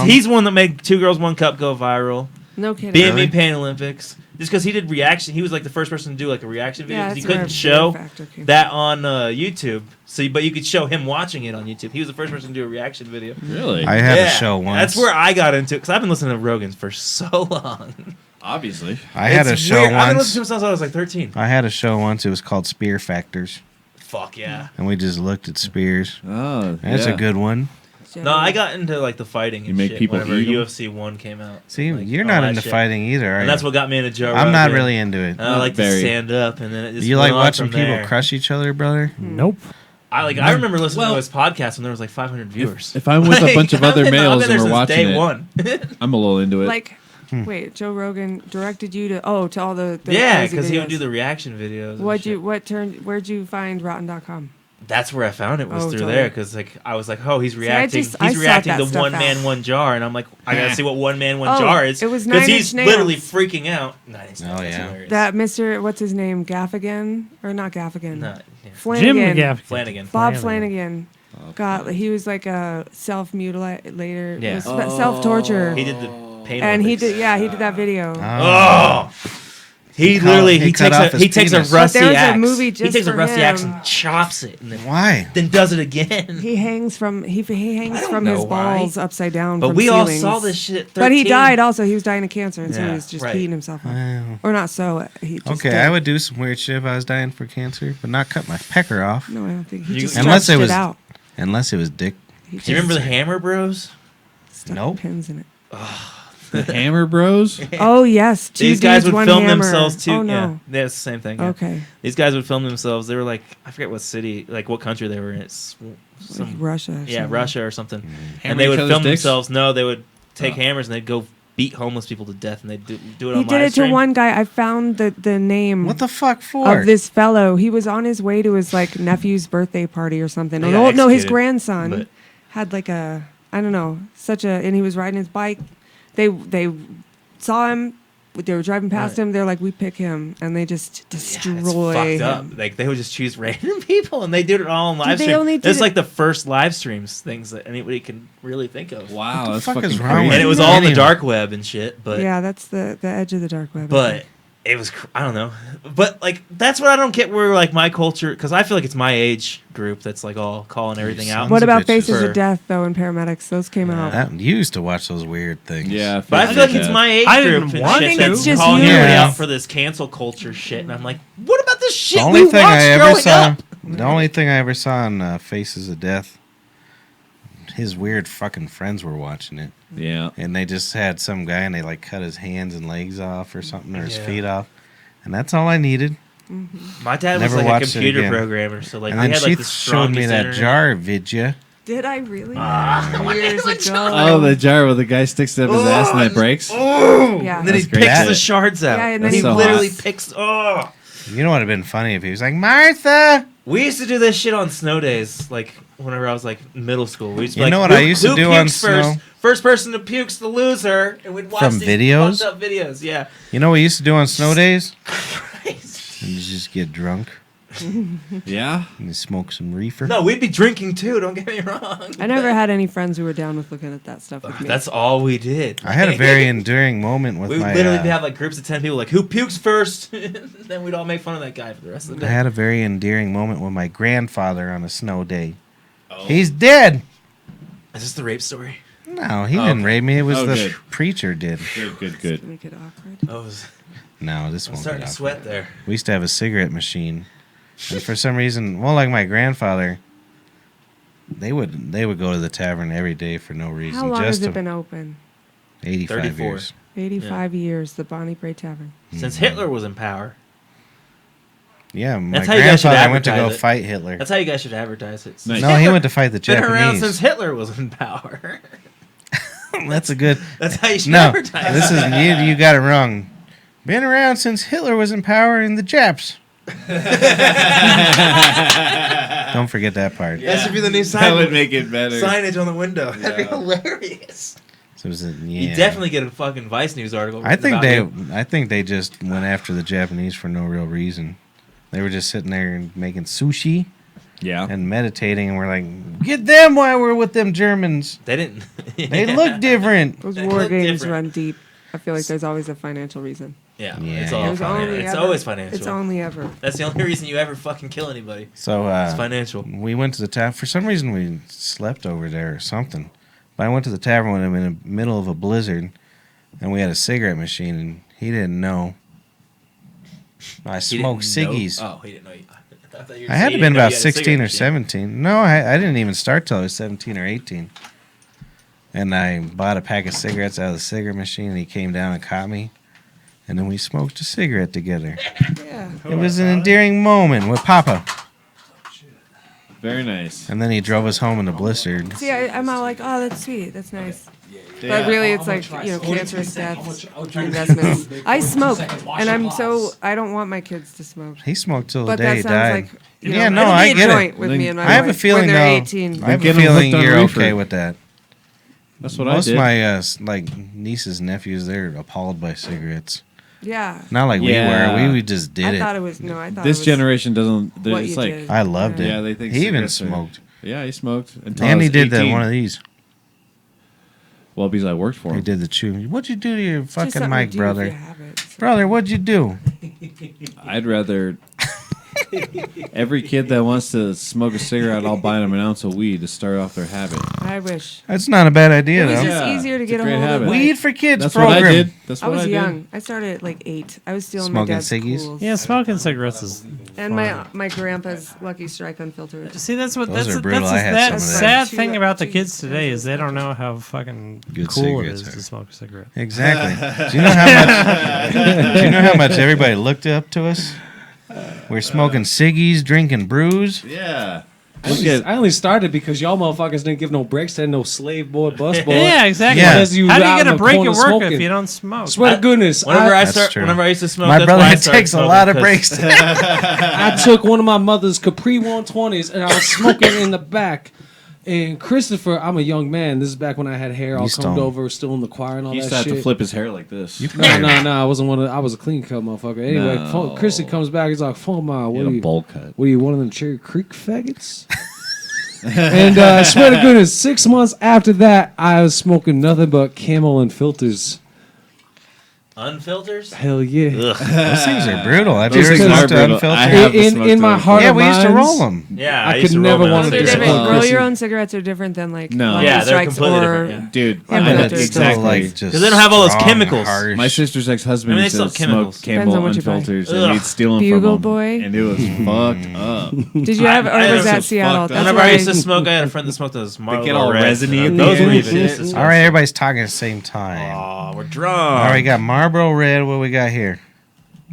He's one that made 2 Girls 1 Cup go viral. No kidding. BME Pan Olympics. Just because he did reaction, he was like the first person to do like a reaction video. Yeah, He couldn't show that on YouTube. But you could show him watching it on YouTube. He was the first person to do a reaction video. Really? I had a show once. That's where I got into it because I've been listening to Rogan's for so long. Obviously. I had a show weird. once. I've been listening to him since I was like 13. I had a show once. It was called Spear Factors. Fuck yeah. And we just looked at spears. Oh, That's a good one. No, I got into like the fighting. You make shit people whenever eat 'em? UFC 1 came out. See, Like, you're all not that into shit. fighting either, are you? And that's what got me into Joe Rogan. I'm not really into it. And I like to stand up, and then it just You like went on watching from people there. crush each other, brother? Nope. I remember listening to his podcast when there was like 500 viewers. If I'm with a bunch of other males and we're watching day it, one. I'm a little into it. Like, wait, Joe Rogan directed you to all the Yeah, crazy because he would videos. do the reaction videos. Where'd you find Rotten.com? That's where I found it was through totally. there because I was like, he's reacting. I He's sought reacting that to stuff One Man out. One Jar, and I'm like, I gotta see what One Man One Jar is. It was because 9 he's Inch literally Nails. freaking out. 9 Inch Nails, that's hilarious. That Mr. What's his name? Gaffigan or not Gaffigan? No, yeah. Flanagan. Jim Gaffigan. Flanagan. Bob Flanagan. He was like a self-mutilator. Yeah. Self-torture. He did the pain. And Olympics. he did that video. Oh. He takes a rusty There's a axe. movie He just takes a for rusty axe him. and chops it. And then, Why? Then does it again. He hangs from his know why. balls upside down. But from we all ceilings. saw this shit at 13. But he died also. He was dying of cancer, and so he Yeah, was just right. peeing himself up. Wow. Or not so. He just Okay, did. I would do some weird shit if I was dying for cancer, but not cut my pecker off. No, I don't think he just unless stretched it was it out. unless it was dick. Do you remember the Hammer Bros? Stuck Nope. pins in it. The Hammer Bros? Oh yes, two These guys dudes, would one film hammer. themselves too. Oh no. Yeah, it's the same thing. Yeah. Okay. These guys would film themselves. They were like, I forget what city, like what country they were in. It's Like Russia. Or yeah, something. Russia or something. Hammer And they would each other's film dicks? themselves. No, they would take hammers and they'd go beat homeless people to death, and they'd do it He on did live it to stream. one guy. I found the name. What the fuck for? Of this fellow. He was on his way to his nephew's birthday party or something. They No, got no, his executed, grandson but- had like a I don't know, and he was riding his bike. They saw him. They were driving past him. They're like, we pick him, and they just destroy It's fucked him. up. Like they would just choose random people, and they did it all on live they stream. only did It's it- like the first live streams things that anybody can really think of. Wow, the that's fuck fucking is wrong crazy. with And it was you? all on the Anyway. dark web and shit. But Yeah, that's the edge of the dark web. I but think. it was I don't know. But like that's what I don't get. Where like my culture, because I feel like it's my age group that's like all calling everything out. What about bitches. Faces For- of Death though and Paramedics? Those came out. That, you used to watch those weird things. Yeah, But I feel like it's my age I group didn't and want shit to. that's It's just calling you. everybody Yeah. out for this cancel culture shit, and I'm like, what about this shit The only we thing watched I ever growing saw, up? the only thing I ever saw on Faces of Death, his weird fucking friends were watching it, Yeah. and they just had some guy and they like cut his hands and legs off or something, or his Yeah. feet off, and that's all I needed. My dad Never was like a watched it computer again. programmer, so like And we then had she like the showed me strongest that internet. jar, vidya. Did I really? Years ago. Oh, the jar where the guy sticks it up his ass and that breaks. Oh, Yeah. and then he That's great. picks the That- shards out. Yeah, and and then he he- so literally hot. picks. Oh, You know what would have been funny if he was like, Martha. we used to do this shit on snow days, like whenever I was like middle school. We used to be You like, know what who, I used to who do on pukes first? snow? First person to puke's the loser, and we'd watch From these videos? fucked up videos. Yeah. You know what we used to do on snow days? Christ. And you just get drunk Yeah. and you smoke some reefer. No, we'd be drinking too. Don't get me wrong. I never had any friends who were down with looking at that stuff with me. That's all we did. I had a very enduring moment with We would my. literally have like groups of 10 people, like who pukes first, then we'd all make fun of that guy for the rest of the I day. had a very endearing moment with my grandfather on a snow day. Oh. He's dead. Is this the rape story? No, he Oh, didn't okay. rape me. It was Oh, the good. preacher did. Good. Make it awkward. I was No, this I'm won't starting get to awkward. sweat there. We used to have a cigarette machine, and for some reason, well, like my grandfather, they would go to the tavern every day for no reason. How long just has to, it been open? 85 34. years. 85 years, the Bonnie Bray Tavern. Since Hitler was in power. Yeah, my That's how you guys should grandfather went to go advertise it. fight Hitler. That's how you guys should advertise it. Since No, he went to fight the been around Japanese. since Hitler was in power. That's a good. That's how you should No, advertise this is it. you got it wrong. Been around since Hitler was in power in the Japs. Don't forget that part. That should be the new sign. That would make it better. Signage on the window. That'd be hilarious. So it was a, You yeah. definitely get a fucking Vice News article. I think about they you. just went after the Japanese for no real reason. They were just sitting there and making sushi Yeah. and meditating, and we're like, get them while we're with them Germans. They didn't. They look different. Those They war look games different. run deep. I feel like there's always a financial reason. Yeah, Yeah, it's yeah. all There's financial. only It's ever- always financial. It's only ever. That's the only reason you ever fucking kill anybody. So It's financial. we went to the tavern. For some reason, we slept over there or something. But I went to the tavern when I'm in the middle of a blizzard, and we had a cigarette machine, and he didn't know. I He smoked didn't know- ciggies. Oh, he didn't know. I thought you were I saying had he to been didn't know about you had a 16 cigarette or machine. 17. No, I didn't even start till I was 17 or 18. And I bought a pack of cigarettes out of the cigarette machine, and he came down and caught me. And then we smoked a cigarette together. Yeah. It was an endearing moment with Papa. Very nice. And then he drove us home in a blizzard. See, I'm all like, oh, that's sweet. That's nice. Yeah. But really, it's like, cancerous deaths, investments. I smoke, and I don't want my kids to smoke. He smoked till the But day that he sounds died. like, Yeah, no, it'll I be a get joint it. with me and my I have a wife feeling when they're though. 18. I have a Get 'em feeling hooked on you're reefer. okay with that. That's what Most I of did. my like nieces, nephews, they're appalled by cigarettes. Yeah. Not like Yeah. we were. We just did I it. thought it was, no, I thought This it was generation doesn't. what It's you like did. I loved it. Yeah, they think he even cigarettes are- smoked. Yeah, he smoked. Until I And he was did 18. one of these. Well, because I worked for He him. did the chew. What'd you do to your It's just fucking something to mic, do if brother? you have it. Brother, what'd you do? I'd rather. Every kid that wants to smoke a cigarette, I'll buy them an ounce of weed to start off their habit. I wish. That's not a bad idea, It was though. just Yeah, easier to it's get a a great hold of. habit. like- Weed for Kids That's program. what I did. That's I what was I did. young. I started at like 8. I was stealing Smoking my dad's ciggies? Cools. Yeah, smoking cigarettes is. And fun. my grandpa's Lucky Strike unfiltered. See, that's what Those that's are brutal. that's I had that some of sad that. thing about the Two- kids two- today is they don't know how fucking Good cool it cigarettes is are. to smoke a cigarette. Exactly. Do you know how much? Do you know how much everybody looked up to us? We're smoking ciggies, drinking brews. Yeah. I only started because y'all motherfuckers didn't give no breaks to no slave boy, bus boy. Yeah, exactly. Yeah. Unless you How do out you get in a the break corner at work smoking. if you don't smoke? Swear to goodness, Whenever That's true. whenever I used to smoke, My that's brother why I started takes a smoking, lot of 'cause- breaks. I took one of my mother's Capri 120s and I was smoking in the back. And Christopher, I'm a young man. This is back when I had hair all You combed stoned. over, still in the choir and all He used that to have shit. to flip his hair like this. No, I wasn't one of. I was a clean cut motherfucker. Anyway, No. Chrissy comes back. He's like, "Phone my, He what had are a you? bowl cut. What are you, one of them Cherry Creek faggots?" And I swear to goodness, 6 months after that, I was smoking nothing but Camel and filters. Unfilters? Hell yeah! Ugh. Those things are brutal. Have Those you ever things are smoked brutal. unfiltered? I have In my smoked heart Yeah, of we used to minds, roll them. Yeah, I used could to never roll want my to They're cigarettes. different. disappoint. Roll your own cigarettes are different than like No. Lucky Yeah, they're Strikes completely or different, yeah. Dude, Yeah, But but it's exactly. still like just 'Cause they don't have all those strong, chemicals. harsh. My sister's ex-husband I mean, used they to still smoke chemicals. Depends Camel on what you buy. unfilters, and Ugh. we'd steal them Bugle from Boy? him, and it was fucked up. Did you have, or I was that was Seattle? fucked up. That's Whenever why I used to smoke, I had a friend that smoked those Marlboro get all Reds, resiny and at the those were end. even just All right, everybody's talking at the same time. Oh, we're drunk. All right, we got Marlboro Red. What we got here?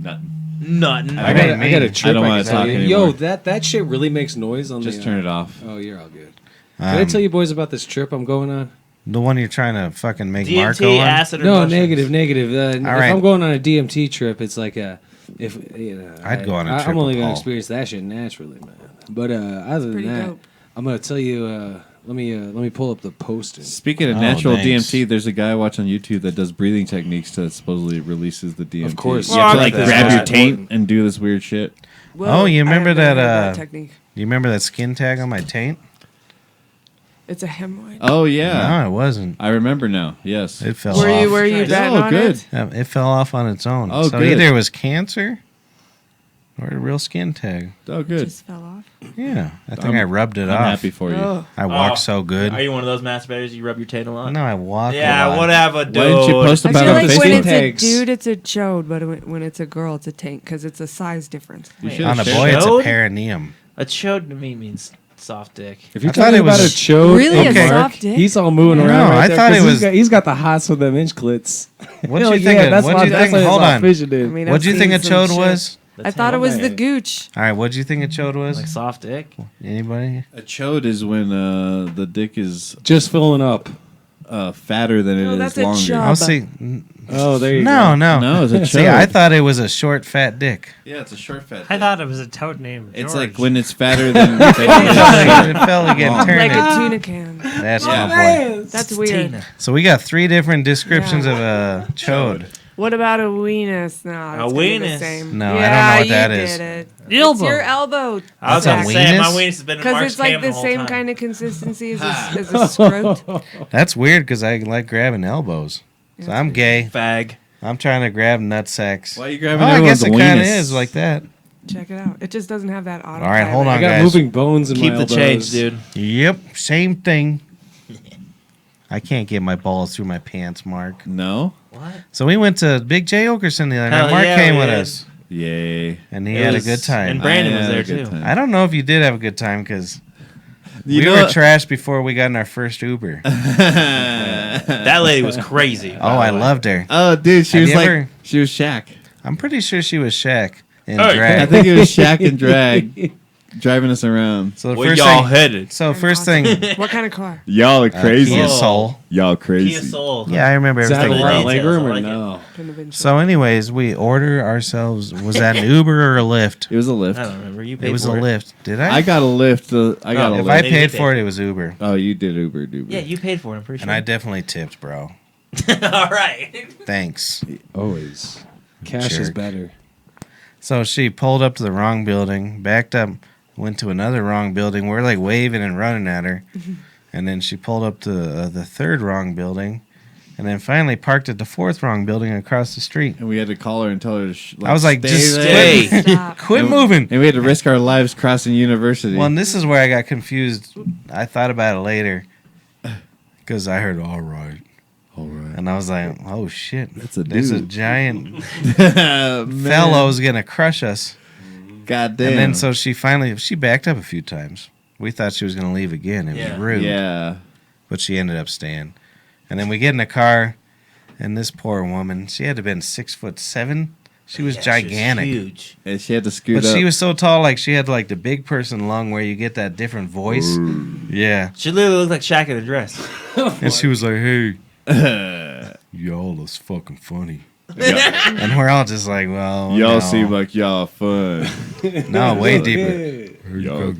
Nothing. Nothing. I got a trip. I don't I want can to talk tell you. anymore. Yo, that shit really makes noise on Just the. turn it off. Oh, you're all good. Can I tell you boys about this trip I'm going on? The one you're trying to fucking make DMT, Marco on? acid, or No, mushrooms? negative. If right. I'm going on a DMT trip, it's like a. If you know, I'd go on a trip I'm only with gonna Paul. experience that shit naturally, man. But other than pretty that, dope. I'm gonna tell you. Let me pull up the poster. Speaking of Oh, natural thanks. DMT, there's a guy I watch on YouTube that does breathing techniques that supposedly releases the DMT. Of course. You have to Well, like that's grab your important. taint and do this weird shit. Well, Oh, you remember I have never that, heard technique? You remember that skin tag on my taint? It's a hemorrhoid. Oh yeah, No, it wasn't. I remember now. Yes, It fell Were off. you betting Oh, on good. it? It fell off on its own. Oh, so good. either it was cancer or a real skin tag. Oh, good. Just fell off. Yeah, I think I rubbed it I'm off. happy for you. Oh. I walk so good. Are you one of those masturbators? You rub your taint a lot? No, I walk a Yeah, lot. whatever, dude. Why didn't you post I about feel it on like when Facebook? it's tags. a dude, it's a chode, but when it's a girl, it's a taint because it's a size difference. You Wait, should On a have boy, shared it's a Chode? perineum. A chode to me means soft dick. If you're I thought talking it was- about a chode, Really, and a Mark, soft dick? he's all moving No, around. Right I there, thought 'cause it was- He's got the hots with them inch clits. What'd Hell you think? yeah, What'd you think? Hold on. Fidgeted. I mean, What'd you I've think a seen some chode shit. was? I thought it was the gooch. All right, what'd you think a chode was? Like soft dick? Anybody? A chode is when the dick is Just filling up. fatter than No, it that's is a longer. chub. I'll see. Oh, there you No, go. no, No, it's a See, chode. I thought it was a short, fat dick. Yeah, it's a short fat. I thought it was a toad named It's George. like when it's fatter than. It felt like it Long. turned Like it. a tuna can. That's my point. That's weird. So we got 3 different descriptions Yeah. of a chode. What about a weenus? No, that's gonna be the weenus? same. No, I don't yeah, know what that you is. Did it. The It's elbow. your elbow. I was That's going a to say, my weenus? weenus has been in Because Mark's it's like cam the whole same time. kind of consistency as a scrot. That's weird because I like grabbing elbows. So I'm gay. Fag. I'm trying to grab nut sacks. Why are you grabbing I guess everyone's it kind of weenus? is like that. Check it out. It just doesn't have that auto. All right, hold on, I got guys. moving bones in Keep my the elbows. change, dude. Yep, same thing. I can't get my balls through my pants, Mark. No. What? So we went to Big J Okerson the other night. Hell Mark yeah, came we with did. us, Yay. and he It had a was- good time. and Brandon I was had there a good too. time. I don't know if you did have a good time because You we know were what? trashed before we got in our first Uber. That lady was crazy. Oh, I loved her. Oh, dude, she Have was you like, ever- she was Shaq. I'm pretty sure she was Shaq in Hey. drag. I think it was Shaq and drag driving us around. So the Where first y'all thing, headed? so first thing, What kind of car? Y'all are crazy. Kia Soul. Y'all Kia crazy. Soul. Yeah, I remember Is that everything. a Really about it. leg details, room I or like it. no? Couldn't have been So, anyways, we order ourselves. Was that an Uber or a Lyft? It was a lift. I don't remember. You paid It was a for it. Lyft. Did I? I got a lift. I got a If lift. I Maybe paid you for paid. it, it was Uber, Oh, you did Uber, dude. Yeah, you paid for it. I'm pretty sure. and I definitely tipped, bro. All right. Thanks. Always. Cash is Jerk. better. So she pulled up to the wrong building, backed up, went to another wrong building. We're like waving and running at her, and then she pulled up to the third wrong building, and then finally parked at the fourth wrong building across the street. And we had to call her and tell her to I was like, stay just there. Stay. Stop. Quit And- moving. And we had to risk our lives crossing university. Well, and this is where I got confused. I thought about it later because I heard "all right," and I was like, "Oh shit, That's a there's a dude. giant Man. fellow's gonna crush us." God damn. And then so she backed up a few times. We thought she was gonna leave again. It Yeah. was rude. Yeah. But she ended up staying. And then we get in the car, and this poor woman, she had to have been 6'7". She was Yeah, gigantic. huge. And she had to scoot But up. she was so tall, like she had like the big person lung where you get that different voice. Yeah. She literally looked like Shaq in a dress. And she was like, "Hey, y'all is fucking funny." And we're all just like, well, Y'all no. seem like y'all fun. No, way deeper. Y'all,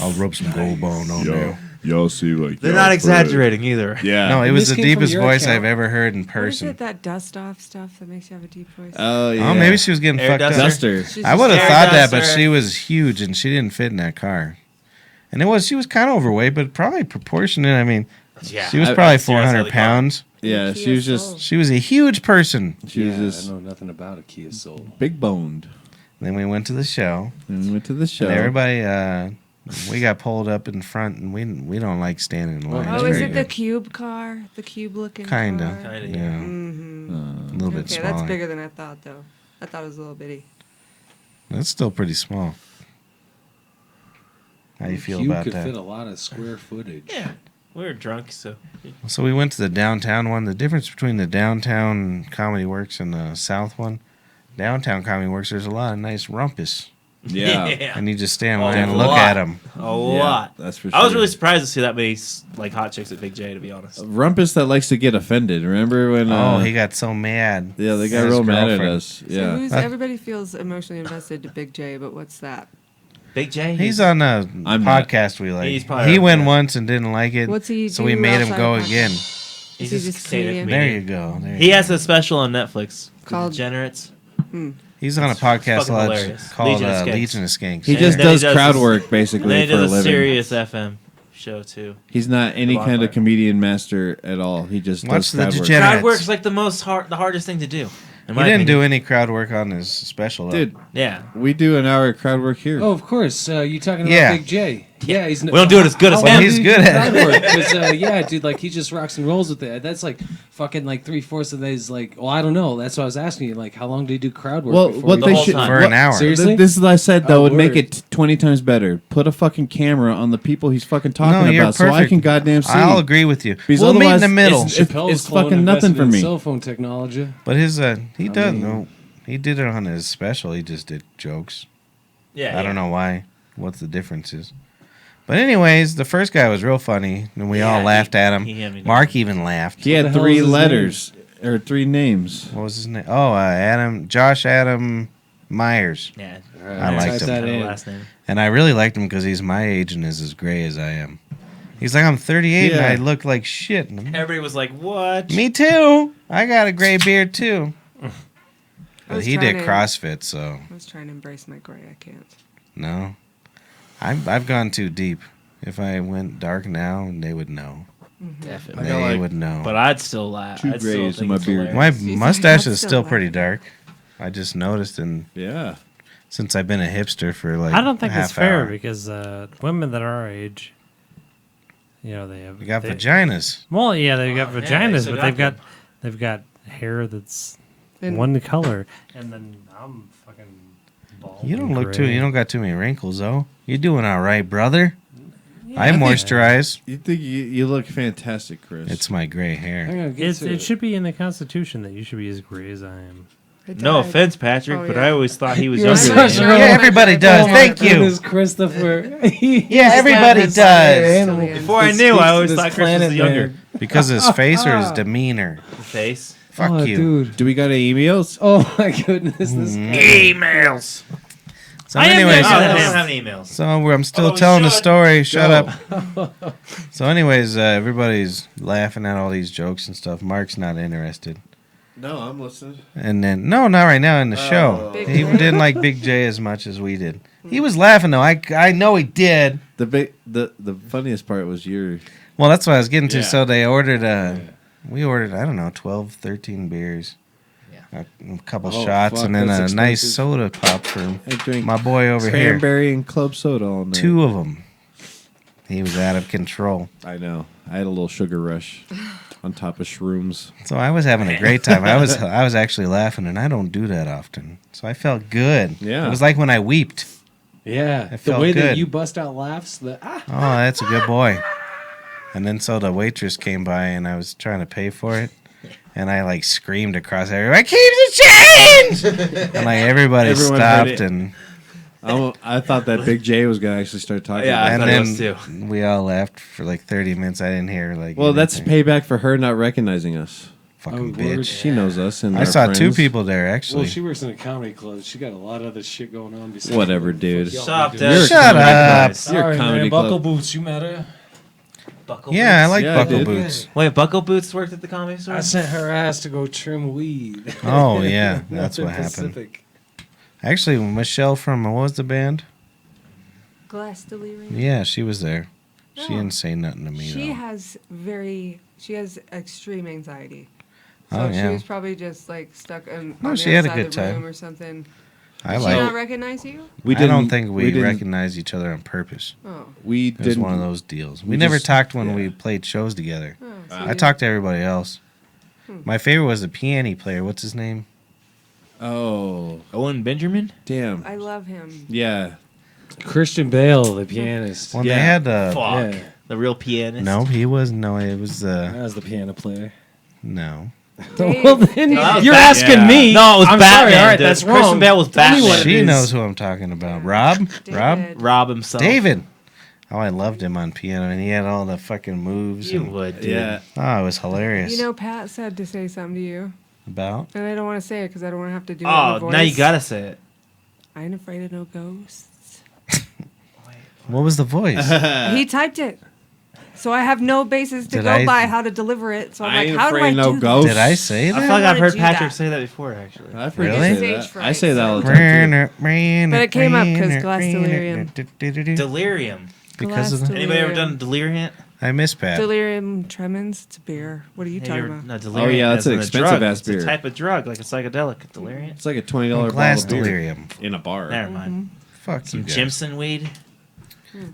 I'll rub some gold bone on there. y'all seem like They're y'all not fun. exaggerating either. Yeah. No, it was This the came from deepest your voice account. I've ever heard in What is person. it? That dust off stuff that makes you have a deep voice? Oh, yeah. Oh, maybe she was getting Air fucked up. duster. Duster. She's I would have Air thought that, but duster. she was huge and she didn't fit in that car. And she was kind of overweight, but probably proportionate. I mean, Yeah. she was I- probably I'd see her outside 400 the car. pounds. Yeah, she was just She was a huge person. she was Yeah, just I know nothing about a Kia Soul. big boned. Then we went to the show. And we went to the show. And everybody, we got pulled up in front, and we don't like standing in line. Oh, It's is very it the good. cube car? The cube looking Kinda. car? Kinda, Yeah, Mm-hmm. a little bit Okay, smaller. that's bigger than I thought, though. I thought it was a little bitty. That's still pretty small. How you feel Cube about could that? fit a lot of square footage. Yeah. We were drunk, so. So we went to the downtown one. The difference between the downtown Comedy Works and the south one, downtown Comedy Works, there's a lot of nice rumpus. Yeah. And you just stand Oh, there and a look lot. at them. A lot. That's for sure. I was really surprised to see that many like hot chicks at Big J, to be honest. Rumpus that likes to get offended. Remember when? He got so mad. Yeah, they got His real mad at girlfriend. us. Yeah. So everybody feels emotionally invested to Big J, but what's that? Big J? He's on a podcast we like. He's probably He right, went yeah. once and didn't like it. What's he so do we made him outside go of podcasts? again. Is he He's just stand-up comedian? There you go. There He you has a special on Netflix Called- Degenerates. He's on a podcast fucking lodge hilarious. called Legion of Skanks. Legion of Skanks. He just does crowd work basically and then he for a does living. Sirius FM show too. He's not any kind of comedian master at all. He just Watch does the crowd work. Degenerates. Crowd work's like the hardest thing to do. He didn't do any crowd work on his special. Dude, yeah, we do an hour of crowd work here. Oh, of course. You talking about Yeah. Big J? Yeah, he's. We don't do it as good as how him. long He's do you good do at crowd it. work? 'Cause, yeah, dude, like he just rocks and rolls with it. That's like fucking like 3/4 of these. Like, well, I don't know. That's what I was asking you. Like, how long do you do crowd work? Well, before what you they do should it? For an hour. Seriously? This is what I said though Oh, would make word. it 20 times better. Put a fucking camera on the people he's fucking talking No, you're about, so I perfect. can goddamn see. I'll agree with you. Because We'll meet in otherwise the middle. It's Chappelle's clone fucking nothing invested for in me. Cell phone technology. But his he does no. He did it on his special. He just did jokes. Yeah, I don't know why. What's the difference is. But anyways, the first guy was real funny, and we all laughed at him. he had me Mark even laughed. He had 3 letters or 3 names. What was his name? Oh, Josh Adam Myers. Yeah, I liked him. that in. last name. And I really liked him because he's my age and is as gray as I am. He's like, I'm 38 and Yeah. I look like shit. And I'm, Everybody was like, "What?" me too. I got a gray beard too. I But was he did trying to- CrossFit, so I was trying to embrace my gray. I can't. no. I've gone too deep. If I went dark now, they would know. Definitely. They would know. But I'd still laugh. 2 I'd still grays in think my it's beard. hilarious. My mustache I'm is still still pretty laughing. dark. I just noticed, and Yeah. since I've been a hipster for like I don't think half it's fair hour. because women that are our age, they have. We got they, vaginas. Well, yeah, they've got yeah, they vaginas, still but got they've got hair that's And- one color, and then I'm fucking bald. You don't and look too. gray. You don't got too many wrinkles though. You're doing all right, brother. I moisturize. You think you look fantastic, Chris. It's my gray hair. It should be in the Constitution that you should be as gray as I am. It No died. offense, Patrick, Oh, but yeah. I always thought he was You're younger. such than a- you. Yeah, everybody does. Oh my Thank you. goodness, Christopher. Yeah, everybody does. Animal. Before I knew, I always thought Chris was younger. Because his face or his demeanor. The face. Fuck Oh, you. dude. Do we got any emails? Oh my goodness, this Emails. So I anyways, Oh, they don't have any emails. so I'm still Oh, telling the shut story. Shut Go. up. So anyways, everybody's laughing at all these jokes and stuff. Mark's not interested. No, I'm listening. And then not right now in the show. Big He J? didn't like Big J as much as we did. He was laughing though. I know he did. The funniest part was your. Well, that's what I was getting to. Yeah. So they ordered we ordered, I don't know, 12, 13 beers. A couple Oh, shots fuck, and then a that's nice expensive. soda pop for I drink my boy over here. cranberry and club soda all night. 2 of them. He was out of control. I know. I had a little sugar rush on top of shrooms. So I was having a great time. I was actually laughing, and I don't do that often. So I felt good. Yeah. It was like when I weeped. Yeah, It the felt way that good. you bust out laughs. Oh, that's a good boy. And then so the waitress came by, and I was trying to pay for it. And I like screamed across everybody, keep the change! And like everybody Everyone heard stopped, it. and I thought that Big J was gonna actually start talking. Yeah, I about thought it. it was too. then we all laughed for like 30 minutes. I didn't hear like. Well, that's anything. payback for her not recognizing us. Fucking Oh, word. bitch. She knows us, and I our saw 2 friends. people there actually. Well, she works in a comedy club. She got a lot of other shit going on. Besides Whatever, what the dude. fuck y'all Stop be that. doing. Shut comedy up. club. You're Sorry, comedy man. club. Buckle boots. You met her. Buckle Yeah, I Boots? like Yeah, Buckle dude. Boots. Wait, Buckle Boots worked at the comedy store? I sent her ass to go trim weed. Oh yeah, that's Nothing what happened. Pacific. Actually, Michelle from what was the band? Glass delirium. Yeah, she was there. She Oh. didn't say nothing to me She though. she has extreme anxiety. So Oh, she yeah. was probably just like stuck in No, on she the had other a side good of the room time. or something. I Did she like. not recognize you? I don't think we didn't- recognize each other on purpose. Oh. We It was didn't. one of those deals. We we never just- talked when yeah. we played shows together. Oh, so I you- talked to everybody else. Hmm. My favorite was the piano player. What's his name? Oh, Owen Benjamin? damn. I love him. Yeah. Christian Bale, the pianist. Well, Yeah. they had the. Fuck. Yeah, The real pianist? No, he was no. It was that was the piano player. no. Well, then No, you're Bat- asking me. No, it was I'm Batman. sorry. All right, dude. that's Christian wrong. Bale was Tell me Batman. what it She is. knows who I'm talking about. Rob? Rob? Rob himself. David. Oh, I loved him on piano, and he had all the fucking moves. You and- would, dude. Yeah. Oh, it was hilarious. You know, Pat said to say something to you, About? and I don't want to say it because I don't want to have to do it in the Oh, voice. now you gotta say it. I ain't afraid of no ghosts. What was the voice? He typed it. So I have no basis to Did go I- by how to deliver it. So I'm I like, ain't how do I afraid no do ghosts. Did I say I that? feel like I've wanna heard do Patrick that. say that before, actually. I've heard Really? you say Stage that. fright, I say that all the so- time. But it came up 'cause glass delirium. Delirium. Because of Glass the, Anybody ever delirium. done delirium? I miss Pat. Delirium tremens. It's a beer. What are you talking about? No, delirium. Oh, yeah, that's as an in a expensive drug. ass It's beer. a type of drug, like a psychedelic. Delirium. It's like a $20 Glass bottle of beer delirium. in a bar. Never mind. Fuck you Some guys. Jimson weed.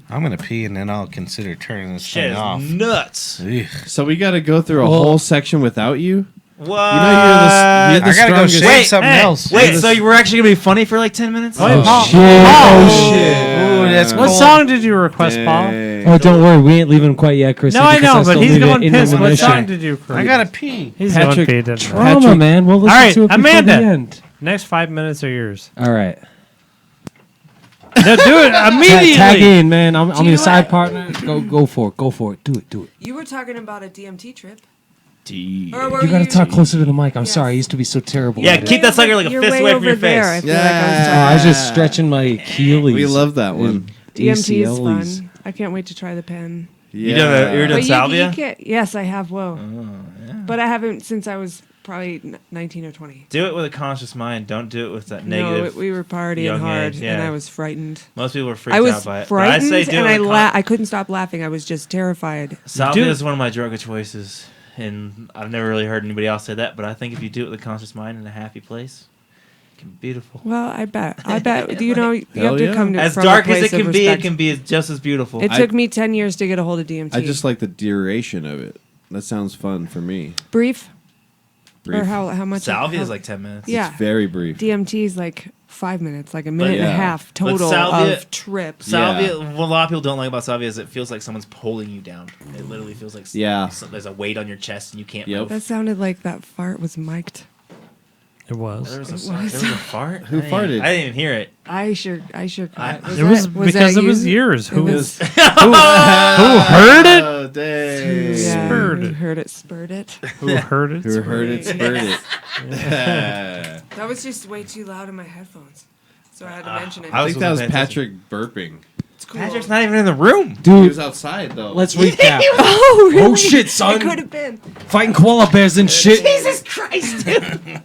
I'm going to pee, and then I'll consider turning this Shit thing is off. nuts. Ugh. So we got to go through a Well- whole section without you? What? You know you're the I gotta go strongest. shave Wait, something hey, else. Wait, so you were actually gonna be funny for like 10 minutes? Oh, shit. Oh, shit. Ooh, that's What cold. song did you request, Paul? Dang. Oh, don't worry. We ain't leaving quite yet, Chris. No, I know, but still he's leave it going in pissed. the What mission. song did you request? I got to pee. He's Patrick, going pee. Trauma, Patrick- man. We'll listen All right, to it before Amanda. the end. Next 5 minutes are yours. All right. No, do it immediately. Tag in, man. I'm Do your you know side what? partner. Go for it. Go for it. Do it. Do it. You were talking about a DMT trip. D. Or were You gotta talk closer to the mic. I'm Yes. sorry. I used to be so terrible. Yeah, at it. keep that sucker like a You're fist way away from over your there. face. I feel like I was Oh, I was just stretching my Achilles. We love that one. DMT is ACLs. fun. I can't wait to try the pen. You done But you salvia? can't, yes, I have. Whoa. But I haven't since I was probably 19 or 20. Do it with a conscious mind. Don't do it with that No, negative. we were partying young hard, age, yeah. and I was frightened. Most people are freaked I was out by it. frightened, but I say do and it with I couldn't stop laughing. I was just terrified. Salvia is one of my drug of choices, and I've never really heard anybody else say that. But I think if you do it with a conscious mind in a happy place, it can be beautiful. Well, I bet. You know, you Hell have to yeah. come to As from dark a as place it of can be, it respect. can be just as beautiful. It took me 10 years to get a hold of DMT. I just like the duration of it. That sounds fun for me. brief. Brief. Or how much? Salvia how- is like 10 minutes. Yeah. It's very brief. DMT is like 5 minutes, like a minute and a yeah. half But total salvia- of trip. Salvia, what a lot of people don't like about salvia is it feels like someone's pulling you down. It literally feels like Yeah. there's a weight on your chest and you can't Yep. move. That sounded like that fart was mic'd. It was. There was a, It was. there was a fart? Who farted? I didn't even hear it. I sure. It was because it was yours. Who was? who heard it? Oh, dang. Yeah, Spurred who it. heard it, spurred it. Who heard it? Who heard it, spurred it. That was just way too loud in my headphones, so I had to mention it. I I think that was wasn't paying Patrick burping. It's cool. Patrick's not even in the room. He Dude, was outside, though. let's recap. Oh, really? Oh, shit, son. It could have been. Fighting koala bears and shit. Jesus Christ, dude.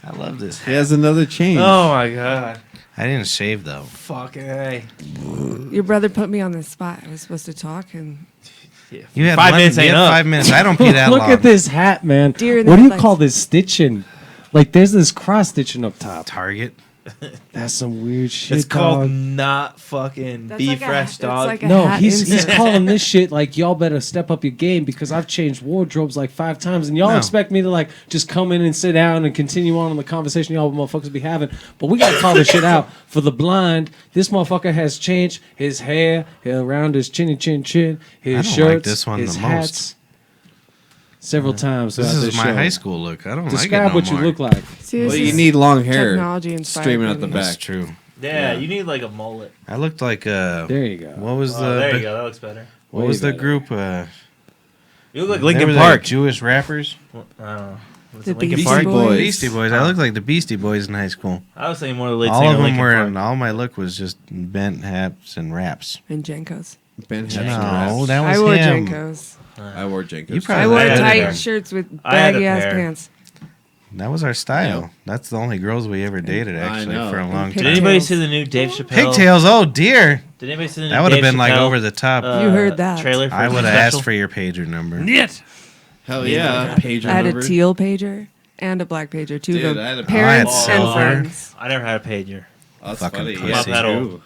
I love this. He has another change. Oh my god. I didn't shave, though. Fucking A. Your brother put me on the spot. I was supposed to talk, and You had 5 minutes you ain't had up. 5 minutes. I don't pee that Look long. at this hat, man. Deer in the What do you headlights. call this stitching? Like, there's this cross stitching up top. Target. That's some weird shit. It's called dog. not fucking That's be like a- fresh, it's dog. like a No, hat he's insert. calling this shit like y'all better step up your game because I've changed wardrobes like 5 times and y'all No. expect me to like just come in and sit down and continue on the conversation y'all motherfuckers be having. But we gotta call this shit out for the blind. This motherfucker has changed his hair around his chinny chin, his I don't shirts, like this one his the hats. most. Several times. This throughout is my show. high school look. I don't like it Describe no what more. you look like. See, Well, this you is need long hair technology inspired streaming out by the me. That's back. true. Yeah, you need like a mullet. I looked like There you go. what was Oh, there the you go. That looks better. what Way was the better. group? You look like They Linkin were the Park. Jewish rappers. I don't know. Was The it Linkin Beastie Park? Boys. Beastie Boys. I looked like the Beastie Boys in high school. I was saying more the lead All singer of them Linkin were. Park. All my look was just bent hats and raps. And Jenkos. Ben No, Jackson. that was I wore him. Jenkos. I wore Jenkins. You probably I wore had a tight pair. shirts with I had a baggy ass pair. pants. That was our style. Yeah. That's the only girls we ever dated, I actually, know. for a long Did time. anybody see the new Dave Chappelle? Pigtails, oh dear. Did anybody see the new That would have Dave been like Chappelle, over the top. You heard that. Trailer for I his would have special? asked for your pager number. Yet. Hell yeah. Pager I had number. a teal pager and a black pager. Two Dude, of I had a- them. Parents I had and silver. friends. I never had a pager. That's Fucking funny. pussy. Yeah, Not that true. old.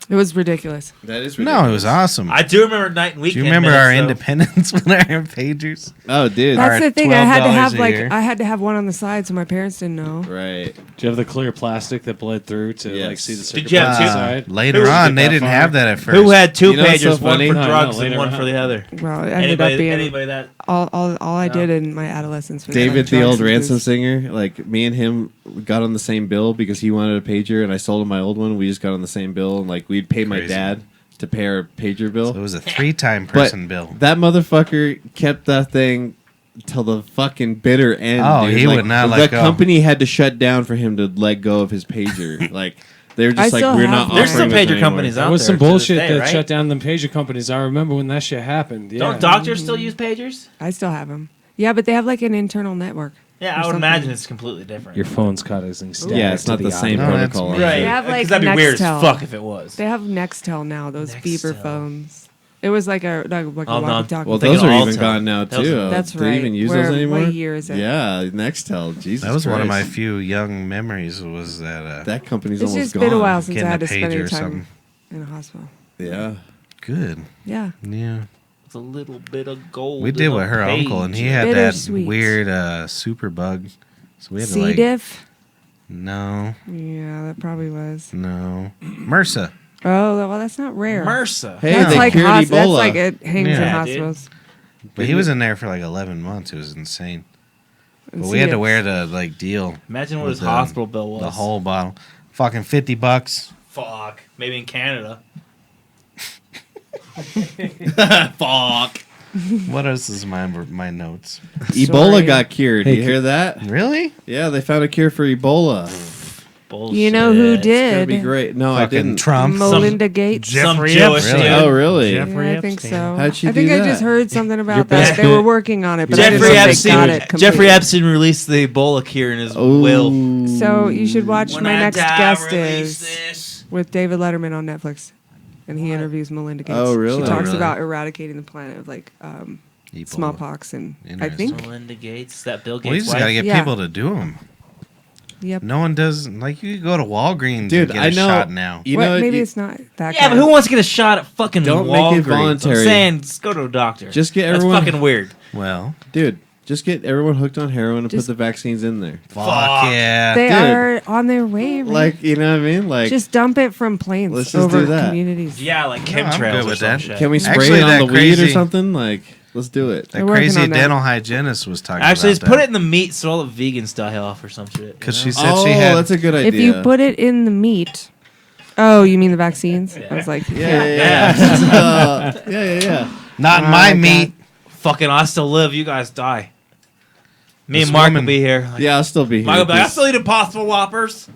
It was ridiculous. That is ridiculous. No, it was awesome. I do remember night and weekend. Do you remember our minutes, independence with our pagers? Oh, dude. That's the thing. I had to have $12 I had to have one on the side so my parents didn't know. Right. Do you have the clear plastic that bled through to like see the circuit Did you have board two? side? Later on, they didn't have that at first. Who had two You know what's pagers, so one funny? for No, drugs no, and later one on. for the other? Well, it ended up being Anybody that? all I did in my adolescence was David, like the drugs old and ransom booze. singer, like me and him got on the same bill because he wanted a pager and I sold him my old one. We just got on the same bill and like we'd pay my Crazy. dad to pay our pager bill. So it was a 3-time person bill. That motherfucker kept that thing till the fucking bitter end. Oh, dude. he Like, would not the let go. company had to shut down for him to let go of his pager. Like they were I just like, still we're have not. mine. There's some offering this pager anymore. companies There out was there some to this bullshit day, that right? shut down the pager companies. I remember when that shit happened. Yeah. Don't doctors still use pagers? I still have them. Yeah, but they have like an internal network. Yeah, or I would something. imagine it's completely different. Your phone's causing static. Yeah, it's to not the same No, that's protocol. weird. Right. They have like that'd be weird as Nextel. fuck if it was. They have Nextel now. Those beeper Nextel. phones. It was like a Oh, no. walkie-talkie. Well, Thinking those are Altel. even gone now Those too. are- That's Do they right. even use Where- those anymore? what year is it? Yeah, Nextel. Jesus, That was one of my Christ. few young memories. Was that That company's It's almost just been a gone. while since I getting had a to spend pager any or time something? in a hospital. Yeah. Good. Yeah. Yeah. It's a little bit of gold. We did with her uncle, and he had that Bittersweet. weird super bug. So we had to C. like. diff? No, Yeah, that probably was. no. MRSA. Oh, well, that's not rare. MRSA. Hey, That's they like cured that's Ebola. like it hangs in Yeah, hospitals. But he was in there for like 11 months. It was insane. And But C. we had to diff. wear the like deal. Imagine what with his hospital bill was. The whole bottle. Fucking $50. Fuck. Maybe in Canada. Fuck. What else is my notes? Ebola Sorry. got cured. Hey, you hear that? Really? Yeah, they found a cure for Ebola. Bullshit. You know who It's gonna did? be great. No, I Fucking didn't. Trump. Melinda Gates. Some Jeffrey Jewish Epstein. dude. Oh, really? Jeffrey Yeah, I think Epstein. so. How'd she I think do I that? just heard something about Your that. best They were bet. working on it, but I Jeffrey didn't know if Epstein. they got it completely. Jeffrey Epstein released the Ebola cure in his will. So you should watch When my I next die, guest release is this. with David Letterman on Netflix, and he interviews Melinda Gates. Oh, really? She talks Oh, really? about eradicating the planet of like Ebola. smallpox, and I Interesting. think Melinda Gates. That Bill Gates Well, you just wife. got to get Yeah. people to do them. yep. No one does. Like, you could go to Walgreens Dude, and get I a know. shot now. You What, know, maybe you- it's not that. Yeah, but who wants to get a shot at fucking Don't make Walgreens? it voluntary. I'm saying, just go to a doctor. Just get That's everyone- fucking weird. Well, dude, just get everyone hooked on heroin and Just- put the vaccines in there. fuck yeah. They Dude. are on their way. Right? Like, you know what I mean? Like, just dump it from planes let's just over do that. communities. Yeah, like No, I'm chemtrails good or with some that. shit. can we spray Actually, it on that the weed or crazy- something? Like, let's do it. That They're working crazy on that. dental hygienist was talking Actually, about just put it in the meat so all the vegans die off or some shit. Because you she know? said Oh, she had. that's a good idea. If you put it in the meat. Oh, you mean the vaccines? I was like, yeah. Not Oh, my God. meat. Fucking, I still live. You guys die. Me This and Mark woman- will be here. Like, Yeah, I'll still be here. Mark will be like, I 'cause still eat Impossible Whoppers.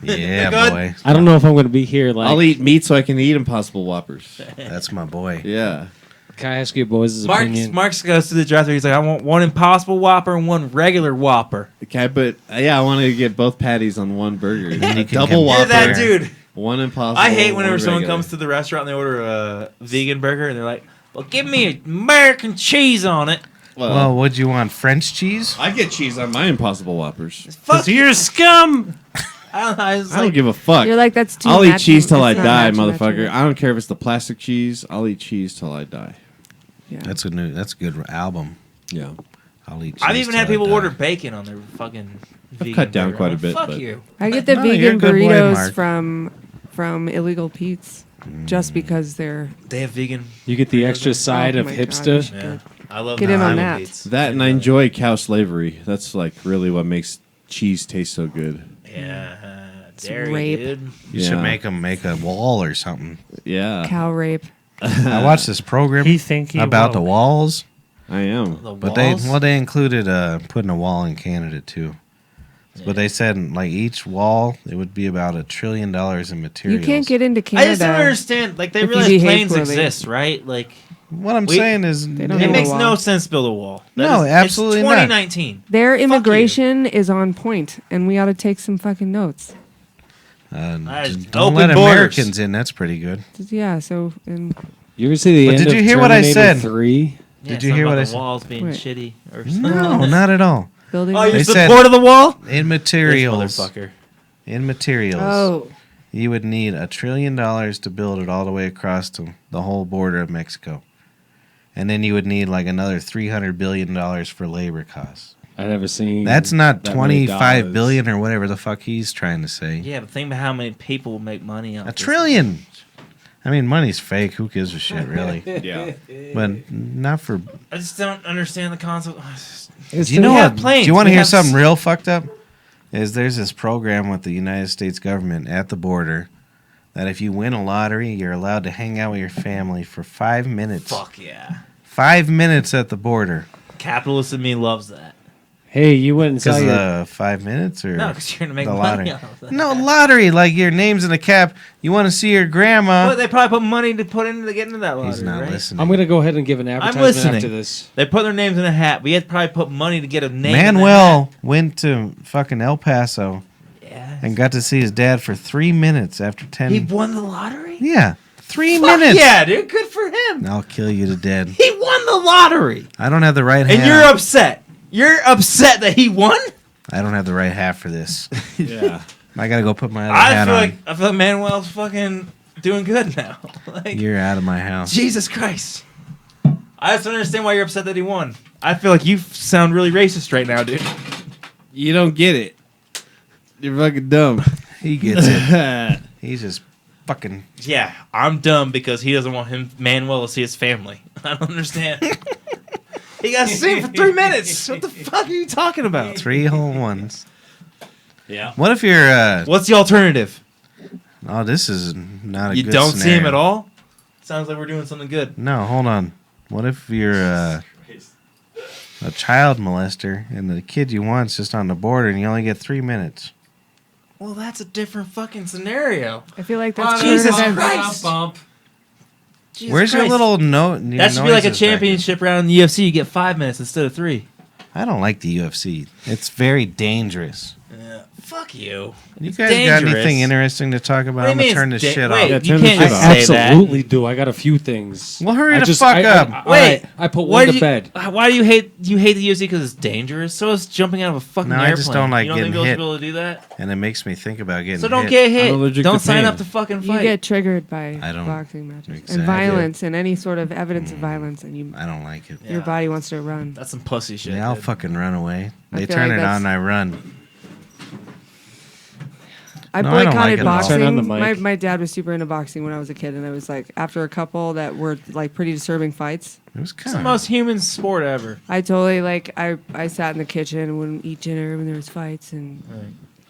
Yeah, Good. boy. I don't know if I'm going to be here. Like, I'll eat meat so I can eat Impossible Whoppers. That's my boy. Yeah. Can I ask you boys' Mark opinion? goes to the drive-thru. He's like, I want one Impossible Whopper and one regular Whopper. Okay, but yeah, I want to get both patties on one burger. then you can Double come- You're Whopper. that dude. One Impossible. I hate whenever one someone regular. comes to the restaurant and they order a vegan burger and they're like, well, give me American cheese on it. Well, would you want French cheese? I get cheese on my Impossible Whoppers. Fuck you. You're scum. I don't give a fuck. You're like, that's too I'll eat matching- cheese till I it's not die, matching, motherfucker. matching. I don't care if it's the plastic cheese. I'll eat cheese till I die. Yeah. That's a good album. Yeah. I'll eat cheese. I've even had till I people die. order bacon on their fucking vegan cut down burger. quite a I'm bit, like, Fuck but- you. I get the No, you're a vegan good boy, burritos Mark. from Illegal Pete's just because they're. They have vegan. You get the extra side Oh of my God, hipster. you should Yeah. I love Get the in on vegan that. beats. That and I enjoy cow slavery. That's like really what makes cheese taste so good. Yeah. Dairy, rape. dude. You should Yeah. make them make a wall or something. Yeah. Cow rape. I watched this program He think he about the woke. walls, I am. The but walls? they included putting a wall in Canada too. But they said like each wall it would be about $1 trillion in materials. You can't get into I Canada. just don't understand. Like, they if you realize behave planes poorly. exist, right? Like, What I'm We- saying is, They don't it build a makes wall. no sense to build a wall. That No, is- absolutely it's not. 2019. Their Fuck you. immigration is on point, and we ought to take some fucking notes. don't open let borders. Americans in. That's pretty good. Yeah. So, and You ever see the But end did you of hear what I Terminator said? 3? Yeah, Did you hear something what about I the said? walls being Wait. shitty or something? No, not at all. building. Oh, you're They said- support of the wall? In materials. This motherfucker. In materials. Oh, you would need $1 trillion to build it all the way across to the whole border of Mexico. And then you would need like another $300 billion for labor costs. I never seen. That's not that many 25 dollars. billion or whatever the fuck he's trying to say. Yeah, but think about how many people make money on $1 trillion. I mean, money's fake. Who gives a shit, really? Yeah. But not for. I just don't understand the concept. Do you know have what? planes. Do you want to We hear have something real fucked up? There's this program with the United States government at the border that if you win a lottery, you're allowed to hang out with your family for 5 minutes. Fuck yeah. 5 minutes at the border. Capitalist in me loves that. Hey, you wouldn't sell Because your. the 5 minutes or No, because you're gonna make the money lottery? off that. No, lottery. Like your name's in a cap. You want to see your grandma. But they probably put money to put into to get into that lottery. He's not right? listening. I'm gonna go ahead and give an I'm advertisement listening. after this. They put their names in a hat. We had to probably put money to get a name. in the Manuel hat. went to fucking El Paso Yeah. and got to see his dad for 3 minutes after 10. He won the lottery. Yeah, 3 Fuck minutes. yeah, dude. Good for him. I'll kill you to dead. He won the lottery, I don't have the right and hat. you're upset. You're upset that he won. I don't have the right hat for this. Yeah. I gotta go put my other I hat feel on. like Manuel's fucking doing good now. Like, You're out of my house. Jesus Christ. I just don't understand why you're upset that he won. I feel like you sound really racist right now, dude. You don't get it. You're fucking dumb. He gets it. He's just fucking. Yeah, I'm dumb because he doesn't want Manuel to see his family. I don't understand. He got to see him for 3 minutes. What the fuck are you talking about? 3 whole ones. Yeah. What if you're? What's the alternative? Oh, this is not a You good don't see him scenario. at all? Sounds like we're doing something good. No, hold on. What if you're a child molester and the kid you want's just on the border and you only get 3 minutes? Well, that's a different fucking scenario. I feel like that's Jesus current events. Christ. Bump. Jesus Where's your Christ. little note? That should be like a championship round in the UFC. You get 5 minutes instead of 3. I don't like the UFC. It's very dangerous. Yeah. Fuck you. You It's guys got dangerous. anything interesting to talk about? What do I'm you gonna mean turn it's this da- shit wait, off. you turn can't this just shit I say that. absolutely do. I got a few things. Well, hurry I the just- fuck up. all right, I put why one do to you, bed. Why do you hate the UFC? Because it's dangerous. So is jumping out of a fucking No, airplane. I just don't like you don't think getting you'll hit. be able to do that? And it makes me think about getting So don't hit. get I'm hit. allergic Don't to sign pain. up to fucking You fight. get triggered by I don't- boxing matches Exactly. and violence and any sort of evidence of violence, and I don't like it. Yeah. your body wants to run. That's some pussy shit. Yeah, I'll dude. fucking run away. I They feel turn like it that's- on, I run. I No, I don't like boycotted it at all. boxing. Turn on the mic. My dad was super into boxing when I was a kid, and I was like, after a couple that were like pretty disturbing fights, It was It's kind the of. most human sport ever. I totally like I sat in the kitchen and wouldn't eat dinner when there was fights and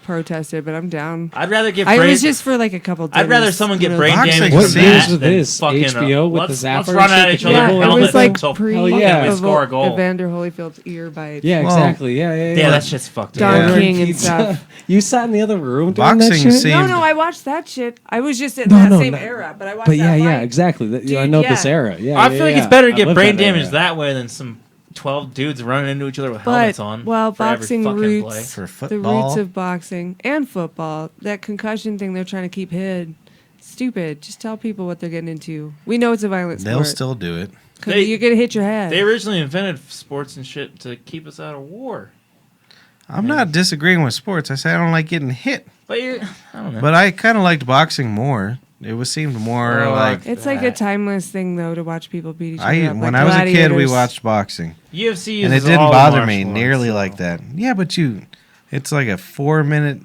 protested. But I'm down. I'd rather get I brain. was just for like a couple. I'd rather dinners, someone you get know. brain Boxing damage What from years that was than this? fucking, HBO with the let's zapper run and at shit each to other. Yeah, Cable it helmet was like until pre Hell yeah. we score a goal. Evander Holyfield's ear bites. Yeah, Well, exactly. Yeah. Yeah, that shit's fucked up. Don Yeah. King and Pizza. stuff. You sat in the other room doing that Boxing shit? seemed- No, I watched that shit. I was just in No, that no, same no. era, but I watched But that yeah, fight. exactly. I Dude, know yeah. this era. Yeah, I feel like it's better to I get lived brain that damage era. that way than some 12 dudes running into each other with But helmets on. well, for every boxing fucking roots play. For the football. roots of boxing and football. That concussion thing they're trying to keep hid. Stupid. Just tell people what they're getting into. We know it's a violent They'll sport. still do it. 'Cause They- you're gonna hit your head. They originally invented sports and shit to keep us out of war. I'm not disagreeing with sports. I say I don't like getting hit. But you're, I don't know. But I kind of liked boxing more. It was seemed more Oh, like. It's like a timeless thing though to watch people beat each other up. When like I was a kid, we gladiators. watched boxing. UFC And it uses didn't all bother martial me arts, nearly so- like that. Yeah, but it's like a 4-minute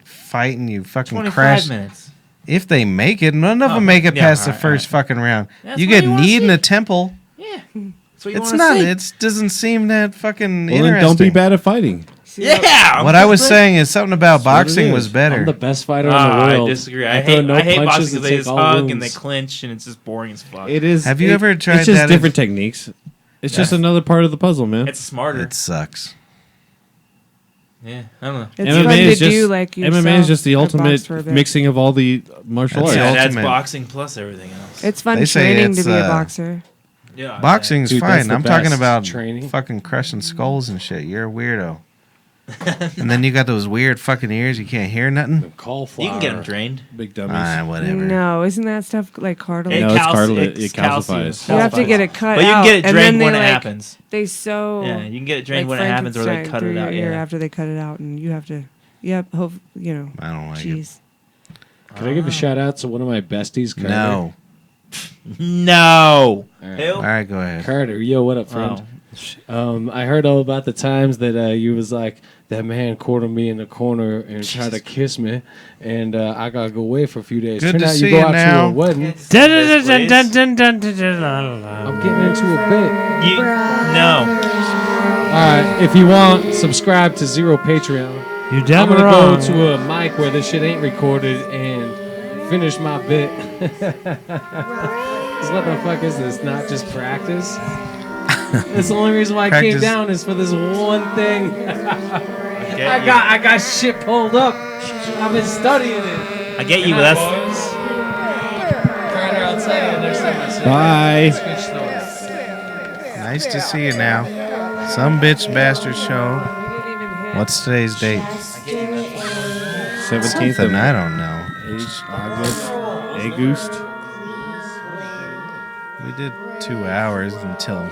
fight and you fucking 25 crash. minutes. If they make it, none of Oh, them make it yeah, past the alright, first fucking round. That's You what get you wanna kneed in see. a temple. Yeah. That's what you It's wanna not. see. It doesn't seem that fucking Well, then interesting. don't be bad at fighting. Yeah. What I was saying is something about what it boxing is. was better. I'm the best fighter in Ah, the world. I disagree. I throw hate, no I hate punches boxing and because they take just all hug and they wounds. clinch and it's just boring as fuck. It is. Have you ever tried It's just that different if- techniques. It's just another part of the puzzle, man. It's smarter. It sucks. Yeah, I don't know. It's MMA fun to is just do like MMA yourself is just the or box ultimate for a bit. mixing of all the martial That's arts. the Yeah, that's ultimate. boxing plus everything else. It's fun They say training to it's, be a boxer. Yeah, Boxing's Dude, that's fine. the I'm talking best about training. fucking crushing skulls and shit. You're a weirdo. And then you got those weird fucking ears. You can't hear nothing. Cauliflower. You can get them drained. Big dummies. Whatever. No, isn't that stuff like cartilage? No, it's calci- it calcium. calcifies. You have to get it cut But you can out, get it and drained then they, when it like, happens. They sew. Yeah, you can get it drained like when it happens, or they Frankenstein cut through it out. your ear Yeah. after they cut it out, and you have to. Yep. Hope you know. I don't like it. Jeez. Could I give a shout out to one of my besties, Carter? No. No. All right. All right, go ahead. Carter, yo, what up, friend? I heard all about the times that you was like, that man cornered me in the corner and tried to kiss me, and I gotta go away for a few days. Good Turned to out see you go you out now. to a wedding. I'm I'm getting into a bit. No. All right, if you want, subscribe to Zero Patreon. You I'm damn gonna wrong. go to a mic where this shit ain't recorded and finish my bit. 'Cause what the fuck is this? Not just practice? That's the only reason why I came Practice. down is for this one thing. I got shit pulled up. I've been studying it. I get you, but that's. Carter, I'll tell you next time I see you. Bye. It's a good story. Nice to see you now. Some bitch bastard show. What's today's date? 17th Something of I don't know. August. August. We did 2 hours until